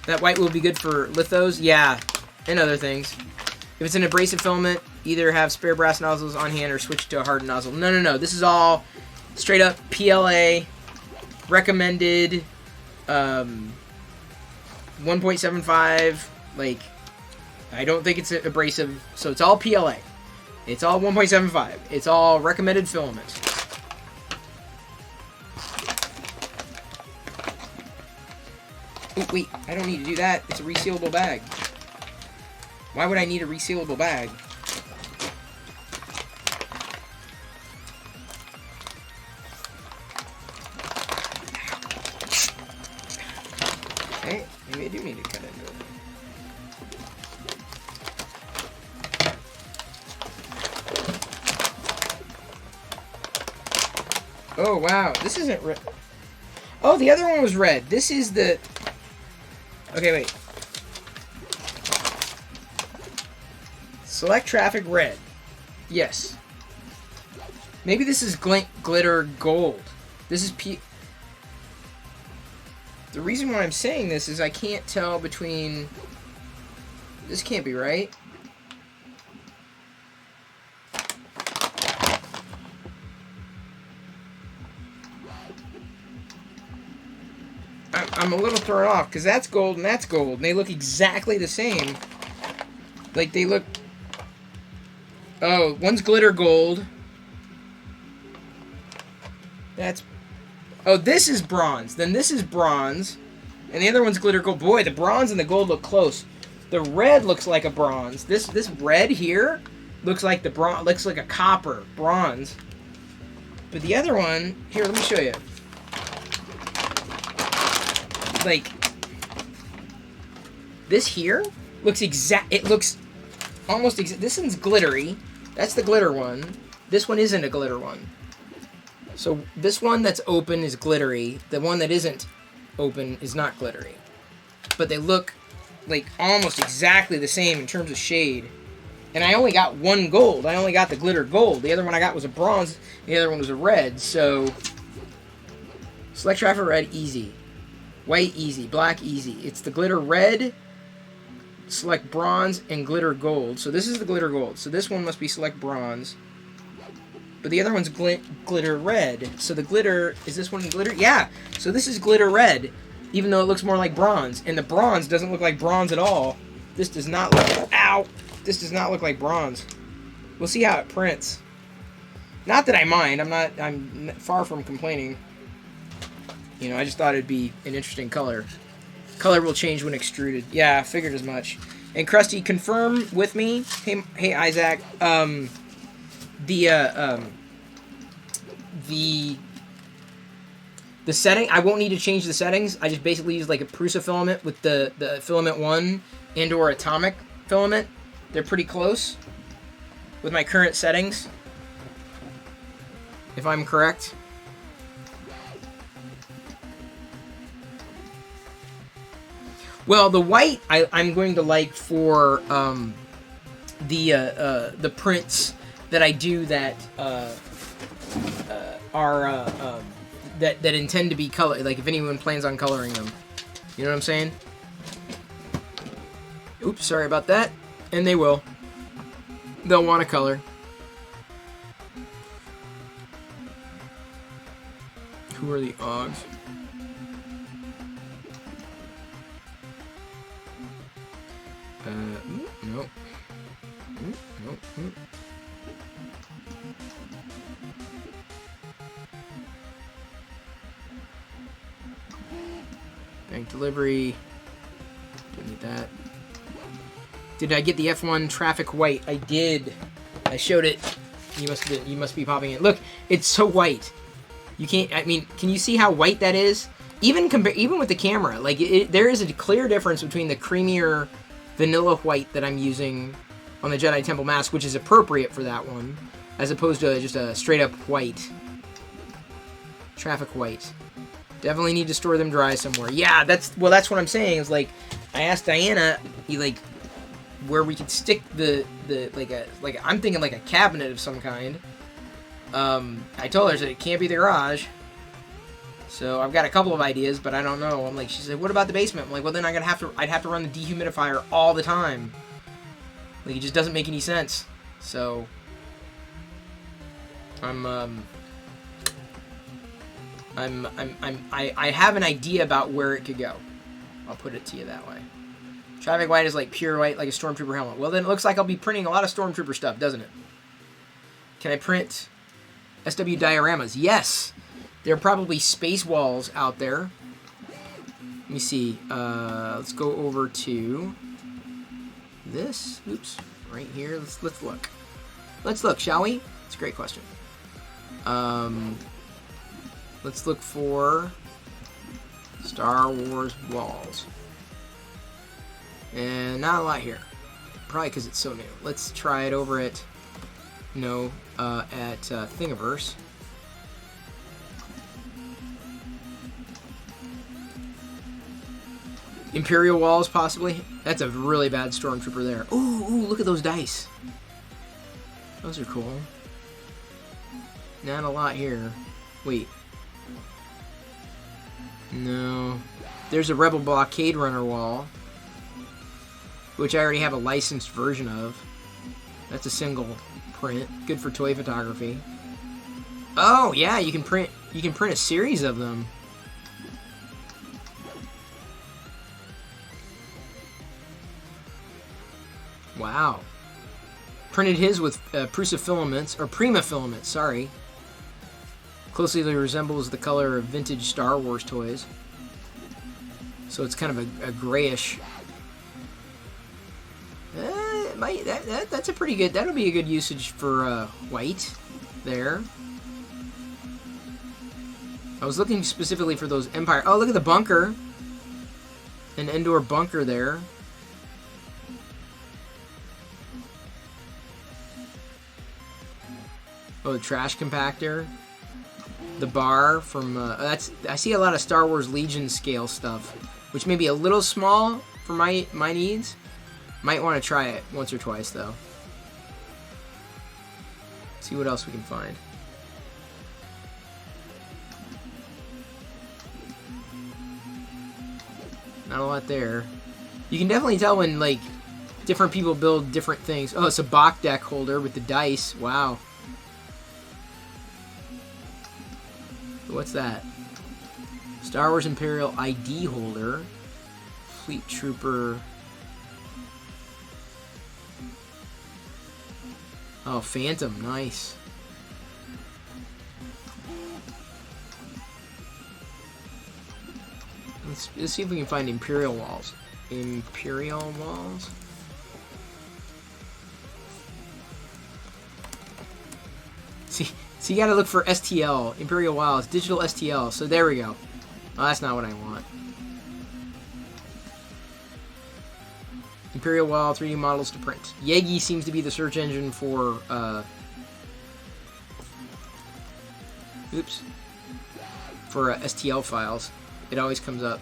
That white will be good for lithos? Yeah, and other things. If it's an abrasive filament, either have spare brass nozzles on hand or switch to a hardened nozzle. No. This is all straight up PLA, recommended, 1.75. Like, I don't think it's abrasive, so it's all PLA. It's all 1.75. It's all recommended filament. Oh, wait, I don't need to do that. It's a resealable bag. Why would I need a resealable bag? Okay, maybe I do need to cut into it. Oh, wow. This isn't red. Oh, the other one was red. This is the... Okay, wait. Select traffic red. Yes. Maybe this is glitter gold. This is The reason why I'm saying this is I can't tell between... This can't be right. I'm a little thrown off because that's gold and that's gold, and they look exactly the same. Like they look. Oh, one's glitter gold. That's. Oh, this is bronze. Then this is bronze, and the other one's glitter gold. Boy, the bronze and the gold look close. The red looks like a bronze. This red here looks like the bronze. Looks like a copper bronze. But the other one here, let me show you. Like, this here looks it looks almost this one's glittery. That's the glitter one. This one isn't a glitter one. So this one that's open is glittery. The one that isn't open is not glittery. But they look like almost exactly the same in terms of shade. And I only got one gold. I only got the glitter gold. The other one I got was a bronze. The other one was a red. So select traffic red, easy. White, easy. Black, easy. It's the glitter red, select bronze, and glitter gold. So this is the glitter gold. So this one must be select bronze. But the other one's glitter red. So the glitter... Is this one glitter? Yeah. So this is glitter red, even though it looks more like bronze. And the bronze doesn't look like bronze at all. This does not look... Ow! This does not look like bronze. We'll see how it prints. Not that I mind. I'm far from complaining. You know, I just thought it'd be an interesting color. Color will change when extruded. Yeah, I figured as much. And Krusty, confirm with me. Hey, Isaac. The setting. I won't need to change the settings. I just basically use like a Prusa filament with the filament 1 and/or atomic filament. They're pretty close with my current settings, if I'm correct. Well, the white I'm going to like for the prints that I do that are that intend to be color. Like if anyone plans on coloring them, you know what I'm saying? Oops, sorry about that. And they will. They'll want to color. Who are the Oggs? Nope. Nope. Bank delivery. Don't need that. Did I get the F1 traffic white? I did. I showed it. You must be popping it. Look, it's so white. You can't. I mean, can you see how white that is? Even with the camera, like there is a clear difference between the creamier vanilla white that I'm using on the Jedi Temple mask, which is appropriate for that one, as opposed to just a straight up white. Traffic white. Definitely need to store them dry somewhere. Yeah, that's what I'm saying. Is like I asked Diana, where we could stick the I'm thinking like a cabinet of some kind. I told her that it can't be the garage. So I've got a couple of ideas, but I don't know. I'm like, she said, what about the basement? I'm like, well then I'd have to run the dehumidifier all the time. Like it just doesn't make any sense. So I have an idea about where it could go. I'll put it to you that way. Traffic white is like pure white, like a Stormtrooper helmet. Well then it looks like I'll be printing a lot of Stormtrooper stuff, doesn't it? Can I print SW dioramas? Yes! There are probably space walls out there. Let me see. Let's go over to this. Oops. Right here. Let's look. Let's look, shall we? It's a great question. Let's look for Star Wars walls. And not a lot here. Probably because it's so new. Let's try it over at Thingiverse. Imperial walls, possibly. That's a really bad stormtrooper there. Ooh, look at those dice. Those are cool. Not a lot here. Wait. No. There's a Rebel Blockade Runner wall, which I already have a licensed version of. That's a single print. Good for toy photography. Oh, yeah, you can print a series of them. Wow. Printed his with Prusa filaments, or Prima filaments, sorry. Closely resembles the color of vintage Star Wars toys. So it's kind of a grayish. That's a pretty good, that'll be a good usage for white there. I was looking specifically for those Empire. Oh, look at the bunker. An Endor bunker there. Oh, the trash compactor. The bar from I see a lot of Star Wars Legion scale stuff, which may be a little small for my needs. Might want to try it once or twice though. See what else we can find. Not a lot there. You can definitely tell when like different people build different things. Oh, it's a Bach deck holder with the dice. Wow. What's that? Star Wars Imperial ID holder. Fleet Trooper. Oh, Phantom. Nice. Let's see if we can find Imperial walls. Imperial walls? See, you gotta look for STL, Imperial Walls, digital STL. So there we go. Oh, that's not what I want. Imperial Wall 3D models to print. Yegi seems to be the search engine for, for STL files. It always comes up.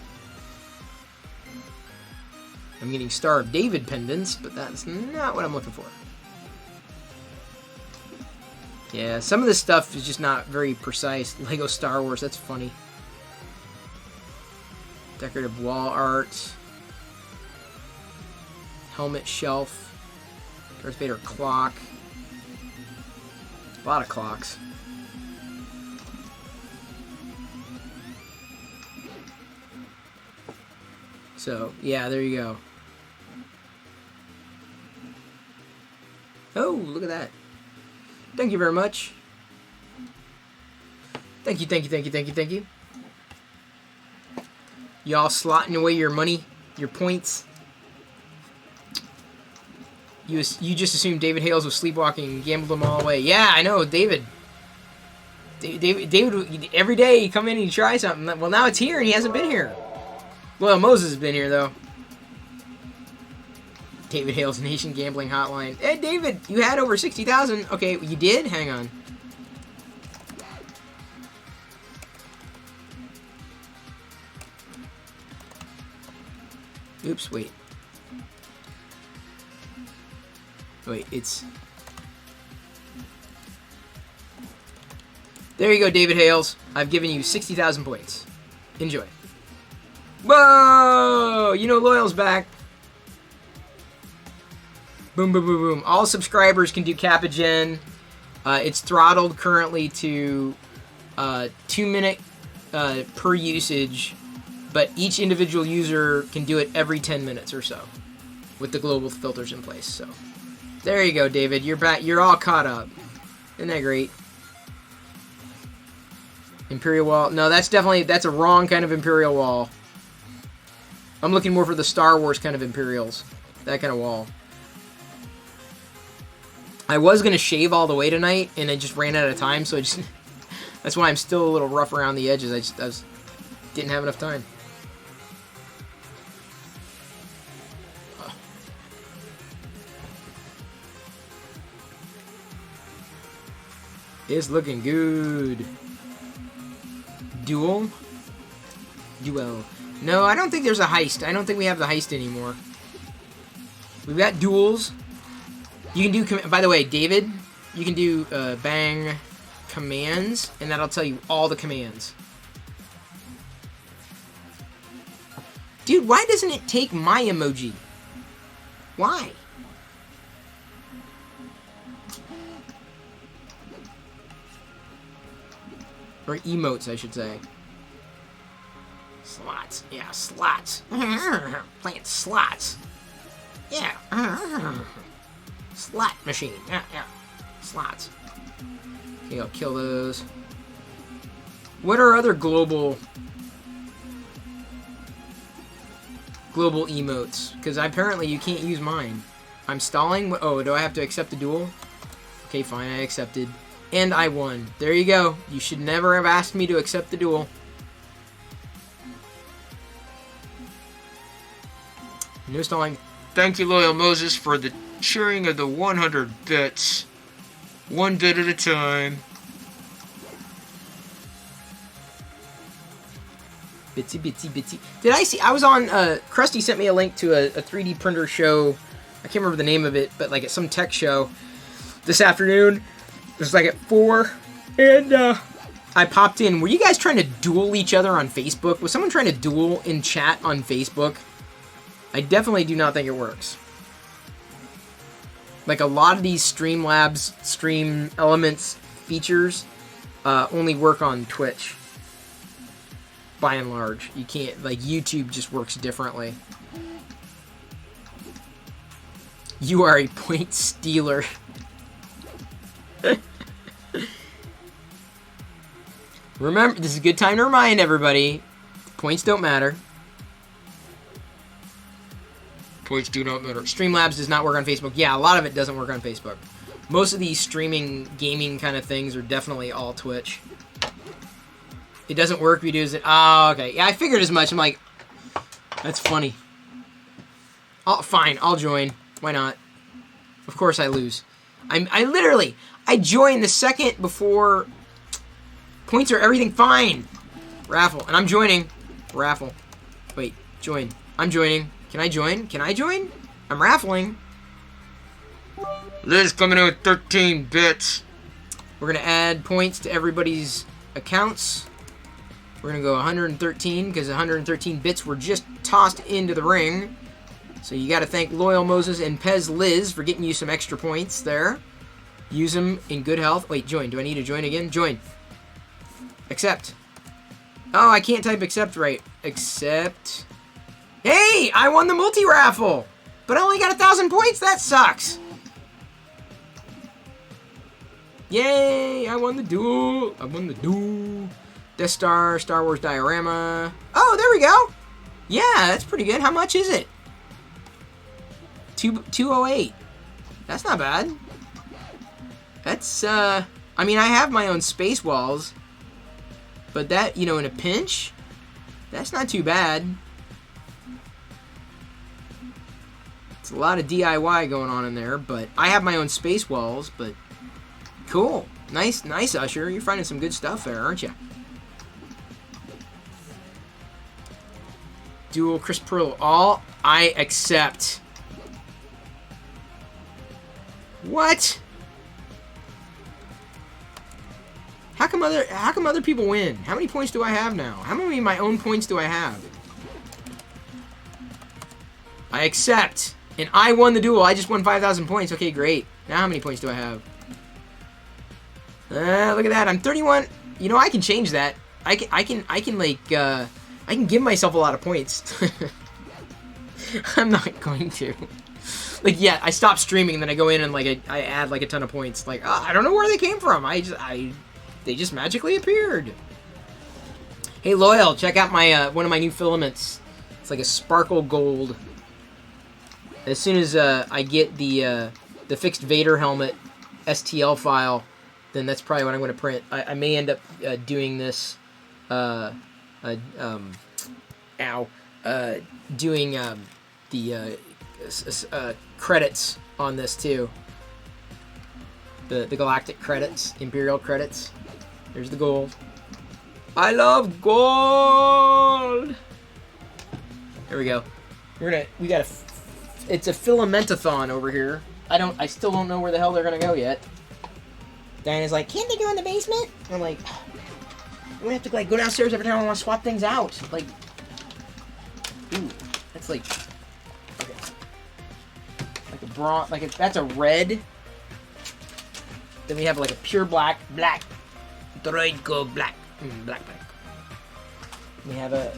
I'm getting Star of David pendants, but that's not what I'm looking for. Yeah, some of this stuff is just not very precise. Lego Star Wars, that's funny. Decorative wall art. Helmet shelf. Darth Vader clock. A lot of clocks. So, yeah, there you go. Oh, look at that. Thank you very much. Thank you. Y'all slotting away your money, your points. You just assumed David Hales was sleepwalking and gambled them all away. Yeah, I know, David. David, every day he'd come in and he'd try something. Well, now it's here and he hasn't been here. Well, Moses has been here, though. David Hales Nation Gambling Hotline. Hey, David, you had over 60,000. Okay, you did? Hang on. Oops, wait. Wait, it's... There you go, David Hales. I've given you 60,000 points. Enjoy. Whoa! You know Loyal's back. Boom, boom, boom, boom. All subscribers can do Capagen. It's throttled currently to 2 minute per usage, but each individual user can do it every 10 minutes or so with the global filters in place. So there you go, David. You're back. You're all caught up. Isn't that great? Imperial Wall. No, that's a wrong kind of Imperial Wall. I'm looking more for the Star Wars kind of Imperials. That kind of wall. I was going to shave all the way tonight, and I just ran out of time, so that's why I'm still a little rough around the edges. I didn't have enough time. It's looking good. Duel? No, I don't think there's a heist. I don't think we have the heist anymore. We've got duels. You can do, by the way, David, you can do bang commands, and that'll tell you all the commands. Dude, why doesn't it take my emoji? Why? Or emotes, I should say. Slots. Yeah, slots. Playing slots. Yeah. Slot machine. Yeah. Slots. Okay, I'll kill those. What are other global emotes? Because apparently you can't use mine. I'm stalling. Oh, do I have to accept the duel? Okay, fine, I accepted. And I won. There you go. You should never have asked me to accept the duel. No stalling. Thank you, Loyal Moses, for the cheering of the 100 bits. 1 bit at a time. Bitsy. Did I see? I was on, Krusty sent me a link to a 3D printer show. I can't remember the name of it, but like it's some tech show this afternoon. It was like at 4. And, I popped in. Were you guys trying to duel each other on Facebook? Was someone trying to duel in chat on Facebook? I definitely do not think it works. Like a lot of these Streamlabs, Stream Elements features only work on Twitch. By and large. You can't, like YouTube just works differently. You are a point stealer. Remember, this is a good time to remind everybody, points don't matter. Points do not matter. Streamlabs does not work on Facebook. Yeah, a lot of it doesn't work on Facebook. Most of these streaming, gaming kind of things are definitely all Twitch. It doesn't work, we do is it? Oh, okay. Yeah, I figured as much. I'm like, that's funny. Fine, I'll join. Why not? Of course I lose. I join the second before points are everything fine. Raffle. And I'm joining. Raffle. Wait, join. I'm joining. Can I join? Can I join? I'm raffling. Liz coming in with 13 bits. We're going to add points to everybody's accounts. We're going to go 113 because 113 bits were just tossed into the ring. So you got to thank Loyal Moses and Pez Liz for getting you some extra points there. Use them in good health. Wait, join. Do I need to join again? Join. Accept. Oh, I can't type accept right. Accept. Hey, I won the multi-raffle. But I only got 1,000 points. That sucks. Yay, I won the duel. Death Star, Star Wars diorama. Oh, there we go. Yeah, that's pretty good. How much is it? 208. That's not bad. That's, I mean, I have my own space walls. But that, you know, in a pinch, that's not too bad. It's a lot of DIY going on in there, but I have my own space walls, but cool. Nice, Usher. You're finding some good stuff there, aren't you? Dual Chris Pearl. All I accept. What? How come other people win? How many points do I have now? How many of my own points do I have? I accept. And I won the duel. I just won 5,000 points. Okay, great. Now how many points do I have? Look at that. I'm 31. You know, I can change that. I can give myself a lot of points. I'm not going to. Like, yeah, I stop streaming and then I go in and like I add like a ton of points. Like, I don't know where they came from. They just magically appeared. Hey, Loyal, check out my one of my new filaments. It's like a sparkle gold. As soon as I get the fixed Vader helmet STL file, then that's probably what I'm going to print. I may end up doing this. Doing the credits on this too. The galactic credits, Imperial credits. There's the gold. I love gold. There we go. It's a filamentathon over here. I still don't know where the hell they're gonna go yet. Diana's like, can't they go in the basement? I'm like, I'm gonna have to like go downstairs every time I want to swap things out. Like, ooh, that's like, okay, like a bronze, that's a red. Then we have like a pure black, droid go black, black. We have a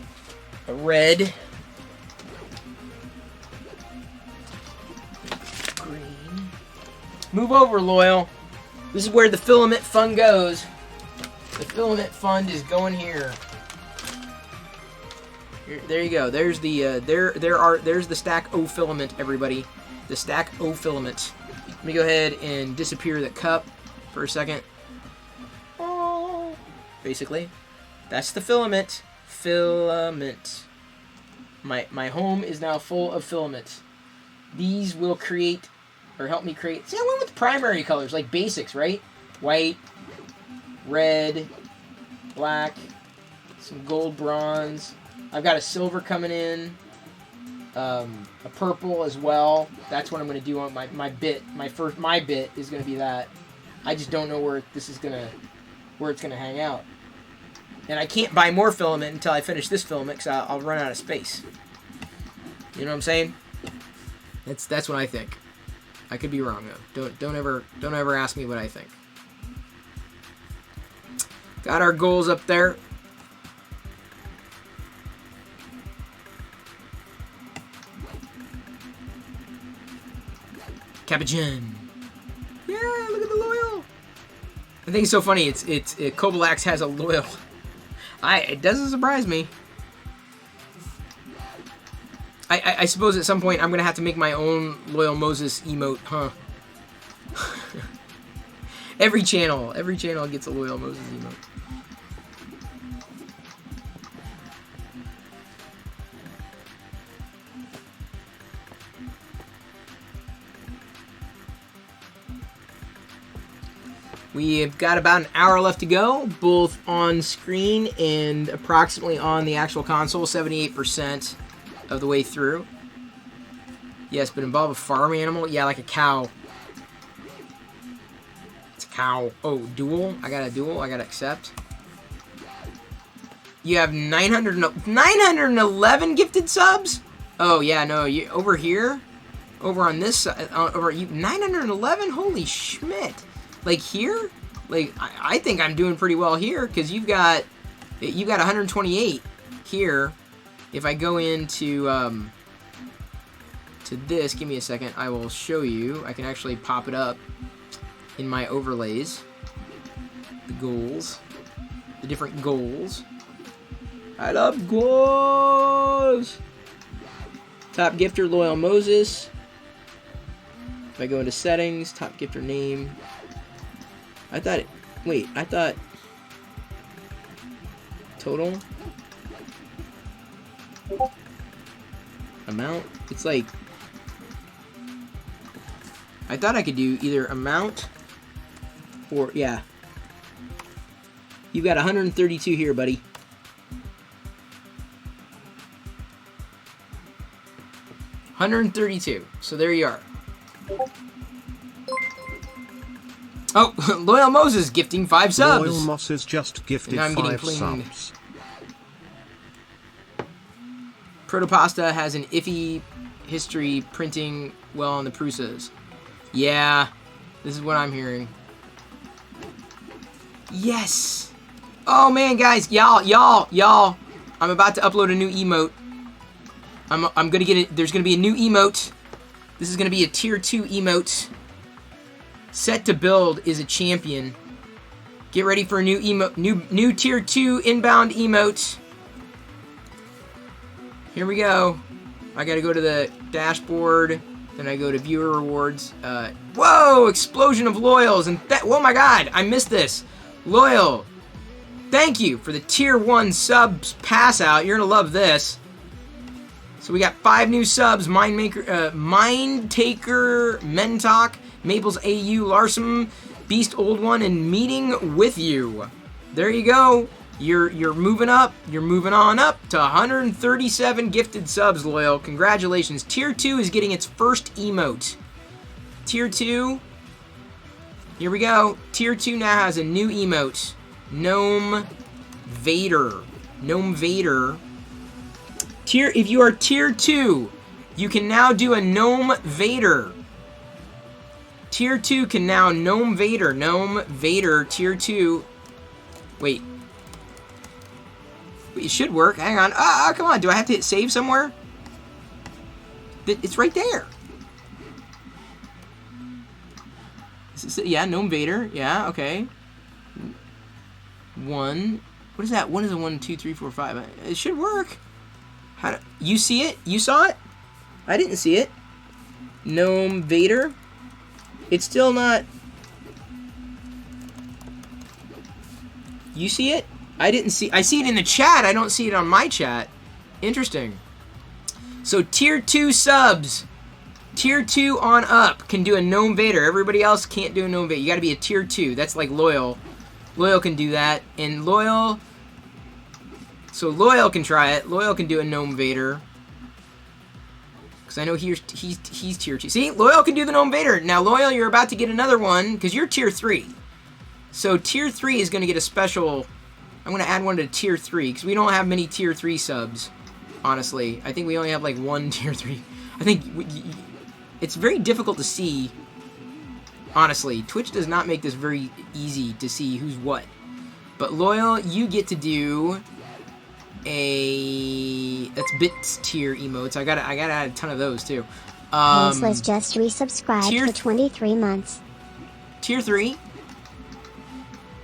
red, green. Move over, Loyal. This is where the filament fun goes. The filament fund is going here. There you go. There's the there's the stack O filament, everybody. The stack O filament. Let me go ahead and disappear the cup for a second. Oh, basically, that's the filament. Filament. My home is now full of filament. These will create, or help me create. See, I went with primary colors, like basics, right? White, red, black, some gold bronze. I've got a silver coming in, a purple as well. That's what I'm going to do on my bit. My bit is going to be that. I just don't know where it's going to hang out. And I can't buy more filament until I finish this filament because I'll run out of space. You know what I'm saying? That's what I think. I could be wrong though. Don't ever ask me what I think. Got our goals up there. Capuchin. Yeah, look at the Loyal. I think it's so funny. It's Kobalax has a Loyal. It doesn't surprise me. I suppose at some point I'm gonna have to make my own Loyal Moses emote, huh? Every channel gets a Loyal Moses emote. We've got about an hour left to go, both on screen and approximately on the actual console, 78% of the way through. Yes, but involve a farm animal? Yeah, like a cow. It's a cow. Oh, duel? I got a duel? I got to accept. You have 911 gifted subs? Oh, yeah, no, you over here? Over on this side, 911? Holy schmidt. Like here, like I think I'm doing pretty well here because you've got 128 here. If I go into to this, give me a second. I will show you. I can actually pop it up in my overlays. The goals, the different goals. I love goals. Top gifter Loyal Moses. If I go into settings, top gifter name. I thought total amount. It's like I thought I could do either amount or yeah. You've got 132 here, buddy. $132. So there you are. Oh, Loyal Moses gifting 5 subs. Loyal Moses just gifted 5 subs. Protopasta has an iffy history printing well on the Prusas. Yeah, this is what I'm hearing. Yes. Oh man, guys, y'all. I'm about to upload a new emote. I'm gonna get it. There's gonna be a new emote. This is gonna be a tier 2 emote. Set to build is a champion. Get ready for a new emote, new tier 2 inbound emote. Here we go. I gotta go to the dashboard, then I go to viewer rewards. Whoa! Explosion of loyals and oh my god, I missed this. Loyal, thank you for the tier 1 subs pass out. You're gonna love this. So we got 5 new subs: Mind Taker, Mentalk, Maples AU, Larsom, Beast Old One and meeting with you. There you go. You're moving up. You're moving on up to 137 gifted subs, Loyal. Congratulations. Tier 2 is getting its first emote. Tier 2. Here we go. Tier 2 now has a new emote. Gnome Vader. Gnome Vader. If you are Tier 2, you can now do a Gnome Vader. Tier 2 can now Gnome Vader. Gnome Vader, Tier 2. Wait. It should work. Hang on. Come on. Do I have to hit save somewhere? It's right there. Yeah, Gnome Vader. Yeah, okay. 1. What is that? 1 is a 1, 2, 3, 4, 5. It should work. You see it? You saw it? I didn't see it. Gnome Vader. It's still not... You see it? I didn't see... I see it in the chat. I don't see it on my chat. Interesting. So, Tier 2 subs. Tier 2 on up can do a Gnome Vader. Everybody else can't do a Gnome Vader. You gotta be a Tier 2. That's like Loyal. Loyal can do that. And Loyal... So, Loyal can try it. Loyal can do a Gnome Vader. Because I know he's Tier 2. See? Loyal can do the Gnome Vader. Now, Loyal, you're about to get another one. Because you're Tier 3. So, Tier 3 is going to get a special... I'm going to add one to Tier 3. Because we don't have many Tier 3 subs. Honestly. I think we only have like one Tier 3. I think... It's very difficult to see. Honestly. Twitch does not make this very easy to see who's what. But, Loyal, you get to do... That's bits tier emotes. I gotta add a ton of those too. Pez just resubscribed for 23 months. Tier 3.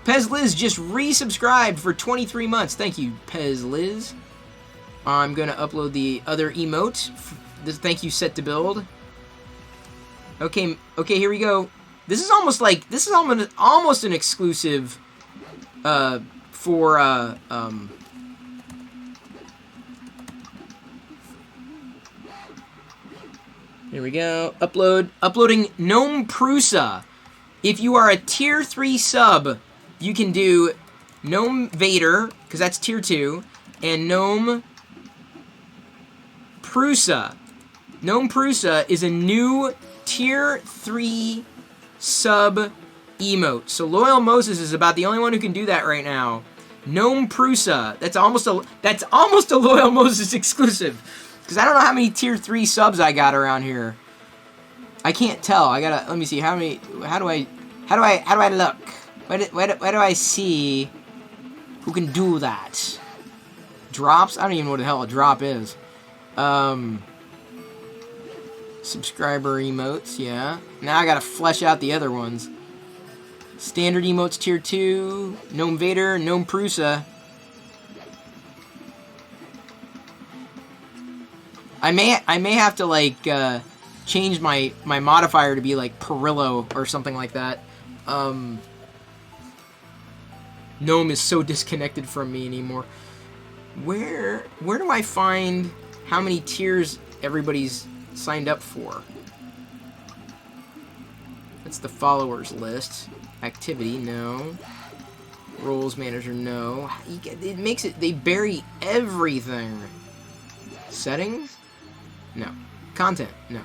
Pez Liz just resubscribed for 23 months. Thank you, Pez Liz. I'm gonna upload the other emote. Thank you, Set to Build. Okay, here we go. This is almost an exclusive for Here we go. Uploading Gnome Prusa. If you are a Tier 3 sub, you can do Gnome Vader, because that's Tier 2, and Gnome Prusa. Gnome Prusa is a new Tier 3 sub emote. So Loyal Moses is about the only one who can do that right now. Gnome Prusa. That's almost a Loyal Moses exclusive. Because I don't know how many Tier 3 subs I got around here. I can't tell. Let me see, how do I look? Where do I see who can do that? Drops? I don't even know what the hell a drop is. Subscriber emotes, yeah. Now I gotta flesh out the other ones. Standard emotes Tier 2, Gnome Vader, Gnome Prusa. I may have to like change my modifier to be like Perillo or something like that. Gnome is so disconnected from me anymore. Where do I find how many tiers everybody's signed up for? That's the followers list. Activity, no. Roles manager, no. It makes it, they bury everything. Settings? No. Content? No.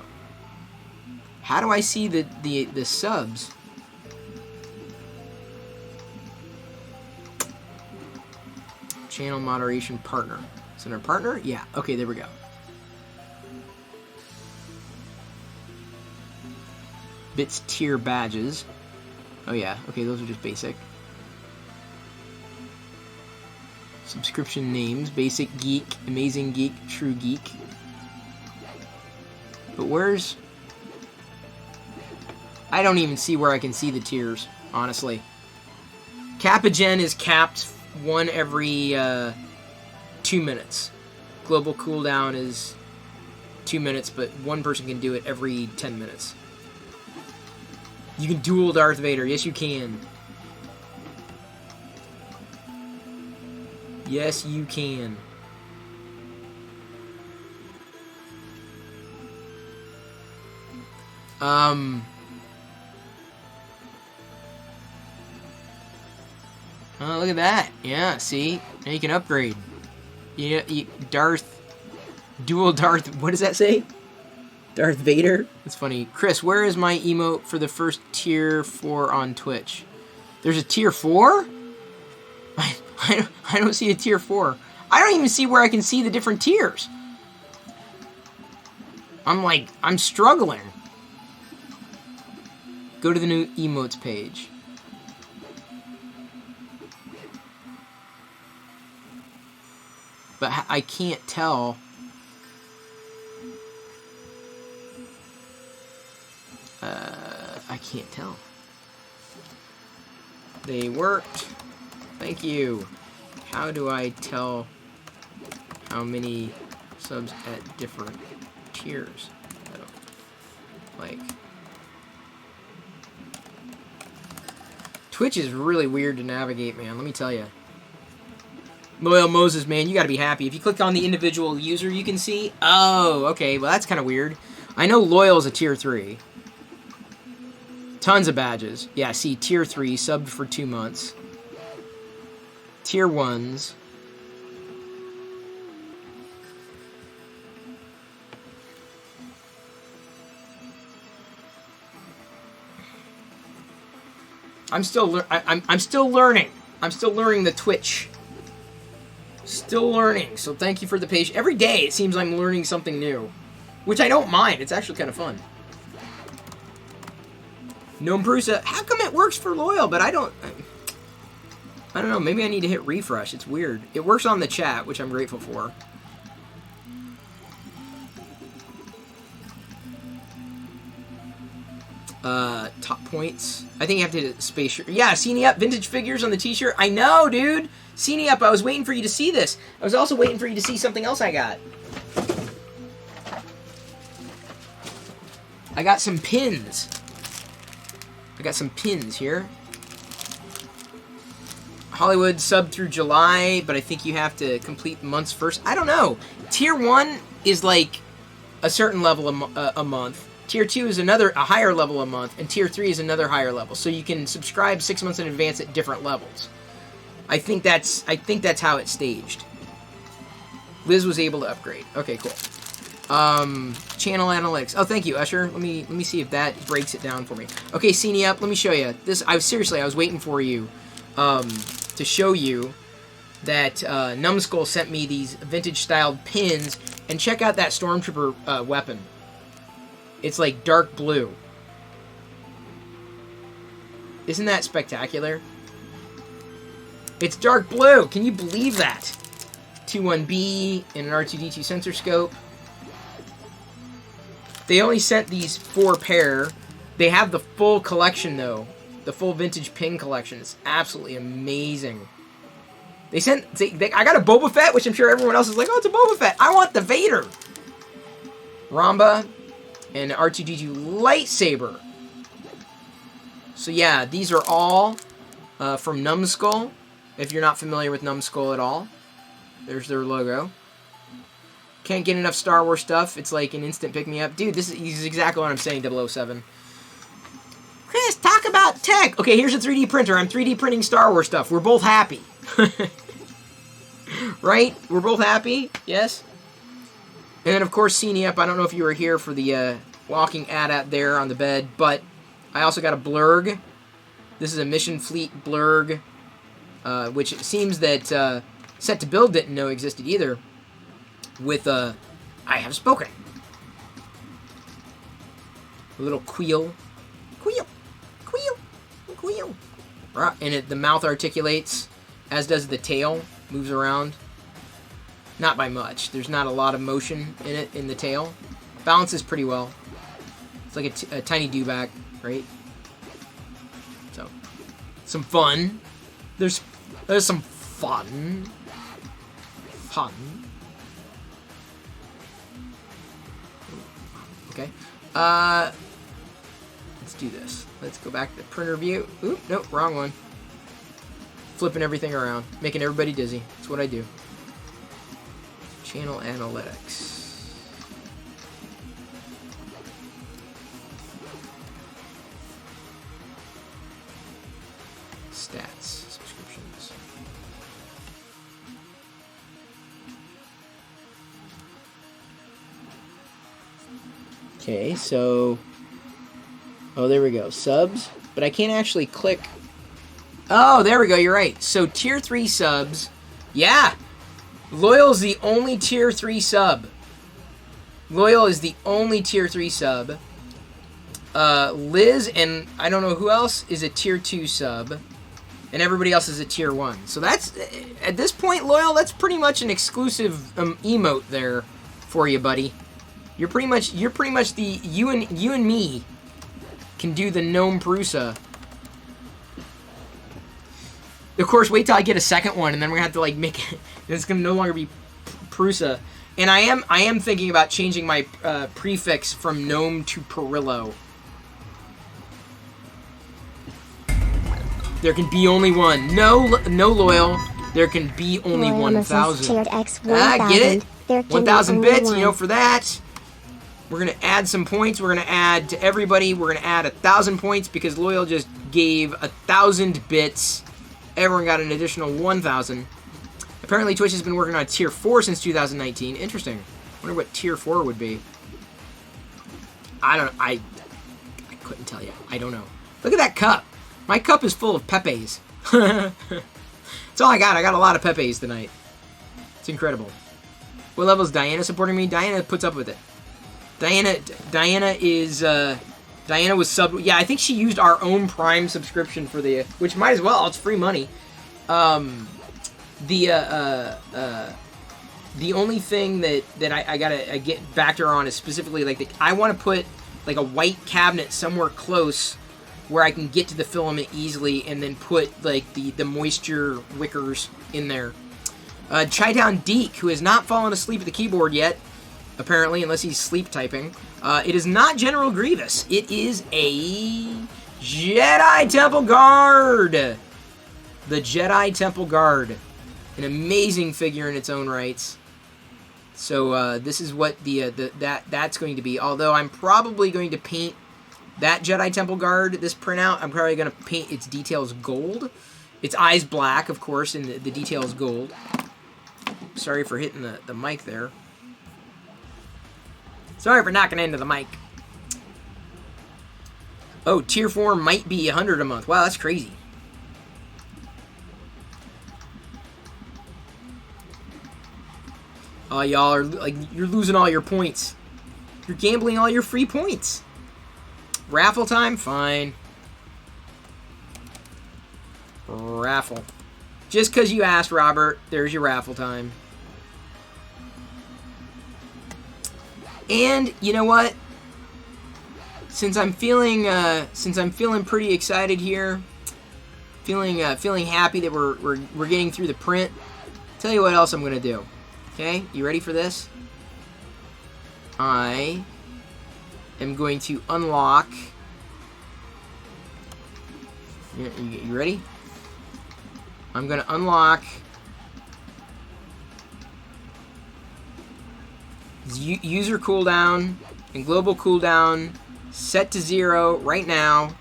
How do I see the subs? Channel moderation partner. Is it our partner? Yeah. Okay, there we go. Bits tier badges. Oh yeah. Okay, those are just basic. Subscription names. Basic Geek, Amazing Geek, True Geek. But where's... I don't even see where I can see the tiers, honestly. Capagen is capped one every 2 minutes. Global cooldown is 2 minutes, but one person can do it every 10 minutes. You can duel Darth Vader. Yes, you can. Yes, you can. Oh, look at that. Yeah, see? Now you can upgrade. Dual Darth, what does that say? Darth Vader? That's funny. Chris, where is my emote for the first tier 4 on Twitch? There's a tier 4? I don't see a tier 4. I don't even see where I can see the different tiers. I'm struggling. Go to the new emotes page. But I can't tell. I can't tell. They worked. Thank you. How do I tell how many subs at different tiers? Like, Twitch is really weird to navigate, man. Let me tell you. Loyal Moses, man, you gotta be happy. If you click on the individual user, you can see. Oh, okay. Well, that's kind of weird. I know Loyal is a tier 3. Tons of badges. Yeah, see, tier 3, subbed for 2 months. Tier 1s. I'm still learning. I'm still learning the Twitch. Still learning. So thank you for the patience. Every day it seems I'm learning something new, which I don't mind. It's actually kind of fun. Gnome Prusa, how come it works for Loyal, but I don't know. Maybe I need to hit refresh. It's weird. It works on the chat, which I'm grateful for. Top points. I think you have to hit space. Yeah, Cine Up vintage figures on the t-shirt. I know, dude. Cine Up, I was waiting for you to see this. I was also waiting for you to see something else I got. I got some pins. I got some pins here. Hollywood sub through July, but I think you have to complete months first. I don't know. Tier 1 is like a certain level a month. Tier 2 is a higher level a month, and Tier 3 is another higher level. So you can subscribe 6 months in advance at different levels. I think that's how it's staged. Liz was able to upgrade. Okay, cool. Channel analytics. Oh, thank you, Usher. Let me see if that breaks it down for me. Okay, Cine Up, let me show you. This I was waiting for you to show you that Numbskull sent me these vintage styled pins, and check out that Stormtrooper weapon. It's like dark blue. Isn't that spectacular? It's dark blue. Can you believe that? 21B and an R2-D2 sensor scope. They only sent these 4 pair. They have the full collection though. The full vintage pin collection. It's absolutely amazing. I got a Boba Fett, which I'm sure everyone else is like, oh, it's a Boba Fett. I want the Vader. Ramba and R2-D2 lightsaber. So yeah, these are all from Numbskull. If you're not familiar with Numbskull at all, there's their logo. Can't get enough Star Wars stuff. It's like an instant pick-me-up. Dude, this is exactly what I'm saying, 007. Chris, talk about tech. Okay, here's a 3D printer. I'm 3D printing Star Wars stuff. We're both happy. Right? We're both happy? Yes? And then, of course, Cine Up. I don't know if you were here for the walking ad there on the bed, but I also got a blurg. This is a Mission Fleet blurg, which it seems that Set to Build didn't know existed either. With I have spoken. A little queel. Queel. And the mouth articulates, as does the tail. Moves around. Not by much. There's not a lot of motion in it, in the tail. Balances pretty well. It's like a tiny dewback, right? So, some fun. There's some fun. Okay. Let's do this. Let's go back to the printer view. Oop, nope, wrong one. Flipping everything around. Making everybody dizzy. That's what I do. Channel analytics. Stats. Subscriptions. Okay, so... Oh, there we go. Subs. But I can't actually click... Oh, there we go. You're right. So, Tier 3 subs. Yeah! Loyal's the only Tier 3 sub. Loyal is the only Tier 3 sub. Liz and I don't know who else is a Tier 2 sub. And everybody else is a Tier 1. So that's, at this point, Loyal, that's pretty much an exclusive emote there for you, buddy. You're pretty much the, you and me can do the Gnome Prusa. Of course, wait till I get a second one, and then we're gonna have to like make it. It's gonna no longer be Prusa. And I am thinking about changing my prefix from Gnome to Perillo. There can be only one. No Loyal. There can be only 1,000. Ah, get it? 1,000 bits. You know, for that, we're gonna add some points. We're gonna add to everybody. We're gonna add 1,000 points because Loyal just gave 1,000 bits. Everyone got an additional 1,000. Apparently, Twitch has been working on Tier 4 since 2019. Interesting. Wonder what Tier 4 would be. I couldn't tell you. I don't know. Look at that cup. My cup is full of Pepes. That's all I got. I got a lot of Pepes tonight. It's incredible. What level is Diana supporting me? Diana puts up with it. Diana was sub. Yeah, I think she used our own Prime subscription for the, which might as well. It's free money. The only thing that I gotta get back to her on is specifically like I want to put like a white cabinet somewhere close where I can get to the filament easily, and then put like the moisture wickers in there. Chi-Town Deke, who has not fallen asleep at the keyboard yet, apparently, unless he's sleep typing. It is not General Grievous. It is a Jedi Temple Guard. The Jedi Temple Guard. An amazing figure in its own rights. So this is what that's going to be. Although I'm probably going to paint that Jedi Temple Guard, this printout, I'm probably going to paint its details gold. Its eyes black, of course, and the details gold. Sorry for hitting the mic there. Sorry for knocking into the mic. Oh, Tier 4 might be 100 a month. Wow, that's crazy. Oh, y'all are like, you're losing all your points. You're gambling all your free points. Raffle time? Fine. Raffle. Just because you asked, Robert, there's your raffle time. And you know what? Since I'm feeling pretty excited here, feeling happy that we're getting through the print. Tell you what else I'm gonna do. Okay, you ready for this? I am going to unlock. You ready? I'm gonna unlock user cooldown and global cooldown set to 0 right now.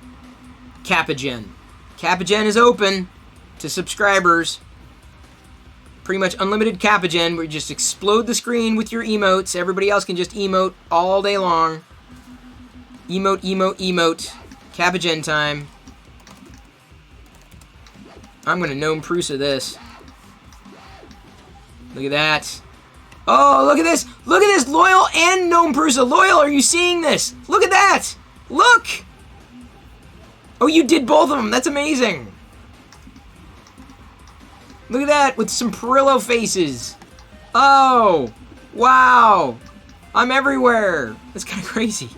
Capagen. Capagen is open to subscribers. Pretty much unlimited Capagen, where you just explode the screen with your emotes. Everybody else can just emote all day long. Emote, emote, emote. Capagen time. I'm gonna Gnome Prusa this. Look at that. Oh, look at this! Look at this! Loyal and Gnome Prusa! Loyal, are you seeing this? Look at that! Look! Oh, you did both of them! That's amazing! Look at that, with some Perillo faces! Oh! Wow! I'm everywhere! That's kind of crazy.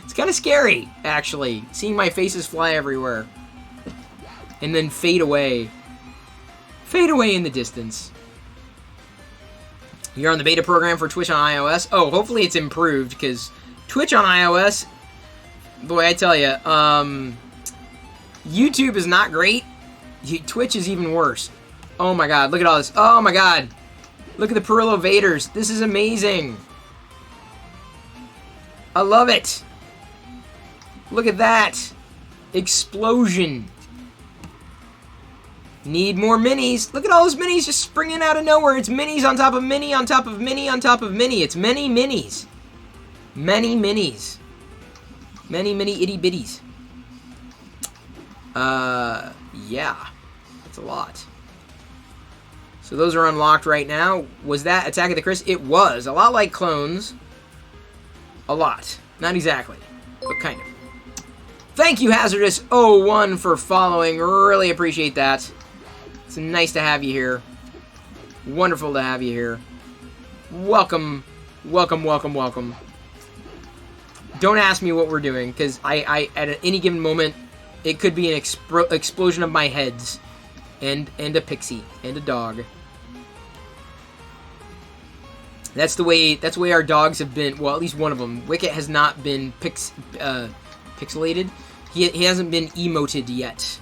It's kind of scary, actually, seeing my faces fly everywhere. And then fade away. Fade away in the distance. You're on the beta program for Twitch on iOS. Oh, hopefully it's improved, because Twitch on iOS, boy, I tell you, YouTube is not great. Twitch is even worse. Oh my god, look at all this. Oh my god. Look at the Perillo Vaders. This is amazing. I love it. Look at that. Explosion. Need more minis. Look at all those minis just springing out of nowhere. It's minis on top of mini on top of mini on top of mini. It's many minis. Many minis. Many itty bitties. Yeah. That's a lot. So those are unlocked right now. Was that Attack of the Chris? It was. A lot like clones. A lot. Not exactly, but kind of. Thank you, Hazardous01, for following. Really appreciate that. It's nice to have you here. Wonderful to have you here. Welcome. Welcome, welcome, welcome. Don't ask me what we're doing, because I at any given moment, it could be an explosion of my heads. And a pixie. And a dog. That's the way our dogs have been. Well, at least one of them. Wicket has not been pixelated. He hasn't been emoted yet.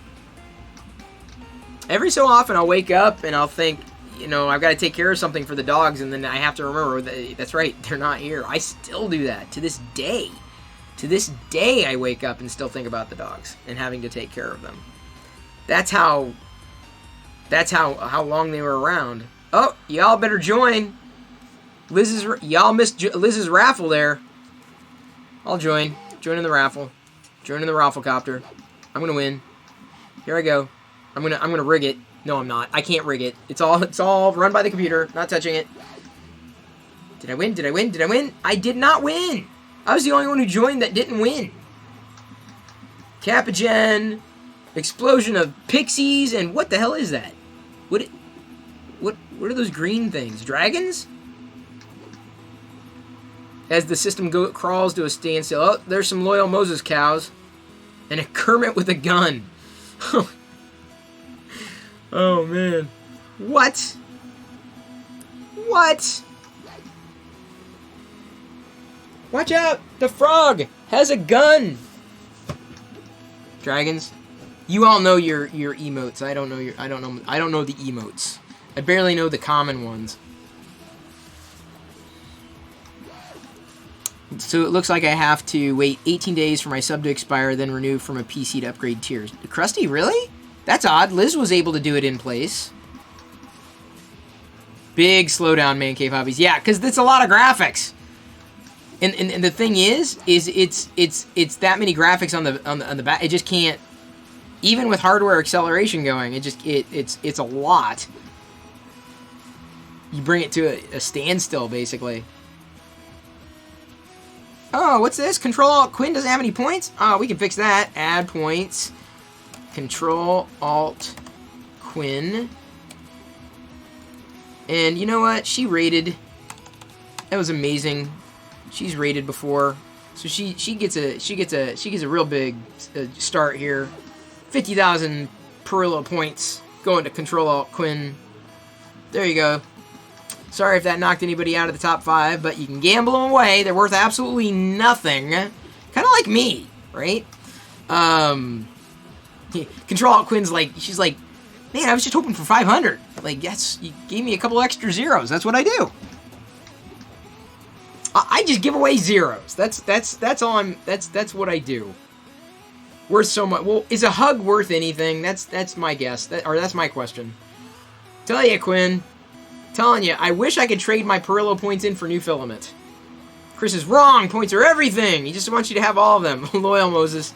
Every so often I'll wake up and I'll think, you know, I've got to take care of something for the dogs, and then I have to remember that, that's right, they're not here. I still do that to this day. To this day I wake up and still think about the dogs and having to take care of them. That's how long they were around. Oh, y'all better join. Y'all missed Liz's raffle there. I'll join. Join in the raffle. Join in the rafflecopter. I'm gonna win. Here I go. I'm gonna rig it. No, I'm not. I can't rig it. It's all run by the computer. Not touching it. Did I win? Did I win? Did I win? I did not win. I was the only one who joined that didn't win. Capagen, explosion of pixies, and what the hell is that? What are those green things? Dragons? As the system crawls to a standstill. Oh, there's some loyal Moses cows. And a Kermit with a gun. Oh, man. What? What? Watch out! The frog has a gun! Dragons? You all know your emotes. I don't know the emotes. I barely know the common ones. So it looks like I have to wait 18 days for my sub to expire, then renew from a PC to upgrade tiers. Krusty, really? That's odd. Liz was able to do it in place. Big slowdown, Man Cave Hobbies. Yeah, because it's a lot of graphics. And the thing is it's that many graphics on the back. It just can't. Even with hardware acceleration going, it's a lot. You bring it to a standstill, basically. Oh, what's this? Control-Alt-Quinn doesn't have any points? Oh, we can fix that. Add points. Control-Alt-Quinn. And you know what? She rated. That was amazing. She's rated before. So she gets a real big start here. 50,000 Perillo points going to Control-Alt-Quinn. There you go. Sorry if that knocked anybody out of the top 5, but you can gamble them away. They're worth absolutely nothing. Kind of like me, right? Control-Alt-Quinn's like, she's like, man, I was just hoping for 500. Like, yes, you gave me a couple extra zeros. That's what I do. I just give away zeros. That's all I'm. That's what I do. Worth so much. Well, is a hug worth anything? That's my guess. That's my question. Tell you, Quinn. Telling you, I wish I could trade my Perillo points in for new filament. Chris is wrong. Points are everything. He just wants you to have all of them. Loyal Moses.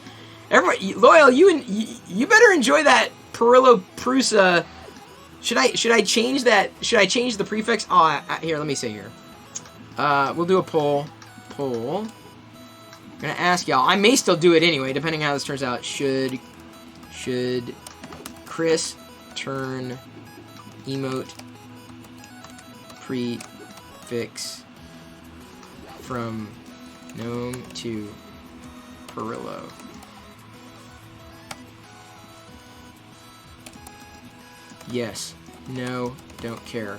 Loyal, you better enjoy that Perillo Prusa. Should I change that? Should I change the prefix? Oh, here, let me see here. We'll do a poll. I'm gonna ask y'all. I may still do it anyway, depending on how this turns out. Should Chris turn emote prefix from gnome to Perillo? Yes. No. Don't care.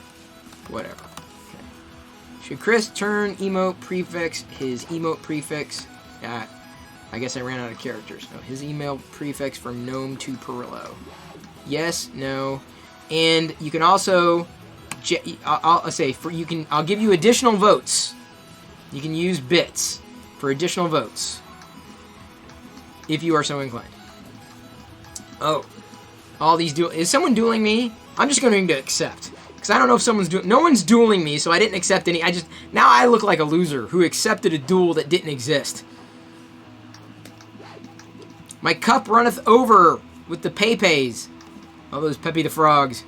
Whatever. Okay. Should Chris turn emote prefix, his emote prefix, I guess I ran out of characters. No, his email prefix from gnome to Perillo. Yes, no. And you can also, I'll give you additional votes. You can use bits for additional votes. If you are so inclined. Oh. All these is someone dueling me? I'm just going to accept. Because I don't know if someone's doing... No one's dueling me, so I didn't accept any. Now I look like a loser who accepted a duel that didn't exist. My cup runneth over with the Pepe's. All those Pepe the Frogs.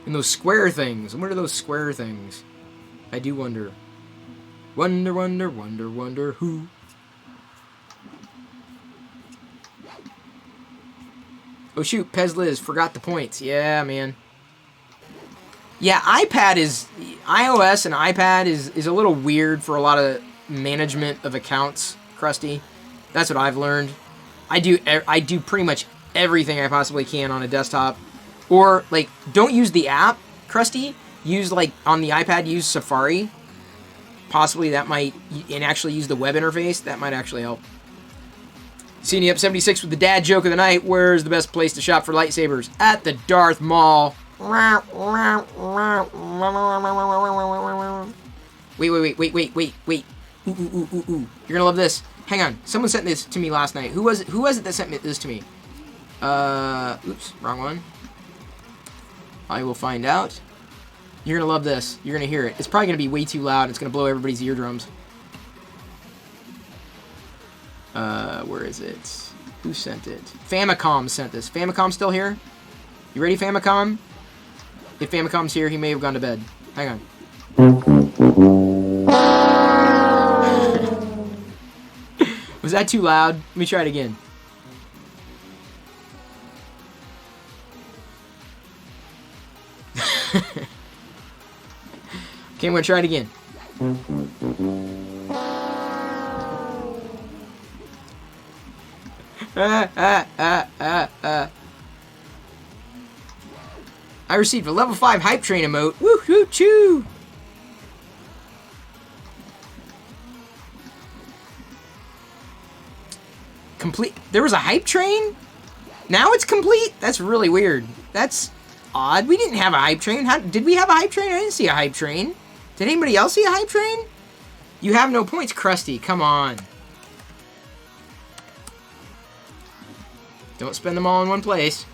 And those square things. What are those square things? I do wonder. Wonder, wonder, wonder, wonder who. Oh shoot, Pez Liz forgot the points. Yeah, man. Yeah, iOS and iPad is a little weird for a lot of management of accounts, Krusty. That's what I've learned. I do pretty much everything I possibly can on a desktop. Or, like, don't use the app, Krusty. Use, like, on the iPad, use Safari. Possibly that might, and actually use the web interface. That might actually help. CNE up 76 with the dad joke of the night. Where's the best place to shop for lightsabers? At the Darth Mall. Wait. Ooh. You're gonna love this. Hang on. Someone sent this to me last night. Who was it that sent this to me? Oops, wrong one. I will find out. You're gonna love this. You're gonna hear it. It's probably gonna be way too loud. It's gonna blow everybody's eardrums. Where is it? Who sent it? Famicom sent this. Famicom still here? You ready, Famicom? If Famicom's here, he may have gone to bed. Hang on. Was that too loud? Let me try it again. Okay, I'm gonna try it again. I received a level 5 hype train emote. Woohoo choo! Complete. There was a hype train? Now it's complete? That's really weird. That's odd. We didn't have a hype train. Did we have a hype train? I didn't see a hype train. Did anybody else see a hype train? You have no points, Krusty. Come on. Don't spend them all in one place.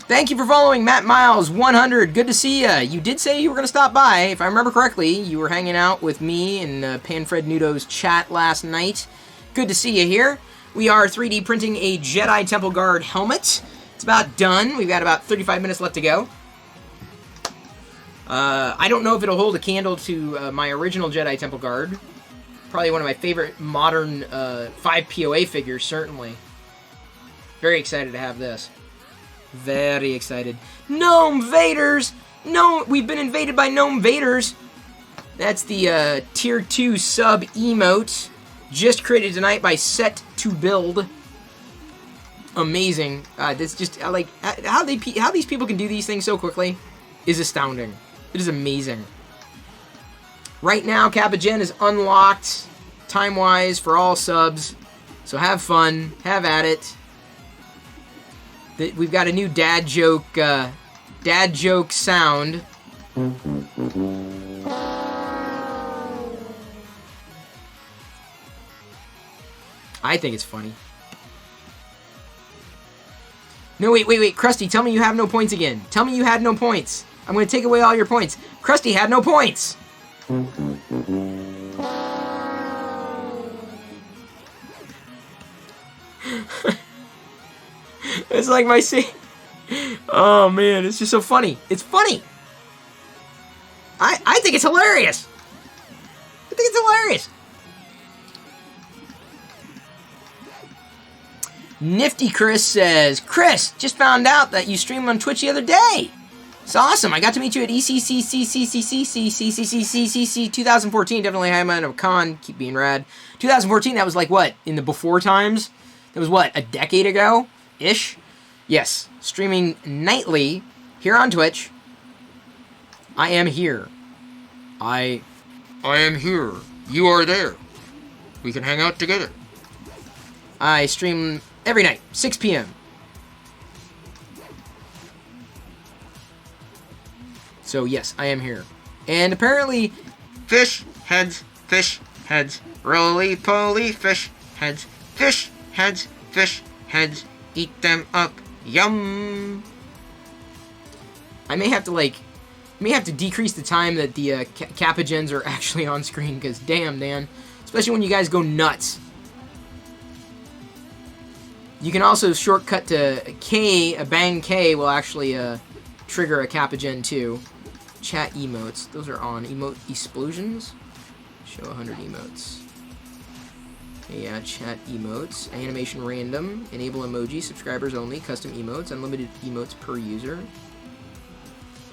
Thank you for following Matt Miles 100. Good to see ya. You did say you were going to stop by. If I remember correctly, you were hanging out with me and Panfred Nudo's chat last night. Good to see you here. We are 3D printing a Jedi Temple Guard helmet. It's about done. We've got about 35 minutes left to go. I don't know if it'll hold a candle to my original Jedi Temple Guard. Probably one of my favorite modern 5 POA figures, certainly. Very excited to have this. Very excited. Gnome Vaders! No, we've been invaded by Gnome Vaders. That's the Tier 2 sub emote. Just created tonight by Set to Build. Amazing. This just, like, how these people can do these things so quickly is astounding. It is amazing. Right now, Kappa Gen is unlocked, time-wise, for all subs. So have fun. Have at it. We've got a new dad joke sound. I think it's funny. No, wait. Krusty, tell me you have no points again. Tell me you had no points. I'm going to take away all your points. Krusty had no points. It's like my oh man, it's just so funny. It's funny. I think it's hilarious. I think it's hilarious. Nifty Chris says, Chris, just found out that you streamed on Twitch the other day. It's awesome. I got to meet you at ECCCCCCCCCCCCCC 2014. Definitely high mind of a con. Keep being rad. 2014, that was like what? In the before times? That was what? A decade ago? Ish? Yes. Streaming nightly here on Twitch. I am here. I am here. You are there. We can hang out together. I stream every night, 6 p.m. So yes, I am here. And apparently, fish heads, roly-poly fish heads, eat them up, yum. I may have to decrease the time that the Capagens are actually on screen, because damn, Dan. Especially when you guys go nuts. You can also shortcut to K, a bang K will actually trigger a Capagen too. Chat emotes, those are on. Emote explosions. Show 100 emotes. Okay, yeah, chat emotes. Animation random. Enable emoji. Subscribers only. Custom emotes. Unlimited emotes per user.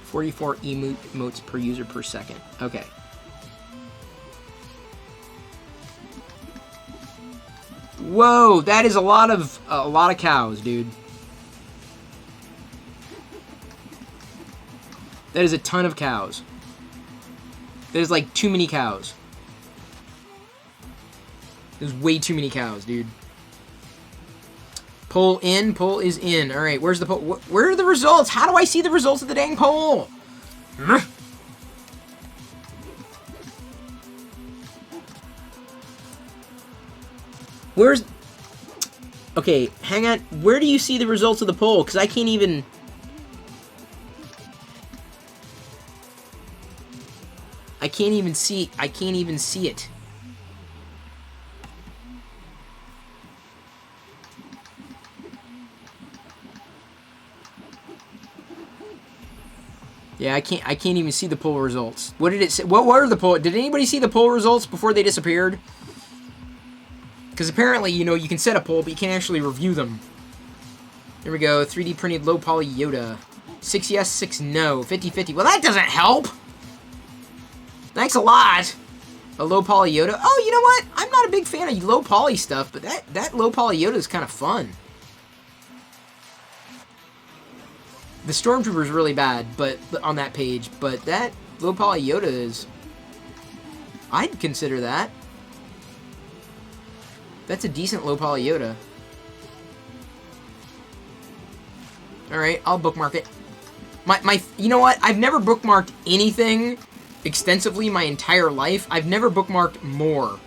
44 emotes per user per second. Okay. Whoa, that is a lot of cows, dude. That is a ton of cows. That is like too many cows. There's way too many cows, dude. Poll in. Poll is in. All right, where's the poll? Where are the results? How do I see the results of the dang poll? Where's... Okay, hang on. Where do you see the results of the poll? Because I can't even... I can't even see it. Yeah, I can't even see the poll results. What did it say? What were the poll? Did anybody see the poll results before they disappeared? Because apparently, you know, you can set a poll, but you can't actually review them. Here we go. 3D printed low poly Yoda. 6 yes, 6 no. 50-50. Well, that doesn't help. Thanks a lot. A low poly Yoda. Oh, you know what? I'm not a big fan of low poly stuff, but that low poly Yoda is kind of fun. The Stormtrooper is really bad, but on that page, but that low poly Yoda is... I'd consider that. That's a decent low poly Yoda. Alright, I'll bookmark it. You know what? I've never bookmarked anything extensively my entire life. I've never bookmarked more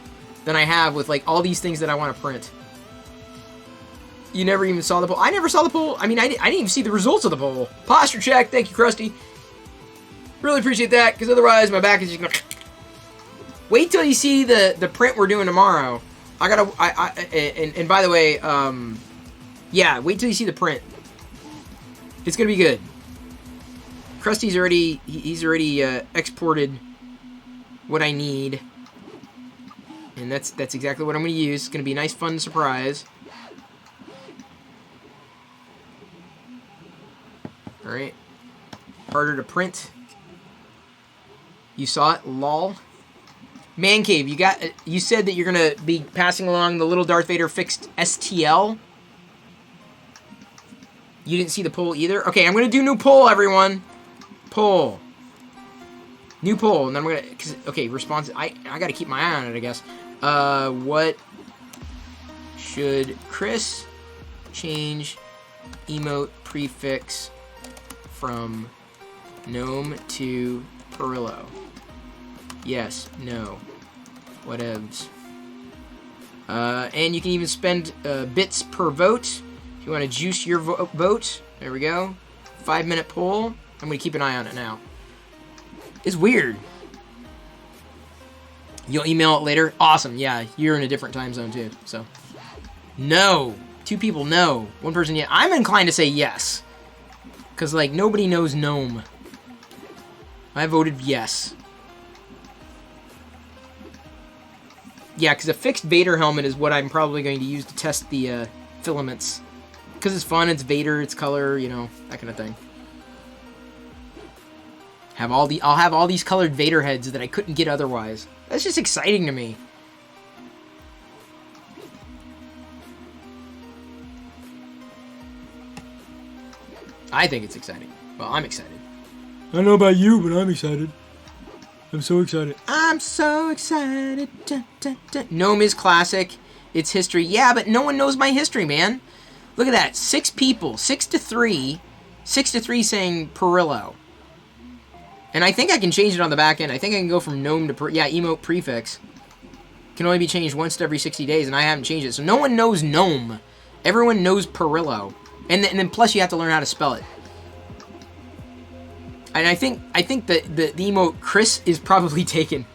than I have with like all these things that I want to print. You never even saw the poll. I never saw the poll. I mean, I didn't even see the results of the poll. Posture check. Thank you, Krusty. Really appreciate that, because otherwise my back is just gonna... Wait till you see the print we're doing tomorrow. And by the way, yeah, wait till you see the print. It's gonna be good. Krusty's already, he's already exported what I need. And that's exactly what I'm gonna use. It's gonna be a nice, fun surprise. Alright. Harder to print. You saw it, lol. Man Cave, you said that you're gonna be passing along the little Darth Vader fixed STL. You didn't see the poll either? Okay, I'm gonna do new poll, everyone. Poll. New poll, and then we're gonna... okay, response... I gotta keep my eye on it, I guess. What should Chris change emote prefix from gnome to Perillo? Yes, no. Whatevs. And you can even spend bits per vote if you want to juice your vote. There we go. 5-minute poll. I'm going to keep an eye on it now. It's weird. You'll email it later? Awesome. Yeah, you're in a different time zone too. So, no. 2 people, no. 1 person, yeah. I'm inclined to say yes. Because, like, nobody knows gnome. I voted yes. Yeah, because a fixed Vader helmet is what I'm probably going to use to test the filaments. Because it's fun, it's Vader, it's color, you know, that kind of thing. I'll have all these colored Vader heads that I couldn't get otherwise. That's just exciting to me. I think it's exciting. Well, I'm excited. I don't know about you, but I'm excited. I'm so excited. I'm so excited. Dun, dun, dun. Gnome is classic. It's history. Yeah, but no one knows my history, man. Look at that. 6 people. 6-3. 6-3 saying Perillo. And I think I can change it on the back end. I think I can go from gnome to... yeah, emote prefix. Can only be changed once every 60 days, and I haven't changed it. So no one knows gnome. Everyone knows Perillo. And then plus you have to learn how to spell it. And I think the emote Chris is probably taken.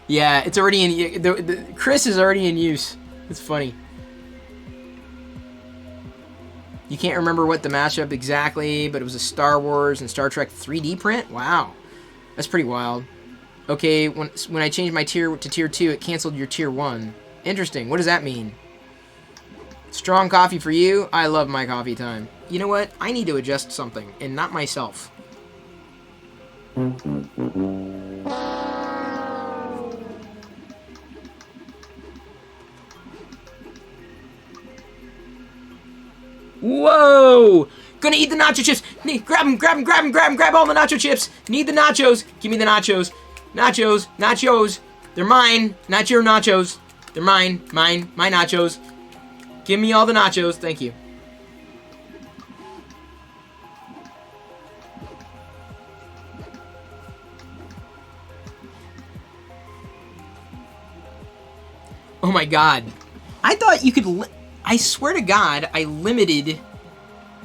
Yeah, it's already in... The Chris is already in use. It's funny. You can't remember what the mashup exactly, but it was a Star Wars and Star Trek 3D print? Wow. That's pretty wild. Okay, when I changed my tier to tier 2, it canceled your tier 1. Interesting. What does that mean? Strong coffee for you? I love my coffee time. You know what? I need to adjust something, and not myself. Whoa! Gonna eat the nacho chips. Grab them, grab them, grab them, grab them, grab all the nacho chips. Need the nachos. Give me the nachos. Nachos, nachos. They're mine, not your nachos. They're mine, my nachos. Give me all the nachos, thank you. Oh my god. I thought you could... I swear to God, I limited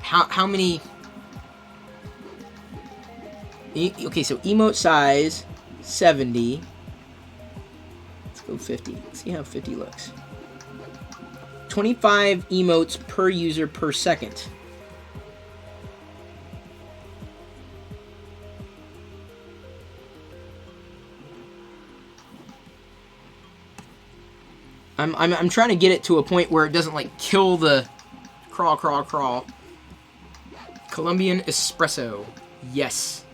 how many... Okay, so emote size, 70. Let's go 50. Let's see how 50 looks. 25 emotes per user per second. I'm trying to get it to a point where it doesn't like kill the crawl. Colombian espresso. Yes.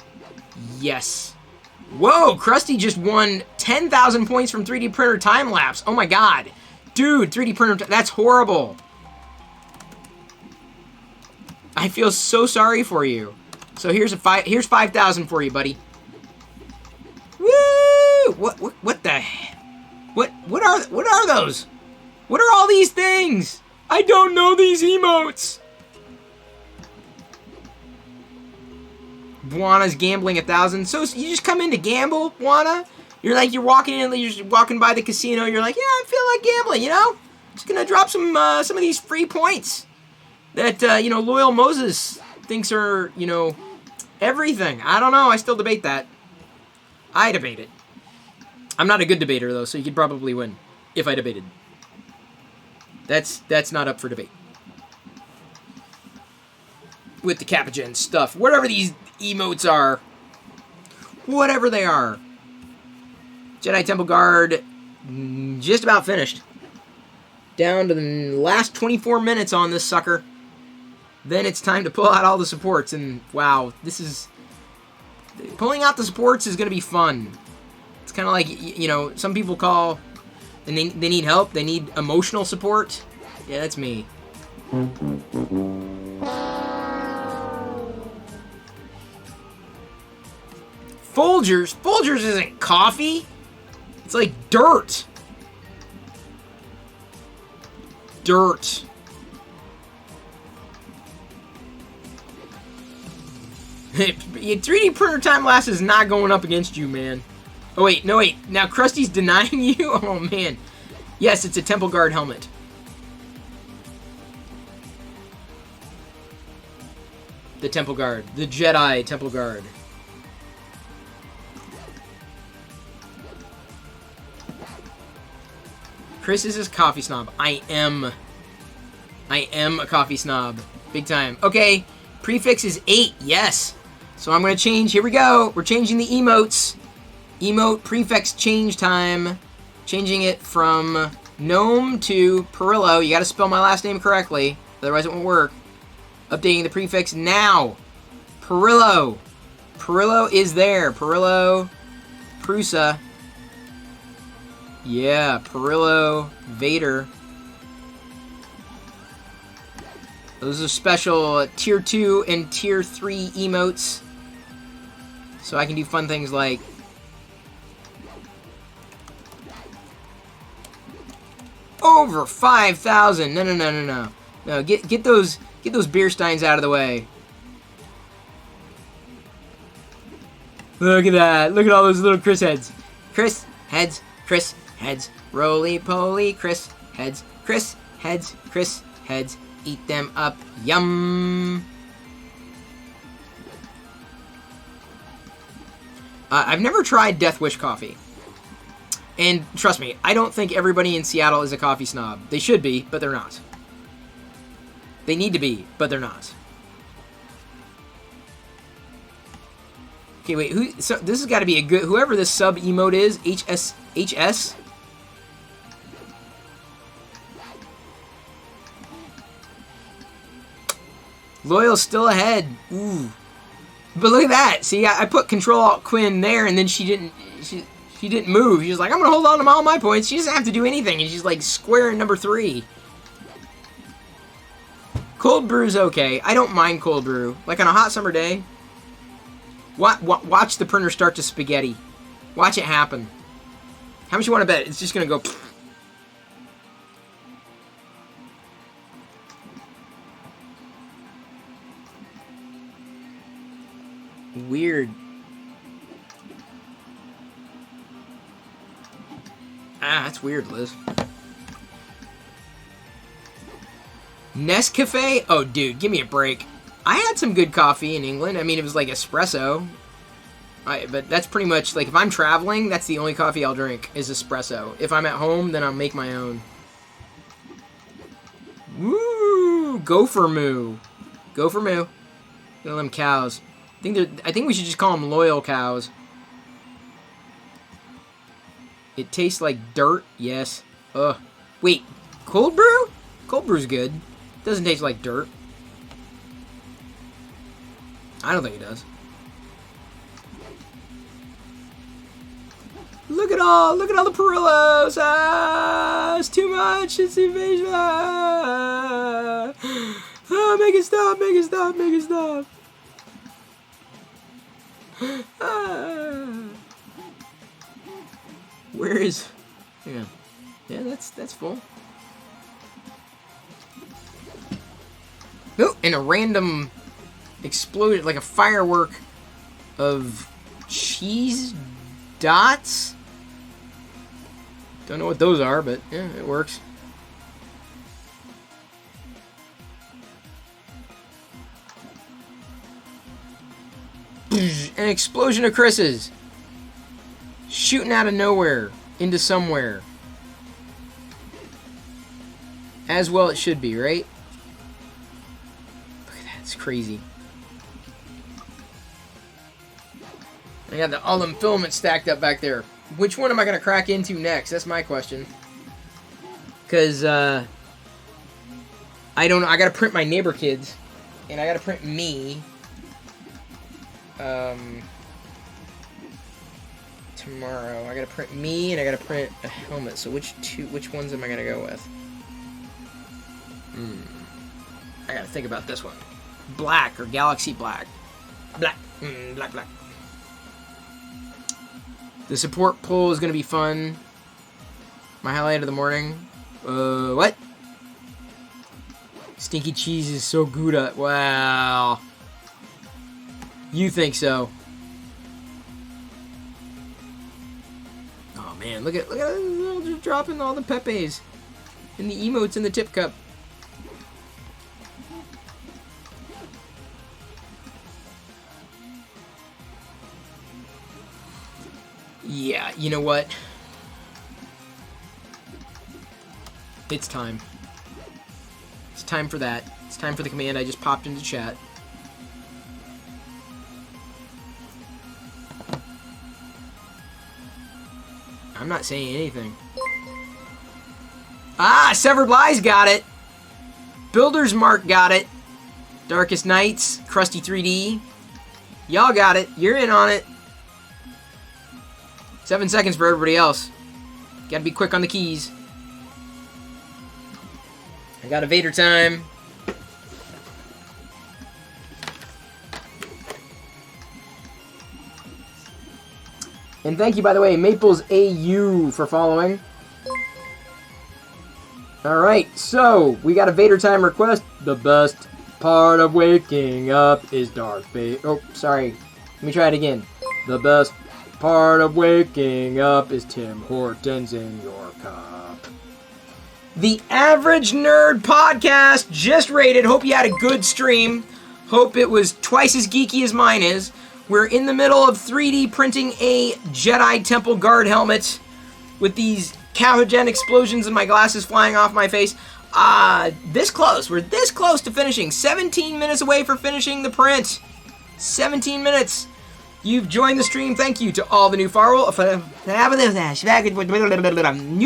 Yes. Whoa, Krusty just won 10,000 points from 3D printer time lapse. Oh my god. Dude, 3D printer, that's horrible. I feel so sorry for you. So here's 5,000 for you, buddy. Woo! What the heck? What are those? What are all these things? I don't know these emotes. Buana's gambling 1,000. So you just come in to gamble, Buana? You're walking in, you're just walking by the casino. You're like, yeah, I feel like gambling. You know, just gonna drop some of these free points that Loyal Moses thinks are everything. I don't know. I still debate that. I debate it. I'm not a good debater, though, so you could probably win if I debated. That's not up for debate. With the Capagen stuff. Whatever these emotes are. Whatever they are. Jedi Temple Guard, just about finished. Down to the last 24 minutes on this sucker. Then it's time to pull out all the supports, and wow, this is... Pulling out the supports is going to be fun. It's kind of like, some people call, and they need help, they need emotional support. Yeah, that's me. Folgers? Folgers isn't coffee. It's like dirt. Dirt. Your 3D printer time lapse is not going up against you, man. Oh, wait. No, wait. Now Krusty's denying you? Oh, man. Yes, it's a Temple Guard helmet. The Temple Guard. The Jedi Temple Guard. Chris is a coffee snob. I am a coffee snob. Big time. Okay. Prefix is 8. Yes. So I'm going to change. Here we go. We're changing the emotes. Emote prefix change time. Changing it from Gnome to Perillo. You got to spell my last name correctly. Otherwise it won't work. Updating the prefix now. Perillo. Perillo is there. Perillo. Prusa. Yeah. Perillo. Vader. Those are special tier 2 and tier 3 emotes. So I can do fun things like... Over 5,000! No. No, get those beer steins out of the way. Look at that. Look at all those little Chris heads. Chris heads. Chris heads. Roly poly Chris heads. Chris heads. Chris heads. Eat them up. Yum. I've never tried Death Wish coffee. And trust me, I don't think everybody in Seattle is a coffee snob. They should be, but they're not. They need to be, but they're not. Okay, wait, so this has got to be a good... Whoever this sub emote is, HS? Loyal's still ahead. Ooh. But look at that. See, I put Control-Alt-Quinn there, and then she didn't move. She was like, I'm going to hold on to all my points. She doesn't have to do anything, and she's like square in number 3. Cold brew's okay. I don't mind cold brew. Like on a hot summer day, watch the printer start to spaghetti. Watch it happen. How much you want to bet? It's just going to go... Weird. That's weird, Liz. Nescafe? Oh, dude, give me a break. I had some good coffee in England. I mean, it was like espresso. But that's pretty much, like, if I'm traveling, that's the only coffee I'll drink, is espresso. If I'm at home, then I'll make my own. Woo! Gopher moo. Gopher moo. Look at them cows. I think we should just call them loyal cows. It tastes like dirt. Yes. Ugh. Wait. Cold brew? Cold brew's good. Doesn't taste like dirt. I don't think it does. Look at all the Perillos. It's too much. It's invasion. Make it stop. Make it stop. Make it stop. Where is... Yeah, that's full. Oh, and a random exploded, like a firework of cheese dots. Don't know what those are, but yeah, it works. An explosion of Chris's. Shooting out of nowhere into somewhere. As well it should be, right? Look at that, it's crazy. I got all them filaments stacked up back there. Which one am I going to crack into next? That's my question. Because, I don't know. I got to print my neighbor kids. And I got to print me. Tomorrow. I gotta print me and I gotta print a helmet. So which ones am I gonna go with? I gotta think about this one. Black or Galaxy Black. Black. Black. The support pull is gonna be fun. My highlight of the morning. What? Stinky cheese is so good at... Wow. You think so? Oh man, look at just dropping all the Pepes and the emotes in the tip cup. Yeah, you know what? It's time. It's time for that. It's time for the command I just popped into chat. I'm not saying anything. Ah, Severed Lies got it. Builder's Mark got it. Darkest Nights, Krusty 3D. Y'all got it. You're in on it. 7 seconds for everybody else. Gotta be quick on the keys. I got a Vader time. And thank you, by the way, Maples AU for following. Alright, so, we got a Vader time request. The best part of waking up is Darth Vader. Oh, sorry. Let me try it again. The best part of waking up is Tim Hortons in your cup. The Average Nerd Podcast just rated. Hope you had a good stream. Hope it was twice as geeky as mine is. We're in the middle of 3D printing a Jedi Temple Guard helmet with these cowgen explosions and my glasses flying off my face. This close. We're this close to finishing. 17 minutes away for finishing the print. 17 minutes. You've joined the stream. Thank you to all the new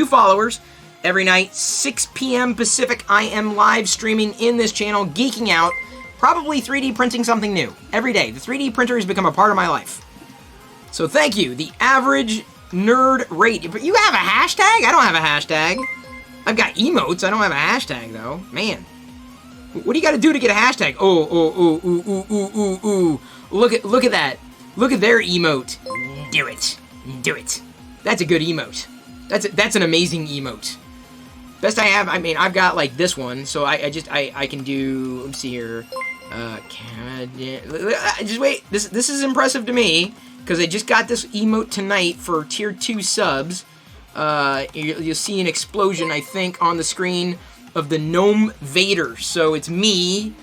followers. Every night, 6 p.m. Pacific, I am live streaming in this channel, geeking out, probably 3D printing something new. Every day. The 3D printer has become a part of my life. So thank you. The Average Nerd Rate. But you have a hashtag? I don't have a hashtag. I've got emotes. I don't have a hashtag, though. Man. What do you got to do to get a hashtag? Oh. Look at that. Look at their emote. Do it. Do it. That's a good emote. That's an amazing emote. Best I have, I mean, I've got like this one, so I can do, let's see here, just wait, this is impressive to me, because I just got this emote tonight for tier 2 subs. You'll see an explosion, I think, on the screen of the Gnome Vader, so it's me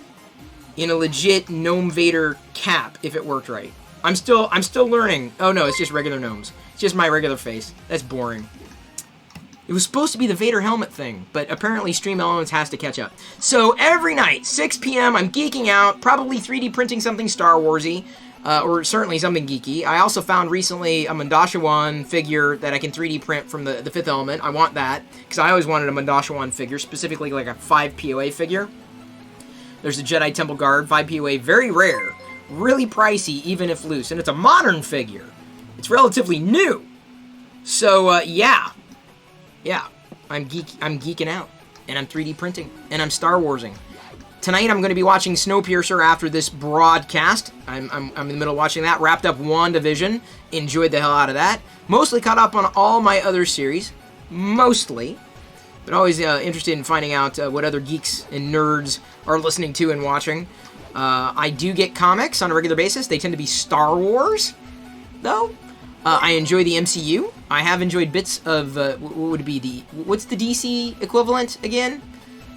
in a legit Gnome Vader cap, if it worked right. I'm still learning. Oh no, it's just regular gnomes. It's just my regular face. That's boring. It was supposed to be the Vader helmet thing, but apparently Stream Elements has to catch up. So every night, 6 p.m., I'm geeking out, probably 3D printing something Star Wars-y, or certainly something geeky. I also found recently a Mandashawan figure that I can 3D print from the Fifth Element. I want that, because I always wanted a Mandashawan figure, specifically like a 5 POA figure. There's a Jedi Temple Guard, 5 POA, very rare, really pricey, even if loose, and it's a modern figure. It's relatively new. So, yeah, I'm geeking out, and I'm 3D printing, and I'm Star Warsing. Tonight I'm going to be watching Snowpiercer after this broadcast. I'm in the middle of watching that. Wrapped up WandaVision. Enjoyed the hell out of that. Mostly caught up on all my other series. Mostly. But always interested in finding out what other geeks and nerds are listening to and watching. I do get comics on a regular basis. They tend to be Star Wars, though. I enjoy the MCU. I have enjoyed bits of, what would it be, what's the DC equivalent again?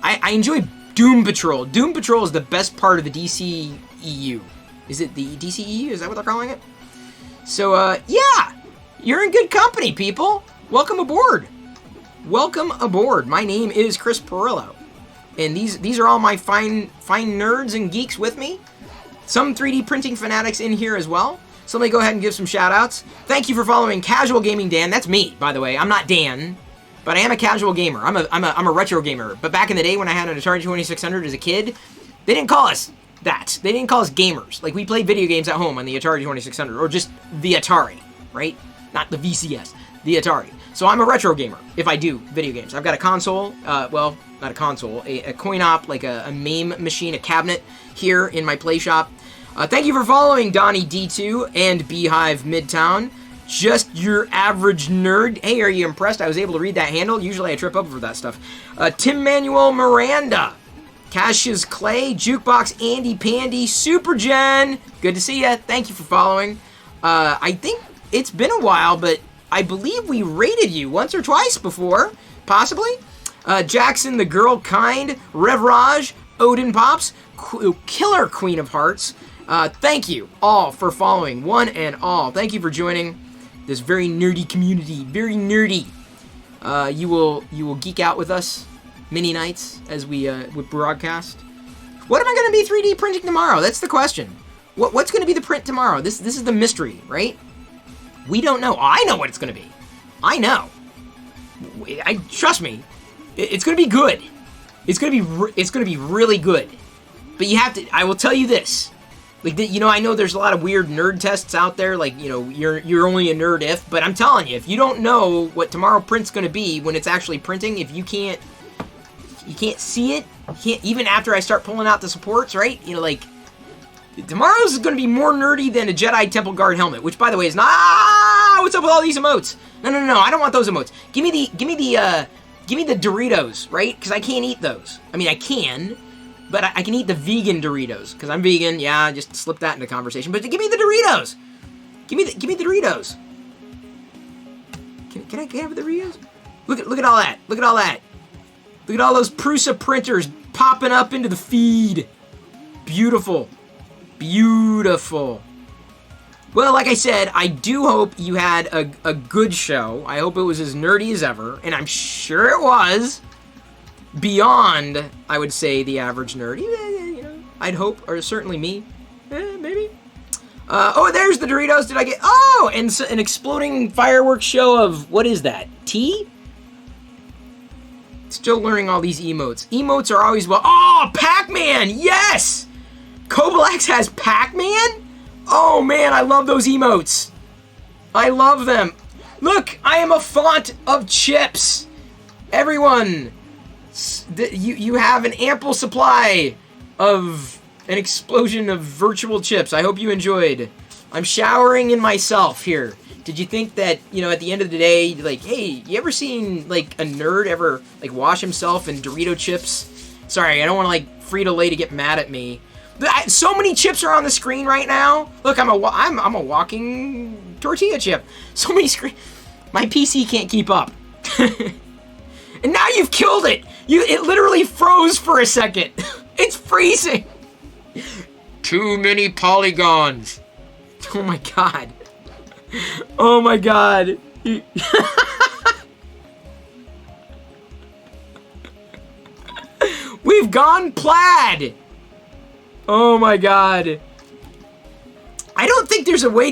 I enjoy Doom Patrol. Doom Patrol is the best part of the DC EU. Is it the DC EU? Is that what they're calling it? So, yeah! You're in good company, people! Welcome aboard! Welcome aboard! My name is Chris Perillo. And these are all my fine nerds and geeks with me. Some 3D printing fanatics in here as well. So let me go ahead and give some shout-outs. Thank you for following Casual Gaming Dan. That's me, by the way. I'm not Dan, but I am a casual gamer. I'm a retro gamer. But back in the day when I had an Atari 2600 as a kid, they didn't call us that. They didn't call us gamers. Like, we played video games at home on the Atari 2600, or just the Atari, right? Not the VCS, the Atari. So I'm a retro gamer if I do video games. I've got a console, well, not a console, a coin-op, like a MAME machine, a cabinet here in my play shop. Thank you for following Donnie D2 and Beehive Midtown. Just your average nerd. Hey, are you impressed? I was able to read that handle. Usually I trip up over that stuff. Tim Manuel Miranda. Cassius Clay. Jukebox Andy Pandy. Super Jen. Good to see ya. Thank you for following. I think it's been a while, but I believe we rated you once or twice before. Possibly. Jackson the Girl Kind. Rev Raj. Odin Pops. Killer Queen of Hearts. Thank you all for following, one and all. Thank you for joining this very nerdy community. Very nerdy. You will geek out with us many nights as we broadcast. What am I going to be 3D printing tomorrow? That's the question. What's going to be the print tomorrow? This is the mystery, right? We don't know. I know what it's going to be. I know. Trust me. It's going to be good. It's going to be really good. But you have to. I will tell you this. Like, I know there's a lot of weird nerd tests out there, like, you're only a nerd if, but I'm telling you, if you don't know what tomorrow print's going to be when it's actually printing, if you can't see it, even after I start pulling out the supports, right? Tomorrow's is going to be more nerdy than a Jedi Temple Guard helmet, which, by the way, is not, what's up with all these emotes? No, I don't want those emotes. Give me the Doritos, right? Because I can't eat those. I mean, I can, but I can eat the vegan Doritos, because I'm vegan. Yeah, just slip that into conversation. But give me the Doritos. Give me the Doritos. Can I have the Doritos? Look at all that. Look at all that. Look at all those Prusa printers popping up into the feed. Beautiful. Beautiful. Well, like I said, I do hope you had a good show. I hope it was as nerdy as ever, and I'm sure it was. Beyond, I would say, the average nerd. You know, I'd hope, or certainly me. Maybe. Oh, there's the Doritos. Did I get... Oh, and an exploding fireworks show of... What is that? Tea? Still learning all these emotes. Emotes are always well... Oh, Pac-Man! Yes! Kobalax has Pac-Man? Oh, man, I love those emotes. I love them. Look, I am a font of chips. Everyone, you have an ample supply of an explosion of virtual chips. I hope you enjoyed. I'm showering in myself here. Did you think that, you know, at the end of the day, like, hey, you ever seen, like, a nerd ever, like, wash himself in Dorito chips? Sorry, I don't want, like, Frito-Lay to get mad at me. So many chips are on the screen right now. Look, I'm a walking tortilla chip. So many screen. My PC can't keep up. And now you've killed it. It literally froze for a second. It's freezing. Too many polygons. Oh my god. Oh my god. We've gone plaid. Oh my god. I don't think there's a way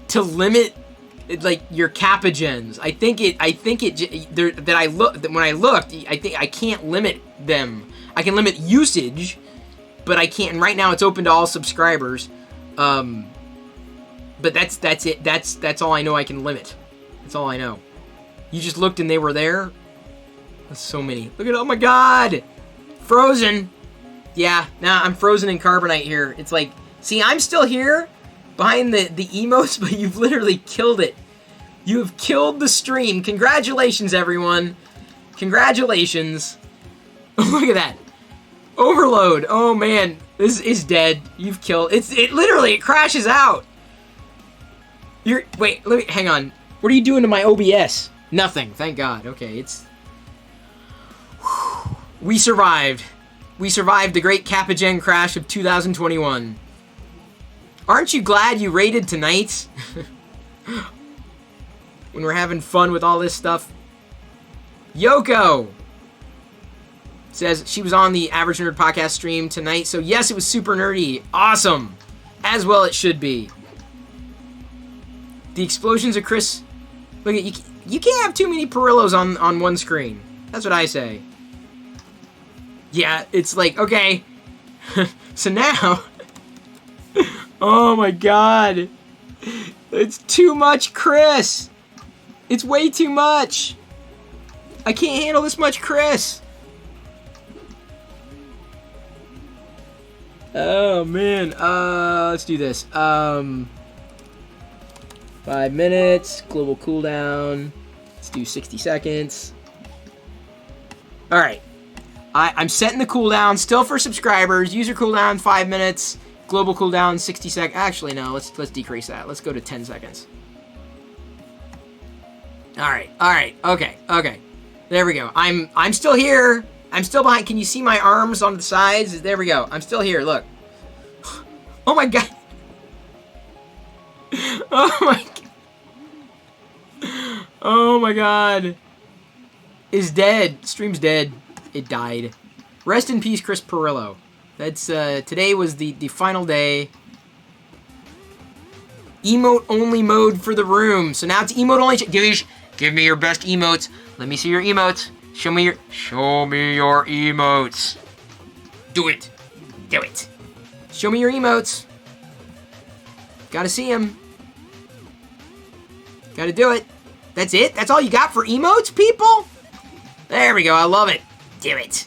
to limit like your capagens. When I looked, I think I can't limit them. I can limit usage, but I can't. And right now it's open to all subscribers. But that's it. That's all I know I can limit. That's all I know. You just looked and they were there. That's so many. Look at, oh my god. Frozen. Yeah, nah, I'm frozen in carbonite here. It's like, see, I'm still here behind the emotes, but you've literally killed it. You have killed the stream. Congratulations, everyone. Congratulations. Look at that. Overload. Oh, man. This is dead. You've killed... It literally, it crashes out. Wait, hang on. What are you doing to my OBS? Nothing. Thank God. Okay, it's... We survived. We survived the great Capagen crash of 2021. Aren't you glad you raided tonight? When we're having fun with all this stuff. Yoko says she was on the Average Nerd podcast stream tonight, so yes, it was super nerdy. Awesome. As well it should be. The explosions of Chris... Look at you can't have too many Perillos on one screen. That's what I say. Yeah, it's like, okay. So now... Oh my god. It's too much Chris. It's way too much. I can't handle this much Chris. Oh man. Let's do this. 5 minutes. Global cooldown. Let's do 60 seconds. Alright. I'm setting the cooldown still for subscribers. User cooldown 5 minutes. Global cooldown 60 seconds. Actually, no. Let's decrease that. Let's go to 10 seconds. All right. Okay. There we go. I'm still here. I'm still behind. Can you see my arms on the sides? There we go. I'm still here. Look. Oh my god. Oh my. Oh my god. Is dead. Stream's dead. It died. Rest in peace, Chris Perillo. That's today was the final day. Emote only mode for the room. So now it's emote only. Give me your best emotes. Let me see your emotes. Show me your emotes. Do it. Show me your emotes. Gotta see them. Gotta do it. That's it? That's all you got for emotes, people? There we go. I love it. Do it.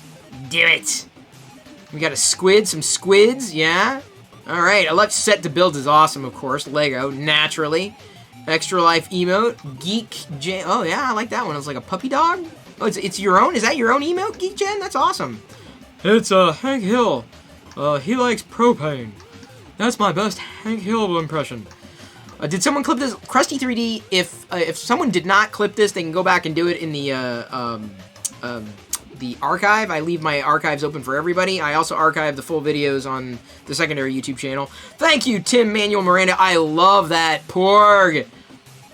We got some squids, yeah. All right, I love set to build is awesome, of course. Lego, naturally. Extra life emote, Geek Gen. Oh yeah, I like that one. It's like a puppy dog. Oh, it's your own. Is that your own emote, Geek Gen? That's awesome. It's Hank Hill. He likes propane. That's my best Hank Hill impression. Did someone clip this? Krusty 3D, if someone did not clip this, they can go back and do it in the archive. I leave my archives open for everybody. I also archive the full videos on the secondary YouTube channel. Thank you, Tim Manuel Miranda. I love that. Porg.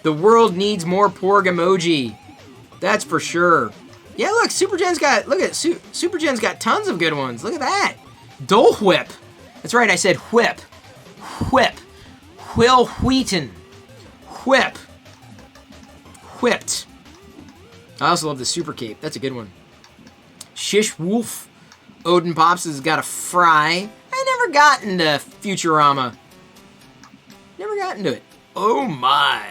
The world needs more Porg emoji. That's for sure. Yeah, look, Supergen's got, look at, Supergen's got tons of good ones. Look at that. Dole Whip. That's right, I said whip. Whip. Will Wheaton. Whip. Whipped. I also love the Super Cape. That's a good one. Shish Wolf. Odin Pops has got a fry. I never got into Futurama. Never got into it. Oh my.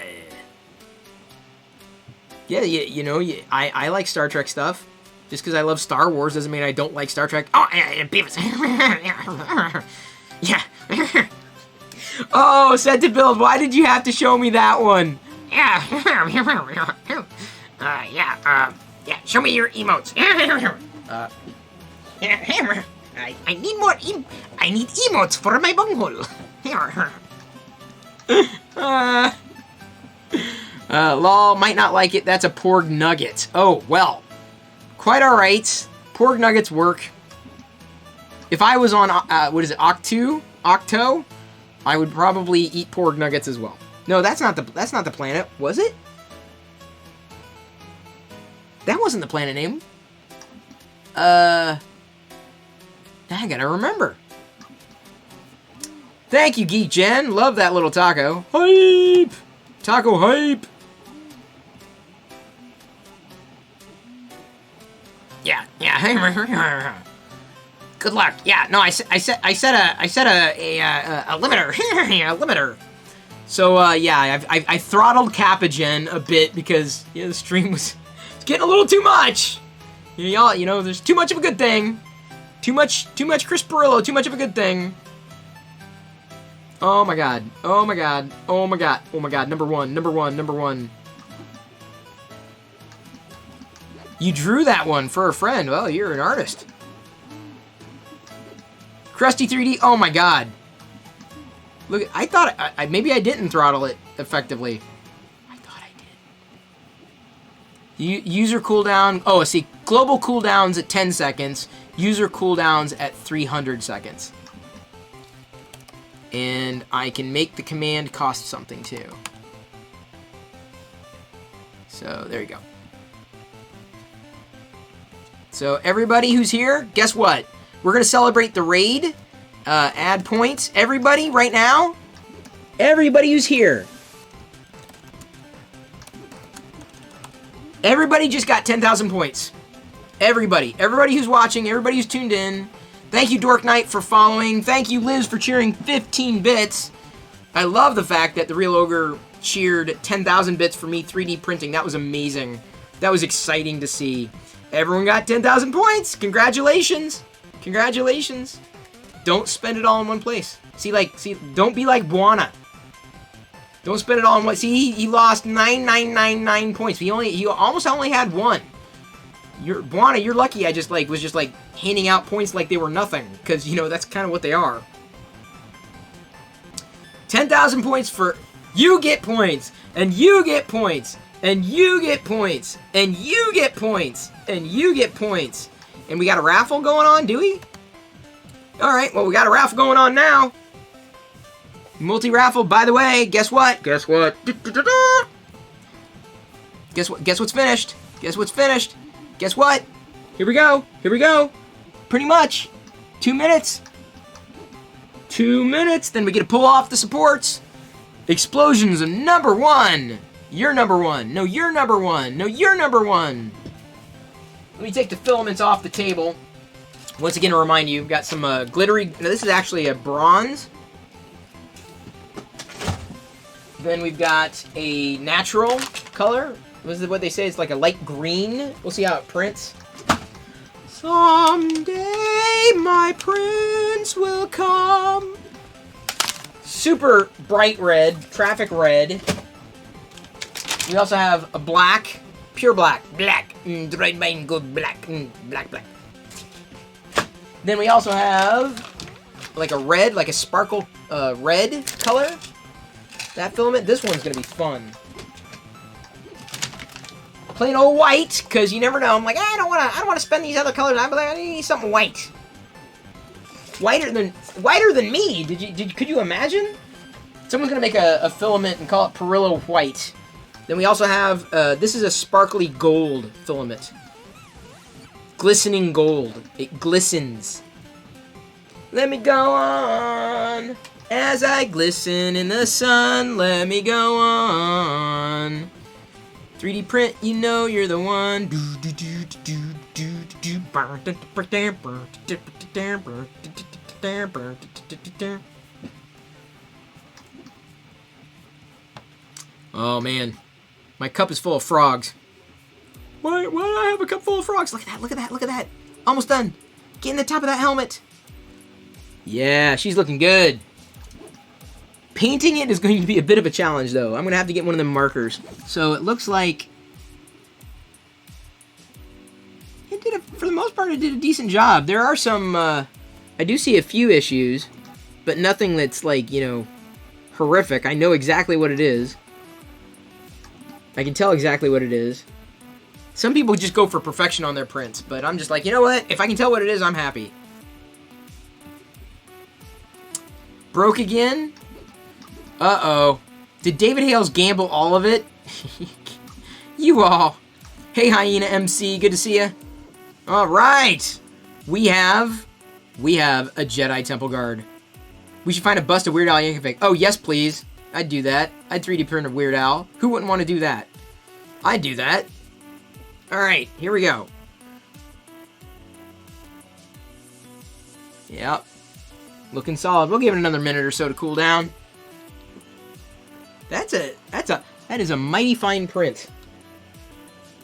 Yeah, you know, I like Star Trek stuff. Just because I love Star Wars doesn't mean I don't like Star Trek. Oh, and Beavis. Yeah. Oh, set to build. Why did you have to show me that one? Yeah. Yeah. Show me your emotes. I need more. I need emotes for my bunghole. Lol, might not like it. That's a Porg nugget. Oh well, quite all right. Porg nuggets work. If I was on what is it, Octo, I would probably eat Porg nuggets as well. No, that's not the planet, was it? That wasn't the planet name. I gotta remember. Thank you, Geek Jen. Love that little taco. Hype! Taco hype! Yeah. Good luck. Yeah, no, I set a limiter. A limiter. So yeah, I throttled Capagen a bit because the stream was getting a little too much. Y'all, there's too much of a good thing. Too much Chris Perillo, too much of a good thing. Oh my god. Number one. You drew that one for a friend. Well, you're an artist. Krusty 3D, oh my god. Look, I thought, maybe I didn't throttle it effectively. I thought I did. User cooldown, oh, see, global cooldowns at 10 seconds, user cooldowns at 300 seconds. And I can make the command cost something too. So, there you go. So, everybody who's here, guess what? We're going to celebrate the raid. Add points. Everybody, right now. Everybody who's here. Everybody just got 10,000 points. Everybody. Everybody who's watching. Everybody who's tuned in. Thank you, Dork Knight, for following. Thank you, Liz, for cheering 15 bits. I love the fact that the Real Ogre cheered 10,000 bits for me 3D printing. That was amazing. That was exciting to see. Everyone got 10,000 points. Congratulations. Congratulations. Don't spend it all in one place. See, don't be like Buana. Don't spend it all in one. See, he lost 9,999 points. He almost only had one. Buana, you're lucky. I was just handing out points like they were nothing, because that's kind of what they are. 10,000 points for you get points, and you get points, and you get points, and you get points, and you get points. And we got a raffle going on, do we? Alright, well, we got a raffle going on now. Multi-raffle, by the way, guess what? Guess what? Guess what's finished? Guess what's finished? Guess what? Here we go. Here we go. Pretty much. 2 minutes. 2 minutes. Then we get to pull off the supports. Explosions of number one. You're number one. No, you're number one. No, you're number one. Let me take the filaments off the table. Once again, to remind you, we've got some glittery... Now, this is actually a bronze. Then we've got a natural color. This is what they say. It's like a light green. We'll see how it prints. Someday my prince will come. Super bright red. Traffic red. We also have a black. Pure black. Black. Red mine good black. Black. Then we also have like a red, like a sparkle red color. that filament. This one's gonna be fun. Plain old white, because you never know. I'm like, I don't want to spend these other colors. I'm like, I need something white. Whiter than me. Could you imagine? Someone's gonna make a filament and call it Perillo White. Then we also have this is a sparkly gold filament. Glistening gold. It glistens. Let me go on as I glisten in the sun. Let me go on. 3D print, you know you're the one. Oh man, my cup is full of frogs. Why do I have a cup full of frogs? Look at that, look at that, look at that. Almost done. Get in the top of that helmet. Yeah, she's looking good. Painting it is going to be a bit of a challenge, though. I'm going to have to get one of them markers. So it looks like it did, for the most part, it did a decent job. There are some, I do see a few issues, but nothing that's like, you know, horrific. I know exactly what it is. I can tell exactly what it is. Some people just go for perfection on their prints, but I'm just like, you know what? If I can tell what it is, I'm happy. Broke again? Uh-oh. Did David Hales gamble all of it? You all. Hey, Hyena MC. Good to see ya. All right. We have a Jedi Temple Guard. We should find a bust of Weird Al Yankovic. Oh, yes, please. I'd do that. I'd 3D print a Weird Al. Who wouldn't want to do that? I'd do that. All right. Here we go. Yep. Looking solid. We'll give it another minute or so to cool down. That is a mighty fine print.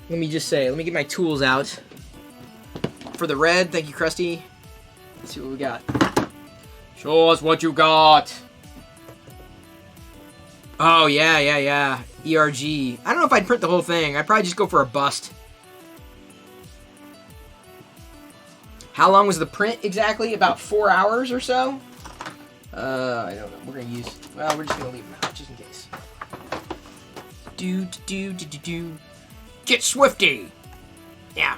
Let me just say, let me get my tools out. For the red, thank you, Krusty. Let's see what we got. Show us what you got. Oh, yeah. ERG. I don't know if I'd print the whole thing. I'd probably just go for a bust. How long was the print exactly? About 4 hours or so? I don't know. We're going to use... Well, we're just going to leave them out, just in case. Do. Get Swifty! Yeah.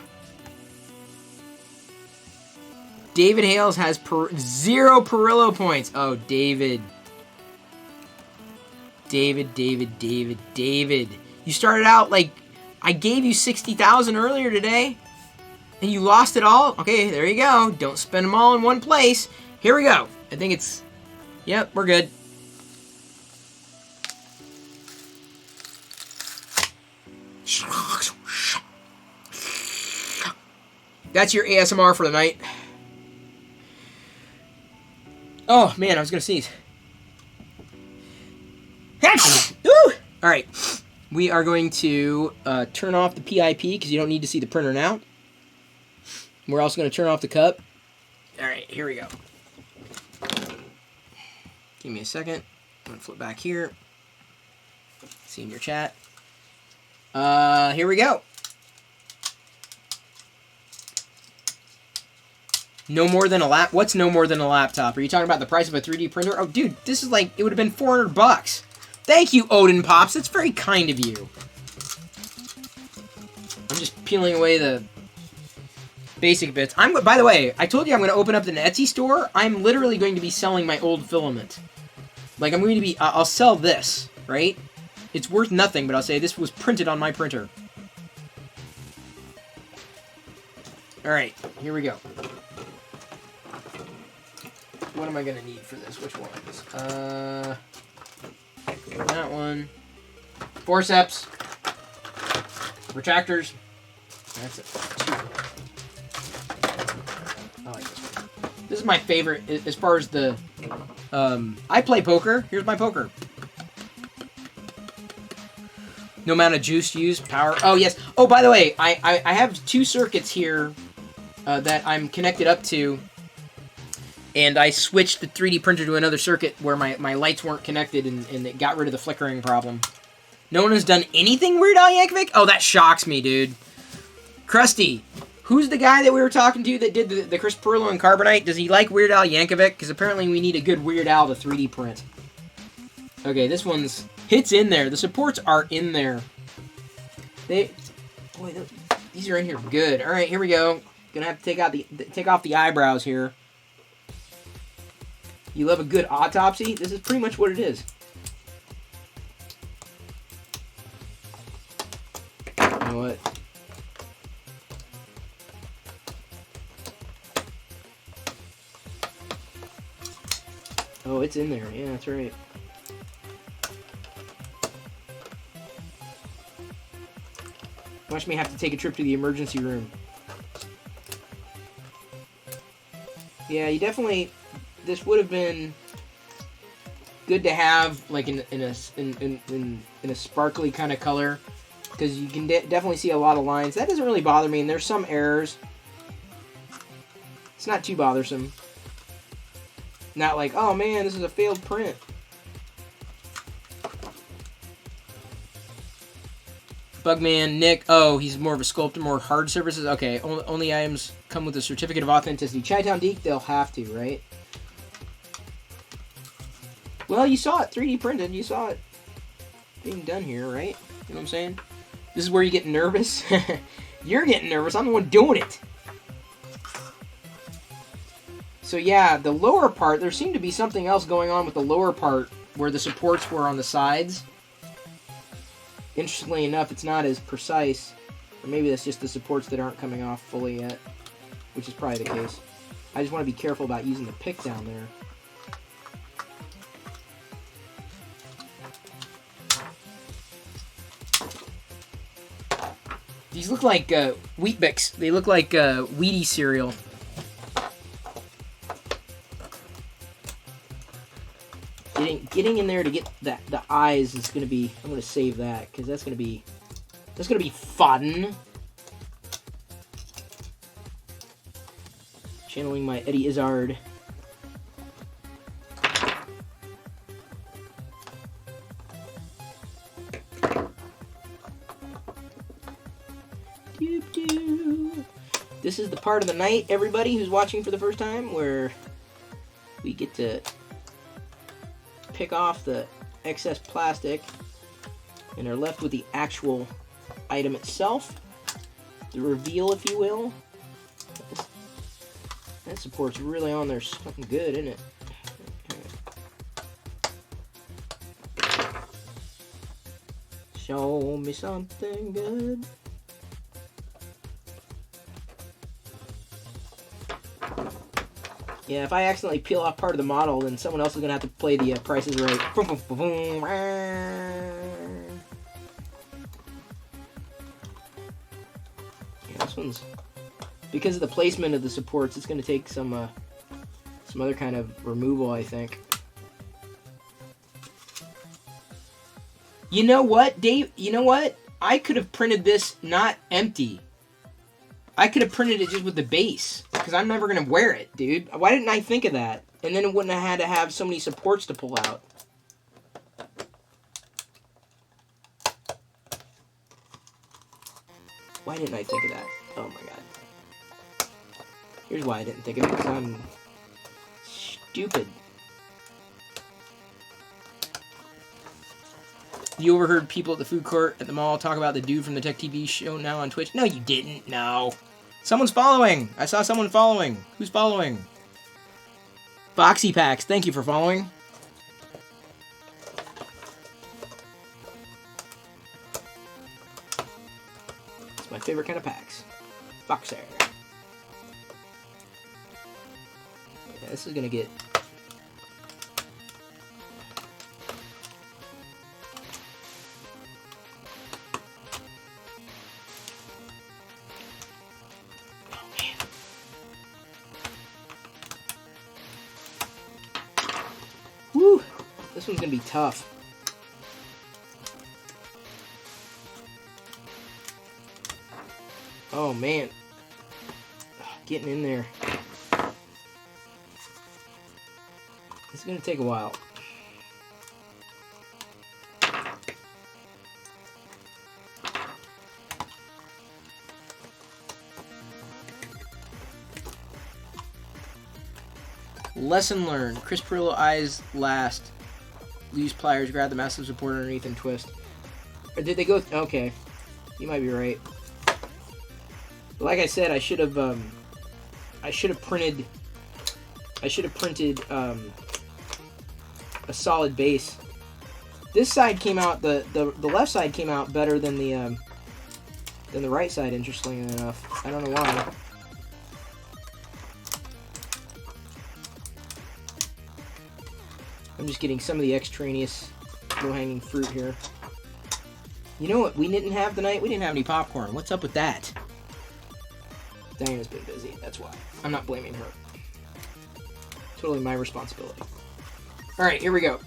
David Hales has 0 Perillo points. Oh, David. David. You started out like... I gave you 60,000 earlier today. And you lost it all? Okay, there you go. Don't spend them all in one place. Here we go. I think it's... Yep, we're good. That's your ASMR for the night. Oh, man, I was going to sneeze. Alright. We are going to turn off the PIP because you don't need to see the printer now. We're also going to turn off the cup. Alright, here we go. Give me a second. I'm going to flip back here. See in your chat. Here we go. No more than a lap. What's no more than a laptop? Are you talking about the price of a 3D printer? Oh, dude, this is like, it would have been $400. Thank you, Odin Pops. That's very kind of you. I'm just peeling away the basic bits. By the way, I told you I'm going to open up an Etsy store. I'm literally going to be selling my old filament. Like, I'm going to be, I'll sell this, right? It's worth nothing, but I'll say this was printed on my printer. Alright, here we go. What am I going to need for this? Which ones? That one. Forceps. Retractors. That's it. I like this one. This is my favorite as far as the... I play poker. Here's my poker. No amount of juice used. Power. Oh, yes. Oh, by the way, I have 2 circuits here that I'm connected up to. And I switched the 3D printer to another circuit where my lights weren't connected and it got rid of the flickering problem. No one has done anything Weird Al Yankovic? Oh, that shocks me, dude. Krusty, who's the guy that we were talking to that did the Chris Perillo and Carbonite? Does he like Weird Al Yankovic? Because apparently we need a good Weird Al to 3D print. Okay, this one's... It's in there. The supports are in there. Boy, these are in here good. All right, here we go. Gonna have to take off the eyebrows here. You love a good autopsy? This is pretty much what it is. You know what? Oh, it's in there. Yeah, that's right. Watch me have to take a trip to the emergency room. Yeah, you definitely... This would have been good to have, like, in a sparkly kind of color, because you can definitely see a lot of lines. That doesn't really bother me, and there's some errors. It's not too bothersome. Not like, oh man, this is a failed print. Bugman, Nick, oh, he's more of a sculptor, more hard surfaces. Okay, only items come with a certificate of authenticity. Chi-Town Deke, they'll have to, right? Well, you saw it 3D printed. You saw it being done here, right? You know what I'm saying? This is where you get nervous. You're getting nervous. I'm the one doing it. So yeah, the lower part, there seemed to be something else going on with the lower part where the supports were on the sides. Interestingly enough, it's not as precise. Or maybe that's just the supports that aren't coming off fully yet, which is probably the case. I just want to be careful about using the pick down there. These look like Wheat Bix. They look like Wheaties cereal. Getting in there to get the eyes is gonna be. I'm gonna save that because that's gonna be fun. Channeling my Eddie Izzard. This is the part of the night, everybody who's watching for the first time, where we get to pick off the excess plastic and are left with the actual item itself. The reveal, if you will. That support's really on there something good, isn't it? Okay. Show me something good. Yeah, if I accidentally peel off part of the model, then someone else is going to have to play the Price is Right. Yeah, this one's... Because of the placement of the supports, it's going to take some other kind of removal, I think. You know what, Dave? You know what? I could have printed this not empty. I could have printed it just with the base, because I'm never going to wear it, dude. Why didn't I think of that? And then it wouldn't have had to have so many supports to pull out. Why didn't I think of that? Oh my god. Here's why I didn't think of it, because I'm stupid. You overheard people at the food court at the mall talk about the dude from the Tech TV show now on Twitch? No, you didn't. No. Someone's following. I saw someone following. Who's following? Foxy Packs. Thank you for following. It's my favorite kind of packs. Foxer. Yeah, this is going to get... Woo! This one's gonna be tough. Oh man. Getting in there. It's gonna take a while. Lesson learned. Chris Perillo eyes last. use pliers, grab the massive support underneath, and twist. Or did they go? Okay, you might be right. But like I said, I should have printed a solid base. This side came out, the left side came out better than the right side, interestingly enough. I don't know why. I'm just getting some of the extraneous low-hanging fruit here. You know what we didn't have tonight? We didn't have any popcorn. What's up with that? Diana's been busy, that's why. I'm not blaming her. Totally my responsibility. Alright, here we go.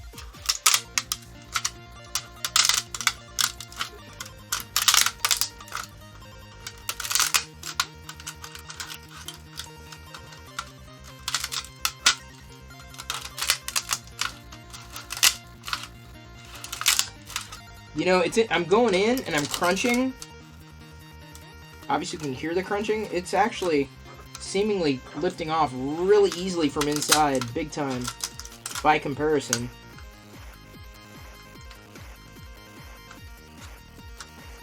You know, I'm going in and I'm crunching. Obviously you can hear the crunching. It's actually seemingly lifting off really easily from inside, big time, by comparison.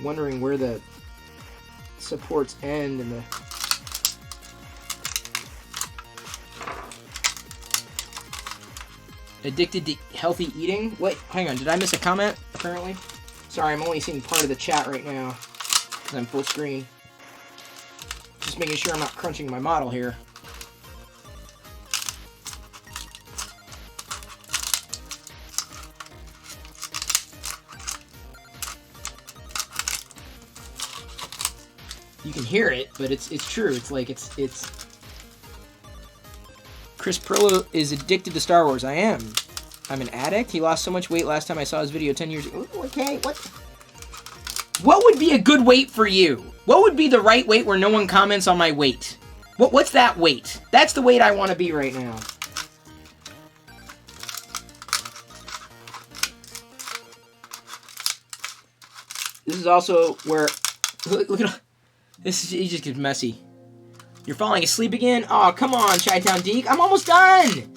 Wondering where the supports end and the... Addicted to healthy eating? Wait, hang on, did I miss a comment, apparently? Sorry, I'm only seeing part of the chat right now, because I'm full screen. Just making sure I'm not crunching my model here. You can hear it, but it's true. It's like it's Chris Perlo is addicted to Star Wars. I am. I'm an addict. He lost so much weight last time I saw his video 10 years ago. Ooh, okay, what would be a good weight for you? What would be the right weight where no one comments on my weight? What's that weight? That's the weight I want to be right now. This is also where... Look at... It just gets messy. You're falling asleep again? Oh, come on, Chi-Town Deke. I'm almost done!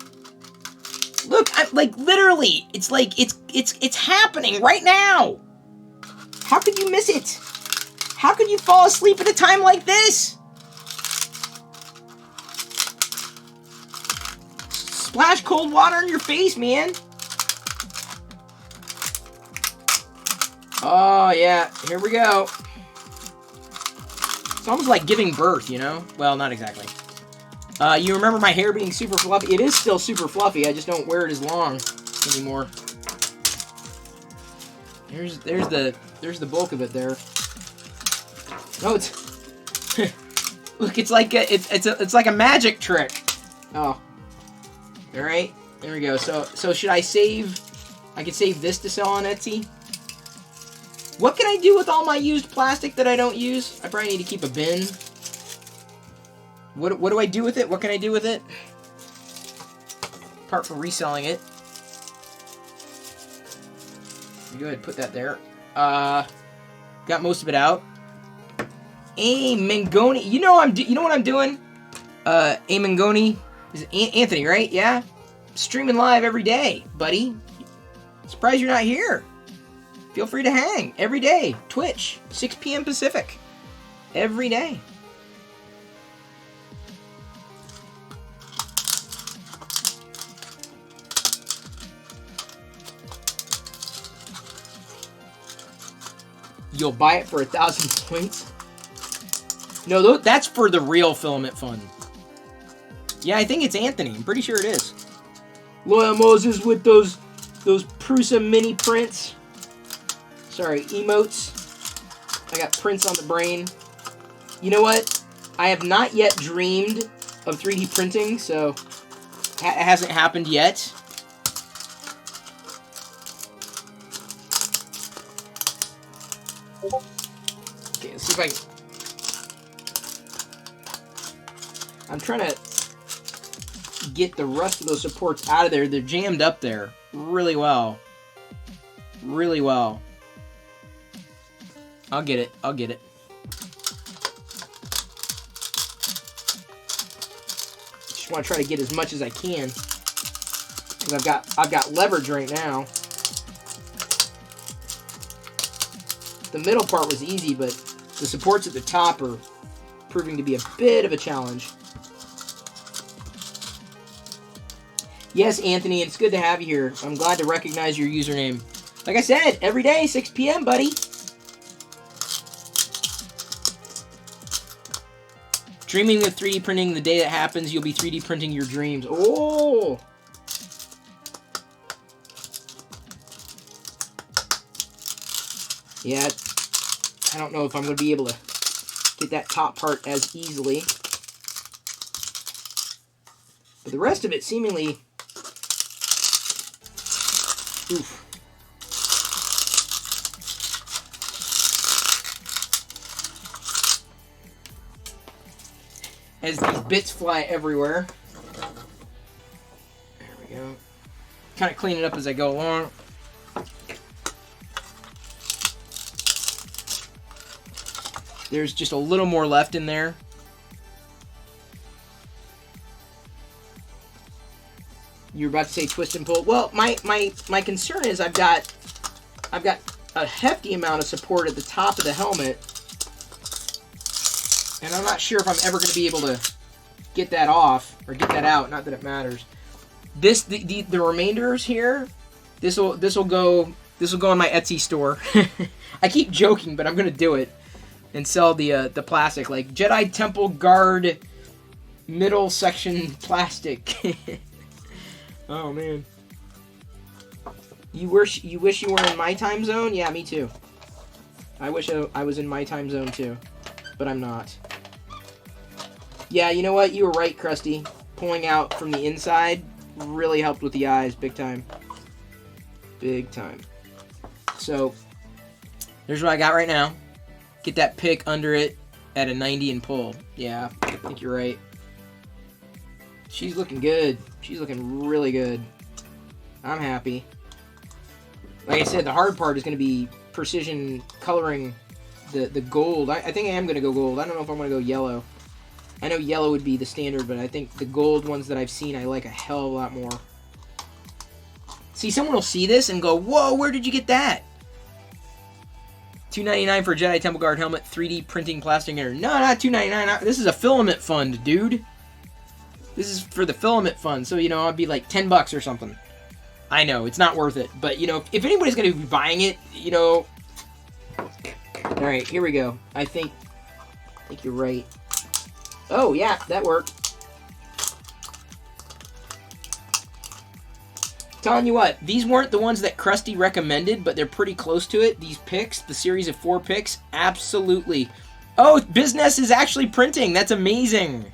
Look, like, literally, it's like, it's happening right now! How could you miss it? How could you fall asleep at a time like this? Splash cold water in your face, man. Oh, yeah, here we go. It's almost like giving birth, you know? Well, not exactly. You remember my hair being super fluffy? It is still super fluffy, I just don't wear it as long anymore. There's the bulk of it there. Oh, it's look, it's like it's like a magic trick. Oh, all right, there we go. So should I save? I could save this to sell on Etsy. What can I do with all my used plastic that I don't use? I probably need to keep a bin. What do I do with it? What can I do with it? Apart from reselling it. Go ahead, put that there. Got most of it out. A Mangoni, you know what I'm doing? A Mangoni is Anthony, right? Yeah, streaming live every day, buddy. Surprised you're not here. Feel free to hang every day. Twitch, 6 p.m. Pacific, every day. You'll buy it for 1,000 points? No, that's for the real Filament Fund. Yeah, I think it's Anthony. I'm pretty sure it is. Loyal Moses with those Prusa mini prints. Sorry, emotes. I got prints on the brain. You know what? I have not yet dreamed of 3D printing, so it hasn't happened yet. Okay, let's see if I can... I'm trying to get the rest of those supports out of there. They're jammed up there really well. Really well. I'll get it. I'll get it. Just want to try to get as much as I can. Because I've got leverage right now. The middle part was easy, but the supports at the top are proving to be a bit of a challenge. Yes, Anthony, it's good to have you here. I'm glad to recognize your username. Like I said, every day, 6 p.m., buddy. Dreaming of 3D printing, the day that happens, you'll be 3D printing your dreams. Oh! Yeah, I don't know if I'm going to be able to get that top part as easily. But the rest of it seemingly... Oof. As these bits fly everywhere. There we go. Kind of clean it up as I go along. There's just a little more left in there. You were about to say twist and pull. Well, my concern is I've got a hefty amount of support at the top of the helmet, and I'm not sure if I'm ever going to be able to get that off or get that out. Not that it matters. The remainders here. This will go on my Etsy store. I keep joking, but I'm going to do it and sell the plastic, like Jedi Temple Guard middle section plastic. Oh man. You wish you were in my time zone? Yeah, me too. I wish I was in my time zone too, but I'm not. Yeah, you know what? You were right, Krusty. Pulling out from the inside really helped with the eyes, big time. Big time. So, there's what I got right now. Get that pick under it at a 90 and pull. Yeah, I think you're right. She's looking good. She's looking really good. I'm happy. Like I said, the hard part is going to be precision coloring the gold. I think I am going to go gold. I don't know if I'm going to go yellow. I know yellow would be the standard, but I think the gold ones that I've seen I like a hell of a lot more. See, someone will see this and go, whoa, where did you get that? $2.99 for a Jedi Temple Guard helmet, 3D printing plastic inner. No, not $2.99. This is a filament fund, dude. This is for the filament fund, so, you know, it'd be like $10 or something. I know, it's not worth it, but, you know, if anybody's going to be buying it, you know... Alright, here we go. I think you're right. Oh, yeah, that worked. Telling you what, these weren't the ones that Krusty recommended, but they're pretty close to it. These picks, the series of 4 picks, absolutely. Oh, Business is actually printing. That's amazing.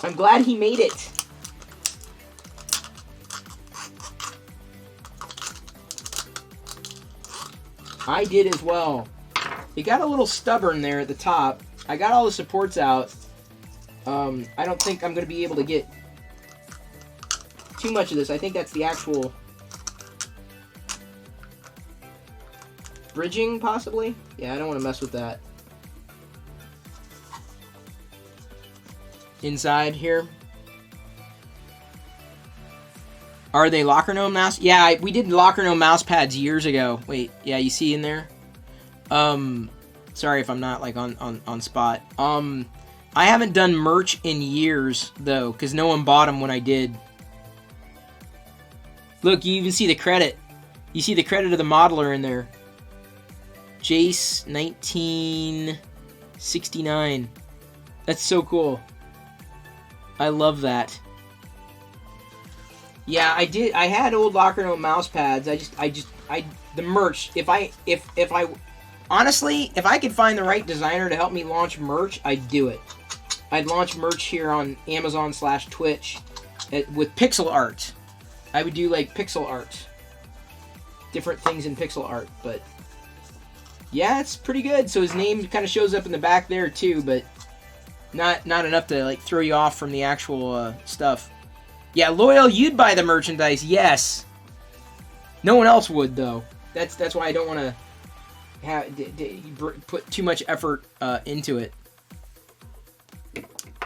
I'm glad he made it. I did as well. It got a little stubborn there at the top. I got all the supports out. I don't think I'm going to be able to get too much of this. I think that's the actual bridging, possibly. Yeah, I don't want to mess with that. Inside here. Are they Locker Gnome mouse? Yeah, we did Locker Gnome mouse pads years ago. Wait, yeah, you see in there? Sorry if I'm not, like, on spot. I haven't done merch in years, though, because no one bought them when I did. Look, you even see the credit. You see the credit of the modeler in there. Jace 1969. That's so cool. I love that. Yeah, I did. I had old Locker Gnome mouse pads. The merch. Honestly, if I could find the right designer to help me launch merch, I'd do it. I'd launch merch here on Amazon/Twitch with pixel art. I would do like pixel art. Different things in pixel art, but yeah, it's pretty good. So his name kind of shows up in the back there too, but not enough to like throw you off from the actual stuff. Yeah, Loyal, you'd buy the merchandise, yes. No one else would though. That's why I don't want to put too much effort into it.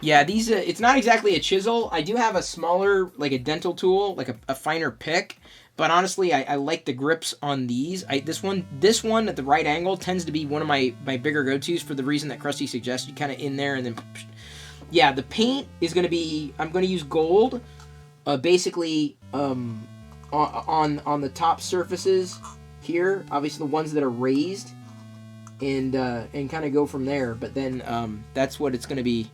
Yeah, these, it's not exactly a chisel. I do have a smaller, like a dental tool, like a finer pick. But honestly, I like the grips on these. This one at the right angle tends to be one of my bigger go-tos for the reason that Krusty suggested, kind of in there and then... Yeah, the paint is going to be... I'm going to use gold, basically on the top surfaces here. Obviously, the ones that are raised, and kind of go from there. But then that's what it's going to be.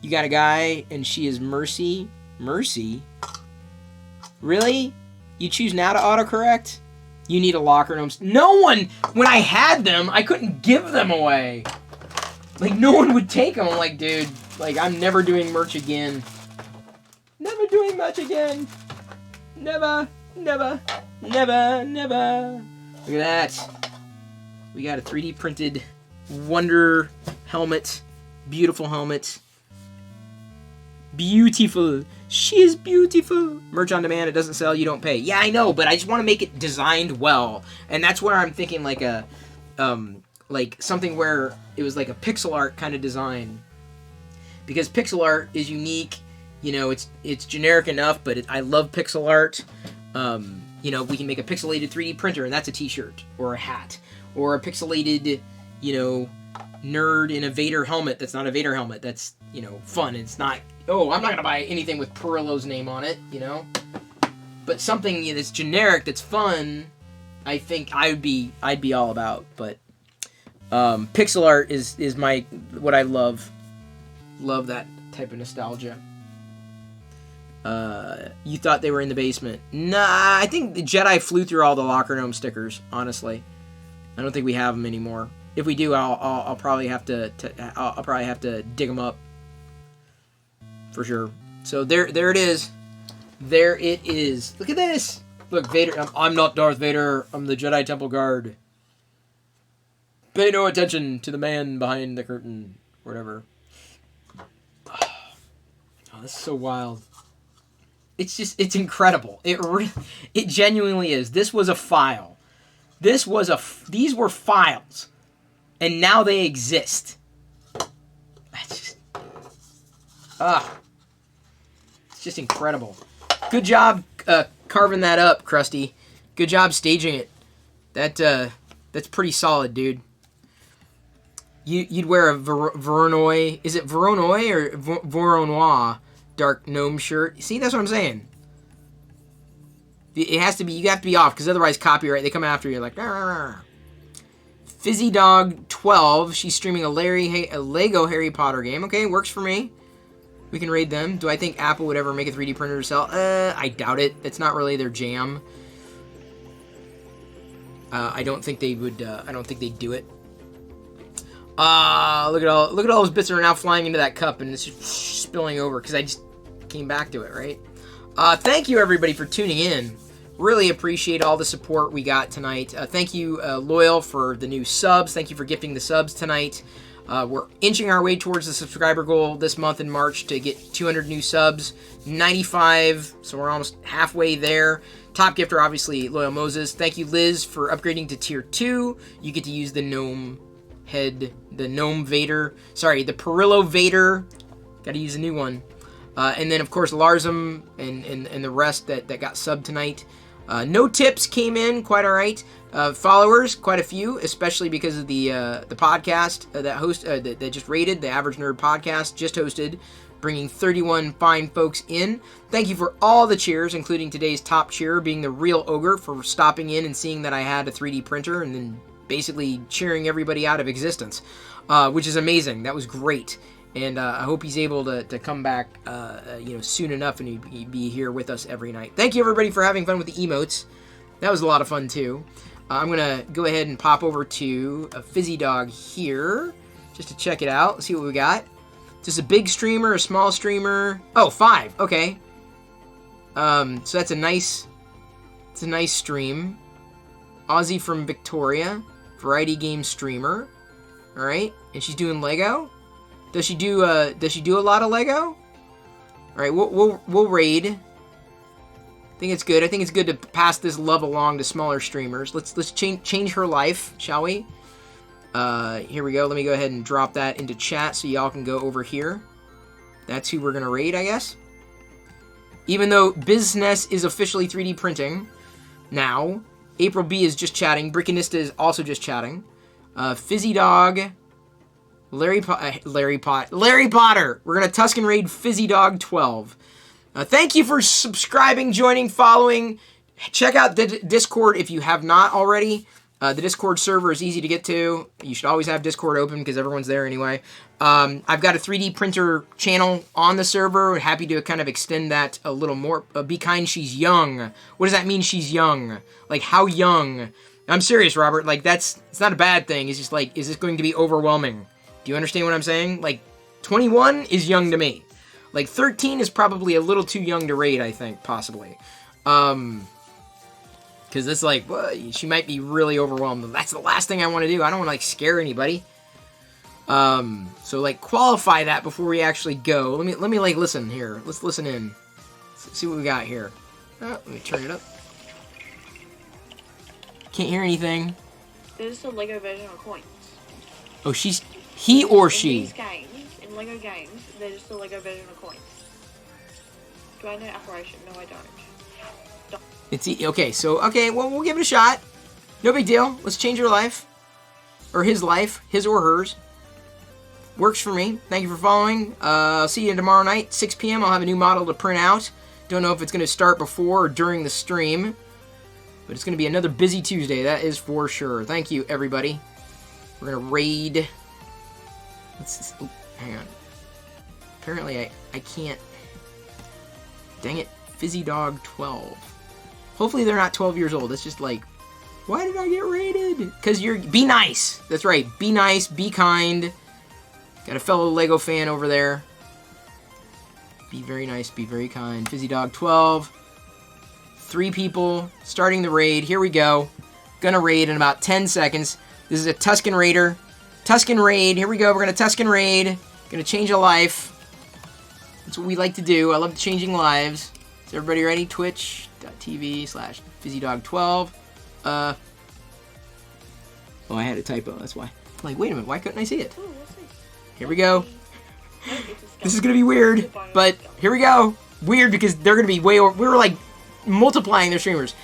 You got a guy, and she is Mercy. Mercy? Really? You choose now to autocorrect? You need a locker room. No one, when I had them, I couldn't give them away. Like, no one would take them. I'm like, dude, like, I'm never doing merch again. Never doing merch again. Never, never, never, never. Look at that. We got a 3D printed Wonder helmet. Beautiful helmet. Beautiful. She is beautiful. Merch on demand. It doesn't sell. You don't pay. Yeah, I know, but I just want to make it designed well, and that's where I'm thinking like a, like something where it was like a pixel art kind of design, because pixel art is unique. You know, it's generic enough, but I love pixel art. You know, we can make a pixelated 3D printer, and that's a T-shirt or a hat, or a pixelated, you know, nerd in a Vader helmet. That's not a Vader helmet. That's, you know, fun. It's not. Oh, I'm not gonna buy anything with Perillo's name on it, you know. But something that's generic, that's fun, I think I'd be all about. But pixel art is what I love. Love that type of nostalgia. You thought they were in the basement? Nah, I think the Jedi flew through all the Locker Room stickers. Honestly, I don't think we have them anymore. If we do, I'll probably have to I'll probably have to dig them up. For sure. So there it is. There it is. Look at this. Look, Vader. I'm not Darth Vader. I'm the Jedi Temple Guard. Pay no attention to the man behind the curtain. Whatever. Oh, this is so wild. It's incredible. It genuinely is. This was a file. These were files. And now they exist. That's just... It's just incredible. Good job carving that up, Krusty. Good job staging it. That's pretty solid, dude. You'd wear a Voronoi... Is it Voronoi or Voronois dark gnome shirt? See, that's what I'm saying. It has to be... You have to be off, because otherwise copyright, they come after you like... Arr. Fizzy Dog 12. She's streaming a Lego Harry Potter game. Okay, works for me. We can raid them. Do I think Apple would ever make a 3D printer to sell? I doubt it. It's not really their jam. I don't think they would. I don't think they'd do it. Look at all those bits that are now flying into that cup, and it's just spilling over because I just came back to it. Right. Thank you everybody for tuning in. Really appreciate all the support we got tonight. Thank you, Loyal, for the new subs. Thank you for gifting the subs tonight. We're inching our way towards the subscriber goal this month in March to get 200 new subs, 95, so we're almost halfway there. Top gifter, obviously, Loyal Moses. Thank you, Liz, for upgrading to Tier 2. You get to use the Gnome head, the Gnome Vader. Sorry, the Perillo Vader. Got to use a new one. And then, of course, Larzum and the rest that got subbed tonight. No tips came in, quite all right. Followers, quite a few, especially because of the podcast that just rated, the Average Nerd Podcast, just hosted, bringing 31 fine folks in. Thank you for all the cheers, including today's top cheer being the Real Ogre for stopping in and seeing that I had a 3D printer and then basically cheering everybody out of existence, which is amazing. That was great. And I hope he's able to come back soon enough and he'd be here with us every night. Thank you, everybody, for having fun with the emotes. That was a lot of fun, too. I'm going to go ahead and pop over to a Fizzy Dog here just to check it out. See what we got. Is this a big streamer, a small streamer? Oh, 5. Okay. So that's a nice stream. Aussie from Victoria. Variety game streamer. All right. And she's doing Lego. Does she do a lot of Lego? All right, we'll raid. I think it's good. I think it's good to pass this love along to smaller streamers. Let's change her life, shall we? Here we go. Let me go ahead and drop that into chat so y'all can go over here. That's who we're going to raid, I guess. Even though Business is officially 3D printing now. April B is just chatting. Brickinista is also just chatting. Fizzy Dog. Larry Potter. We're going to Tusken raid Fizzy Dog 12. Thank you for subscribing, joining, following. Check out the Discord if you have not already. The Discord server is easy to get to. You should always have Discord open because everyone's there anyway. I've got a 3D printer channel on the server. Happy to kind of extend that a little more. Be kind, she's young. What does that mean, she's young? Like, how young? I'm serious, Robert. Like, it's not a bad thing. It's just like, is this going to be overwhelming? Do you understand what I'm saying? Like, 21 is young to me. Like, 13 is probably a little too young to raid, I think, possibly. Because it's like, well, she might be really overwhelmed. That's the last thing I want to do. I don't want to, like, scare anybody. So, like, qualify that before we actually go. Let me like, listen here. Let's listen in. Let's see what we got here. Oh, let me turn it up. Can't hear anything. This is a Lego version of coins. Oh, he or she. In these games, in Lego games, they're just a Lego version of coins. Do I know Operation? No, I don't. Okay, well, we'll give it a shot. No big deal. Let's change her life. Or his life. His or hers. Works for me. Thank you for following. I'll see you tomorrow night, 6 p.m. I'll have a new model to print out. Don't know if it's going to start before or during the stream. But it's going to be another busy Tuesday. That is for sure. Thank you, everybody. We're going to raid. Hang on. Apparently, I can't. Dang it. Fizzy Dog 12. Hopefully they're not 12 years old. It's just like, why did I get raided? Because be nice. That's right. Be nice. Be kind. Got a fellow Lego fan over there. Be very nice. Be very kind. Fizzy Dog 12. 3 people. Starting the raid. Here we go. Gonna raid in about 10 seconds. This is a Tusken Raider. Tusken raid. Here we go. We're gonna Tusken raid. Gonna change a life. That's what we like to do. I love changing lives. Is everybody ready? Twitch.tv/FizzyDog12. Oh, I had a typo. That's why. I'm like, wait a minute. Why couldn't I see it? Here we go. This is gonna be weird, but here we go. Weird because they're gonna be way over. We were like multiplying their streamers.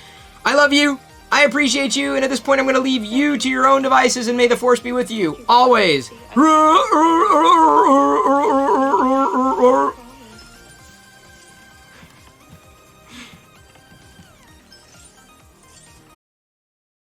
I love you. I appreciate you, and at this point I'm going to leave you to your own devices, and may the Force be with you, always.